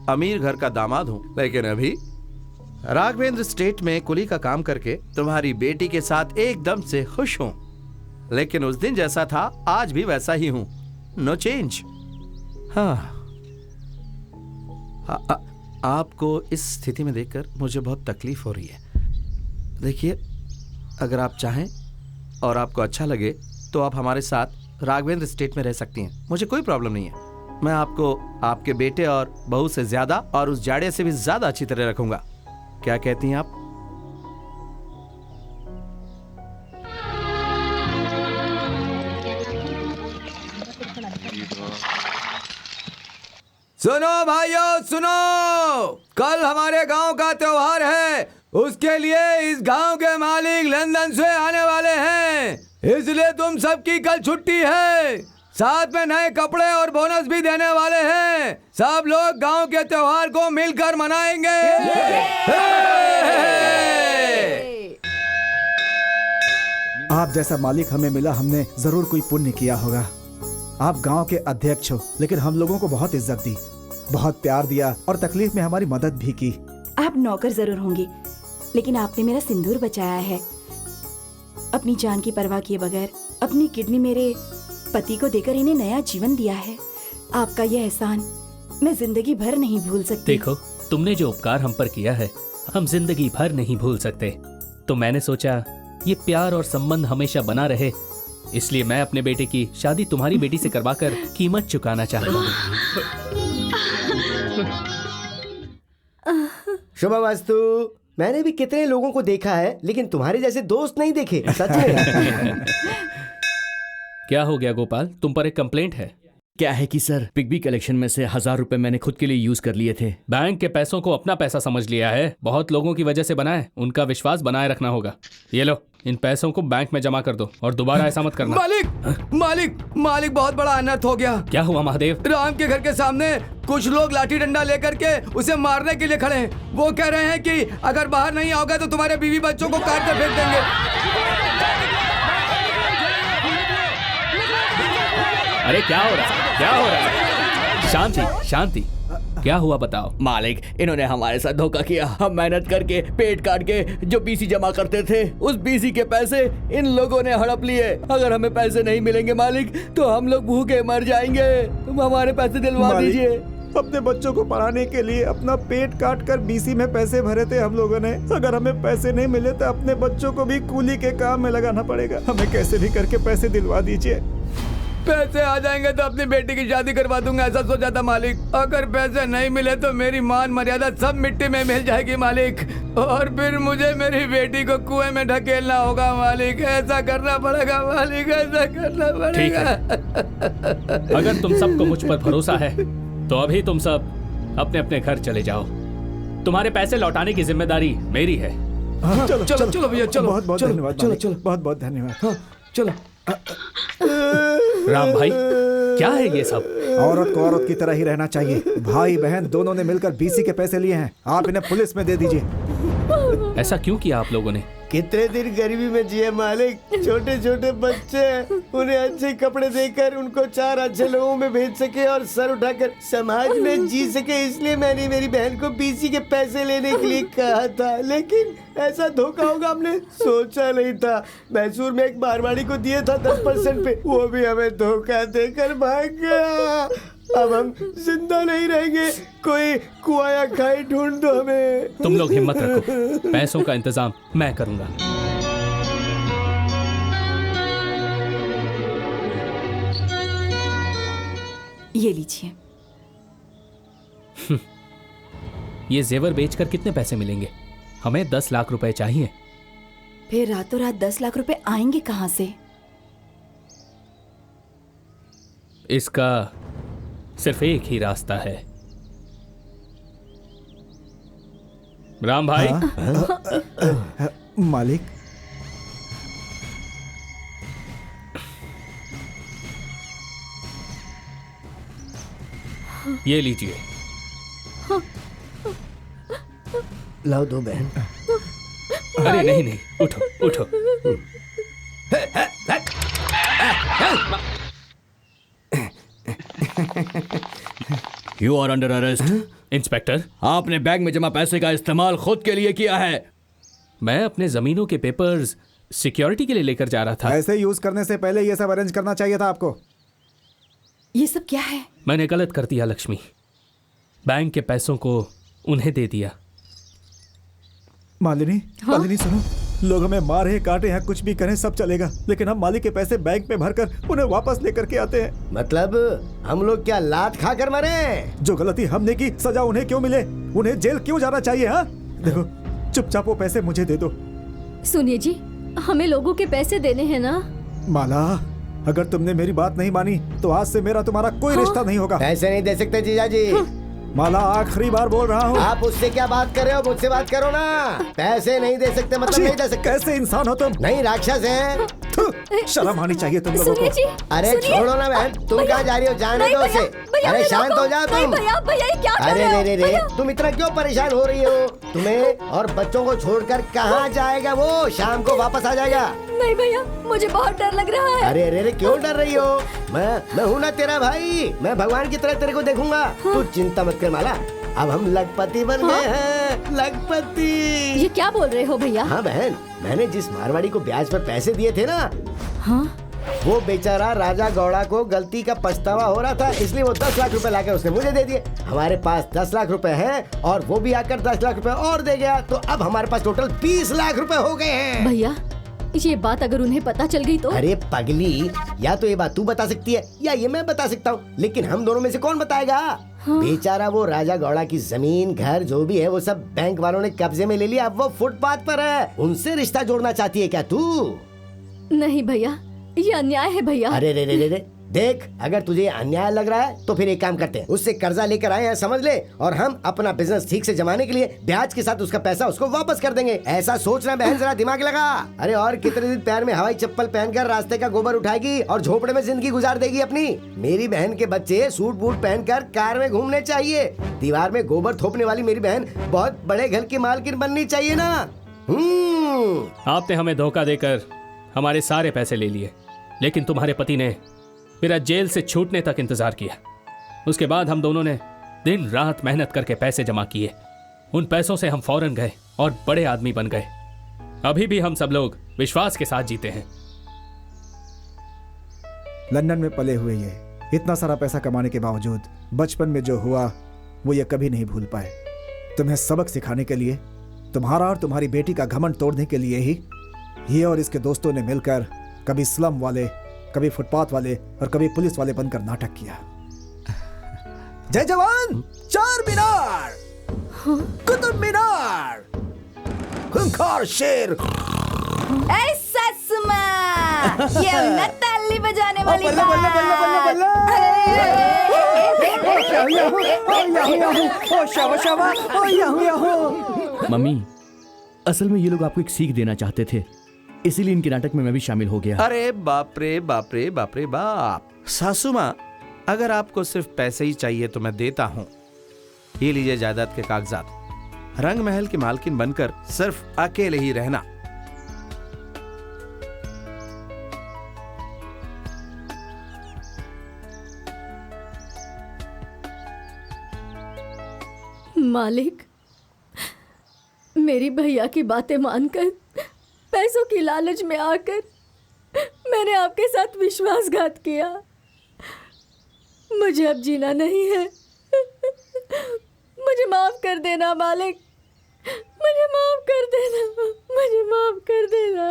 अमीर घर का दामाद हूँ। लेकिन अभी राघवेंद्र स्टेट में कुली का काम करके तुम्हारी बेटी के साथ एकदम से खुश हूँ। लेकिन उस दिन जैसा था आज भी वैसा ही हूँ, नो चेंज। हाँ, आपको इस स्थिति में देखकर मुझे बहुत तकलीफ हो रही है। देखिए, अगर आप चाहें और आपको अच्छा लगे तो आप हमारे साथ राघवेंद्र स्टेट में रह सकती हैं, मुझे कोई प्रॉब्लम नहीं है। मैं आपको आपके बेटे और बहू से ज्यादा और उस जाड़े से भी ज्यादा अच्छी तरह रखूंगा। क्या कहती हैं आप? सुनो भाइयों सुनो, कल हमारे गांव का त्योहार है, उसके लिए इस गांव के मालिक लंदन से आने वाले हैं, इसलिए तुम सबकी कल छुट्टी है। साथ में नए कपड़े और बोनस भी देने वाले हैं। सब लोग गांव के त्योहार को मिलकर मनाएंगे। आप जैसा मालिक हमें मिला, हमने जरूर कोई पुण्य किया होगा। आप गांव के अध्यक्ष हो, लेकिन हम लोगों को बहुत इज्जत दी, बहुत प्यार दिया और तकलीफ में हमारी मदद भी की। आप नौकर जरूर होंगे, लेकिन आपने मेरा सिंदूर बचाया है। अपनी जान की परवाह किए बगैर अपनी किडनी मेरे पति को देकर इन्हें नया जीवन दिया है। आपका यह एहसान मैं जिंदगी भर नहीं भूल सकती। देखो, तुमने जो उपकार हम पर किया है, हम जिंदगी भर नहीं भूल सकते। तो मैंने सोचा ये प्यार और संबंध हमेशा बना रहे, इसलिए मैं अपने बेटे की शादी तुम्हारी बेटी से करवाकर कीमत चुकाना चाहता हूँ। शुभमस्तु। मैंने भी कितने लोगों को देखा है, लेकिन तुम्हारे जैसे दोस्त नहीं देखे, सच में। क्या हो गया गोपाल, तुम पर एक कंप्लेंट है? क्या है कि सर, पिग्बी कलेक्शन में से 1000 रुपए मैंने खुद के लिए यूज कर लिए थे। बैंक के पैसों को अपना पैसा समझ लिया है। बहुत लोगों की वजह से बना है, उनका विश्वास बनाए रखना होगा। ये लो, इन पैसों को बैंक में जमा कर दो और दोबारा ऐसा मत करना। मालिक मालिक मालिक, बहुत बड़ा अनर्थ हो गया। क्या हुआ महादेव? राम के घर के सामने कुछ लोग लाठी डंडा लेकर के उसे मारने के लिए खड़े हैं। वो कह रहे हैं कि अगर बाहर नहीं आओगे तो तुम्हारे बीवी बच्चों को काट कर फेंक देंगे। अरे क्या हो रहा है, क्या हो रहा है? शांति शांति, क्या हुआ बताओ। मालिक, इन्होंने हमारे साथ धोखा किया। हम मेहनत करके पेट काट के जो बीसी जमा करते थे, उस बीसी के पैसे इन लोगों ने हड़प लिए। अगर हमें पैसे नहीं मिलेंगे मालिक, तो हम लोग भूखे मर जाएंगे। तुम हमारे पैसे दिलवा दीजिए। अपने बच्चों को पढ़ाने के लिए अपना पेट काट कर बीसी में पैसे भरे थे हम लोगों ने। अगर हमें पैसे नहीं मिले तो अपने बच्चों को भी कूली के काम में लगाना पड़ेगा। हमें कैसे भी करके पैसे दिलवा दीजिए। पैसे आ जाएंगे तो अपनी बेटी की शादी करवा दूंगा, ऐसा सोचा था मालिक। अगर पैसे नहीं मिले तो मेरी मान मर्यादा सब मिट्टी में मिल जाएगी मालिक, और फिर मुझे मेरी बेटी को कुएं में ढकेलना होगा मालिक। ऐसा करना पड़ेगा मालिक, ऐसा करना पड़ेगा। अगर तुम सबको मुझ पर भरोसा है तो अभी तुम सब अपने अपने घर चले जाओ। तुम्हारे पैसे लौटाने की जिम्मेदारी मेरी है। चलो चलो चलो भैया, चलो बहुत बहुत धन्यवाद। चलो चलो, बहुत बहुत धन्यवाद। चलो। राम भाई, क्या है ये सब? औरत को औरत की तरह ही रहना चाहिए। भाई बहन दोनों ने मिलकर बीसी के पैसे लिए हैं, आप इन्हें पुलिस में दे दीजिए। ऐसा क्यों किया आप लोगों ने? कितने दिन गरीबी में जिए मालिक। छोटे छोटे बच्चे, उन्हें अच्छे कपड़े देकर उनको 4 अच्छे लोगों में भेज सके और सर उठाकर समाज में जी सके, इसलिए मैंने मेरी बहन को बीसी के पैसे लेने के लिए कहा था। लेकिन ऐसा धोखा होगा हमने सोचा नहीं था। मैसूर में एक मारवाड़ी को दिए था 10% पे, वो भी हमें धोखा देकर भाग गया। अब हम जिंदा नहीं रहेंगे, कोई कुआया खाई ढूंढ दो हमें। तुम लोग हिम्मत रखो, पैसों का इंतजाम मैं करूंगा। ये लीजिए। ये जेवर बेचकर कितने पैसे मिलेंगे? हमें 10 लाख रुपए चाहिए। फिर रातों रात 10 लाख रुपए आएंगे कहाँ से? इसका सिर्फ एक ही रास्ता है। राम भाई। मालिक, ये लीजिए। लाओ दो बहन। अरे नहीं नहीं, उठो उठो। You are under arrest. Inspector, आपने बैंक में जमा पैसे का इस्तेमाल खुद के लिए किया है। मैं अपने जमीनों के पेपर्स सिक्योरिटी के लिए लेकर जा रहा था। ऐसे यूज करने से पहले ये सब अरेंज करना चाहिए था आपको। ये सब क्या है? मैंने गलत कर दिया लक्ष्मी, बैंक के पैसों को उन्हें दे दिया। मालिनी, मालिनी सुनो, लोग हमें मारे काटे हैं, कुछ भी करें सब चलेगा, लेकिन हम मालिक के पैसे बैंक में भरकर उन्हें वापस लेकर के आते हैं। मतलब हम लोग क्या लात खा कर मरे? जो गलती हमने की सजा उन्हें क्यों मिले? उन्हें जेल क्यों जाना चाहिए? हाँ देखो, चुपचाप वो पैसे मुझे दे दो। सुनिए जी, हमें लोगों के पैसे देने हैं ना। माला, अगर तुमने मेरी बात नहीं मानी तो आज से मेरा तुम्हारा कोई रिश्ता नहीं होगा। पैसे नहीं दे सकते जीजा जी। माला, आखिरी बार बोल रहा हूँ। आप उससे क्या बात कर रहे हो? मुझसे बात करो ना। पैसे नहीं दे सकते मतलब नहीं दे सकते। कैसे इंसान हो तुम? नहीं, राक्षस है। शर्म आनी चाहिए तुम लोगों को। अरे छोड़ो ना बहन, तुम कहाँ जा रही हो? जाने दो उसे। अरे शांत हो जाओ तुम। अरे रे, तुम इतना क्यों परेशान हो रही हो? तुम्हें और बच्चों को छोड़कर कहाँ जाएगा वो? शाम को वापस आ जाएगा। नहीं भैया, मुझे बहुत डर लग रहा है। अरे रे, क्यों डर रही हो? मैं हूँ ना तेरा भाई, मैं भगवान की तरह तेरे को देखूंगा। तू चिंता मत कर माला, अब हम लखपति बन गए हैं। लखपति। ये क्या बोल रहे हो भैया? हाँ बहन, मैंने जिस मारवाड़ी को ब्याज पर पैसे दिए थे ना, हाँ? वो बेचारा राजा गौड़ा को गलती का पछतावा हो रहा था, इसलिए वो 10 लाख रुपए लाकर उसने मुझे दे दिए। हमारे पास 10 लाख रुपए हैं और वो भी आकर 10 लाख रुपए और दे गया, तो अब हमारे पास टोटल 20 लाख रुपए हो गए हैं। भैया, ये बात अगर उन्हें पता चल गई तो? अरे पगली, या तो ये बात तू बता सकती है या ये मैं बता सकता हूँ, लेकिन हम दोनों में से कौन बताएगा? हाँ? बेचारा वो राजा गौड़ा की जमीन घर जो भी है वो सब बैंक वालों ने कब्जे में ले लिया, अब वो फुटपाथ पर है। उनसे रिश्ता जोड़ना चाहती है क्या तू? नहीं भैया, ये अन्याय है भैया। अरे रे रे रे रे, देख, अगर तुझे अन्याय लग रहा है तो फिर एक काम करते हैं, उससे कर्जा लेकर आए हैं समझ ले, और हम अपना बिजनेस ठीक से जमाने के लिए ब्याज के साथ उसका पैसा उसको वापस कर देंगे। ऐसा सोचना बहन, जरा दिमाग लगा। अरे और कितने दिन पैर में हवाई चप्पल पहनकर रास्ते का गोबर उठाएगी और झोपड़े में जिंदगी गुजार देगी अपनी? मेरी बहन के बच्चे सूट बूट पहनकर कार में घूमने चाहिए। दीवार में गोबर थोपने वाली मेरी बहन बहुत बड़े घर की मालकिन बननी चाहिए ना। आपने हमें धोखा देकर हमारे सारे पैसे ले लिए, लेकिन तुम्हारे पति ने मेरा जेल से छूटने तक इंतजार किया। उसके बाद हम दोनों ने दिन रात मेहनत करके पैसे जमा किए। उन पैसों से हम फौरन गए और बड़े आदमी बन गए। अभी भी हम सब लोग विश्वास के साथ जीते हैं। लंदन में पले हुए ये इतना सारा पैसा कमाने के बावजूद बचपन में जो हुआ वो ये कभी नहीं भूल पाए। तुम्हें सबक सिखाने के लिए, तुम्हारा और तुम्हारी बेटी का घमंड तोड़ने के लिए ही ये और इसके दोस्तों ने मिलकर कभी स्लम वाले, कभी फुटपाथ वाले और कभी पुलिस वाले बनकर नाटक किया। जय जवान, चार मीनार, कुतुब मीनार, खूंखार शेर। ऐसा सुमा, ये ना ताली बजाने वाली बल्ले बल्ले बल्ले बल्ले बल्ले। मम्मी, असल में ये लोग आपको एक सीख देना चाहते थे, इसीलिए इनके नाटक में मैं भी शामिल हो गया। अरे बाप रे बाप रे बाप रे बाप। सासू माँ, अगर आपको सिर्फ पैसे ही चाहिए तो मैं देता हूँ। ये लीजिए जायदाद के कागजात। रंग महल की मालकिन बनकर सिर्फ अकेले ही रहना। मालिक, मेरी भैया की बातें मानकर, पैसों की लालच में आकर मैंने आपके साथ विश्वासघात किया। मुझे अब जीना नहीं है। मुझे माफ कर देना मालिक, मुझे माफ कर देना, मुझे माफ कर देना।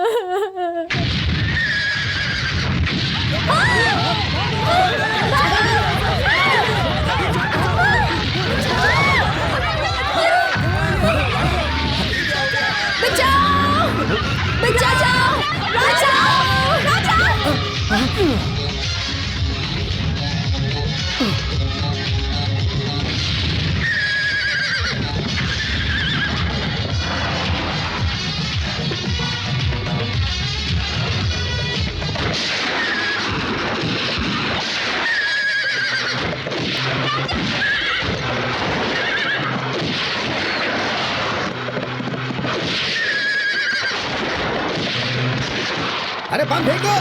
अरे बम फेंको।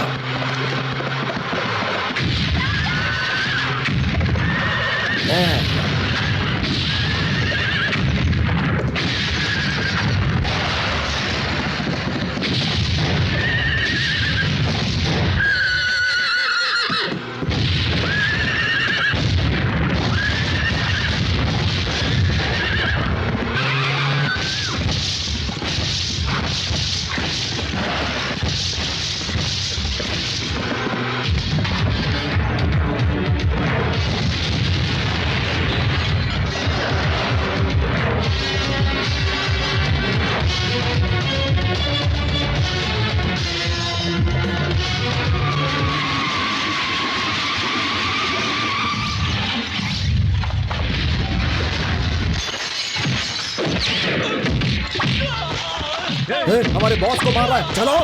हमारे बॉस को मार रहा है, चलो।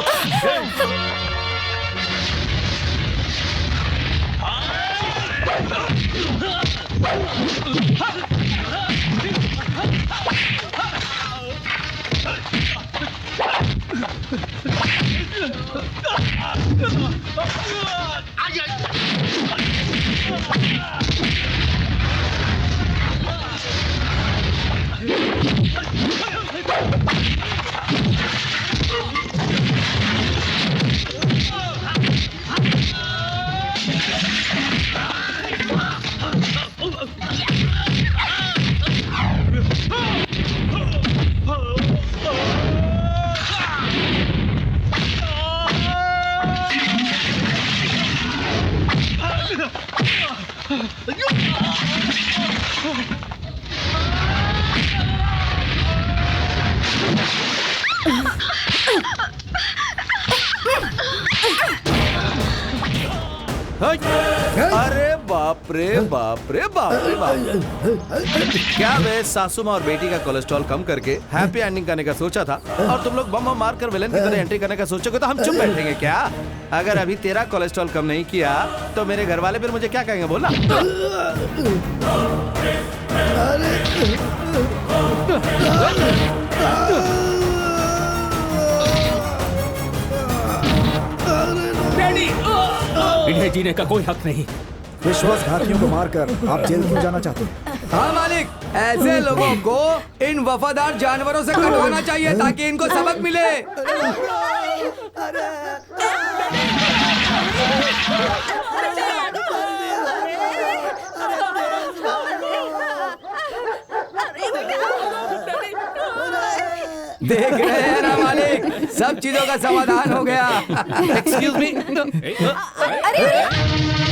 अरे बाप रे बाप रे बाप रे बाप। क्या मैं सासू माँ और बेटी का कोलेस्ट्रॉल कम करके हैप्पी एंडिंग करने का सोचा था और तुम लोग बम बम मार कर विलेन की तरह एंट्री करने का सोचोगे तो हम चुप बैठेंगे क्या? अगर अभी तेरा कोलेस्ट्रॉल कम नहीं किया तो मेरे घर वाले फिर मुझे क्या कहेंगे बोलना? इन्हें जीने का कोई हक नहीं। विश्वासघातियों को मारकर आप जेल क्यों जाना चाहते हैं? हाँ मालिक, ऐसे लोगों को इन वफादार जानवरों से कटवाना चाहिए ताकि इनको सबक मिले। देख रहे हैं ना मालिक, सब चीजों का समाधान हो गया। Excuse me. अरे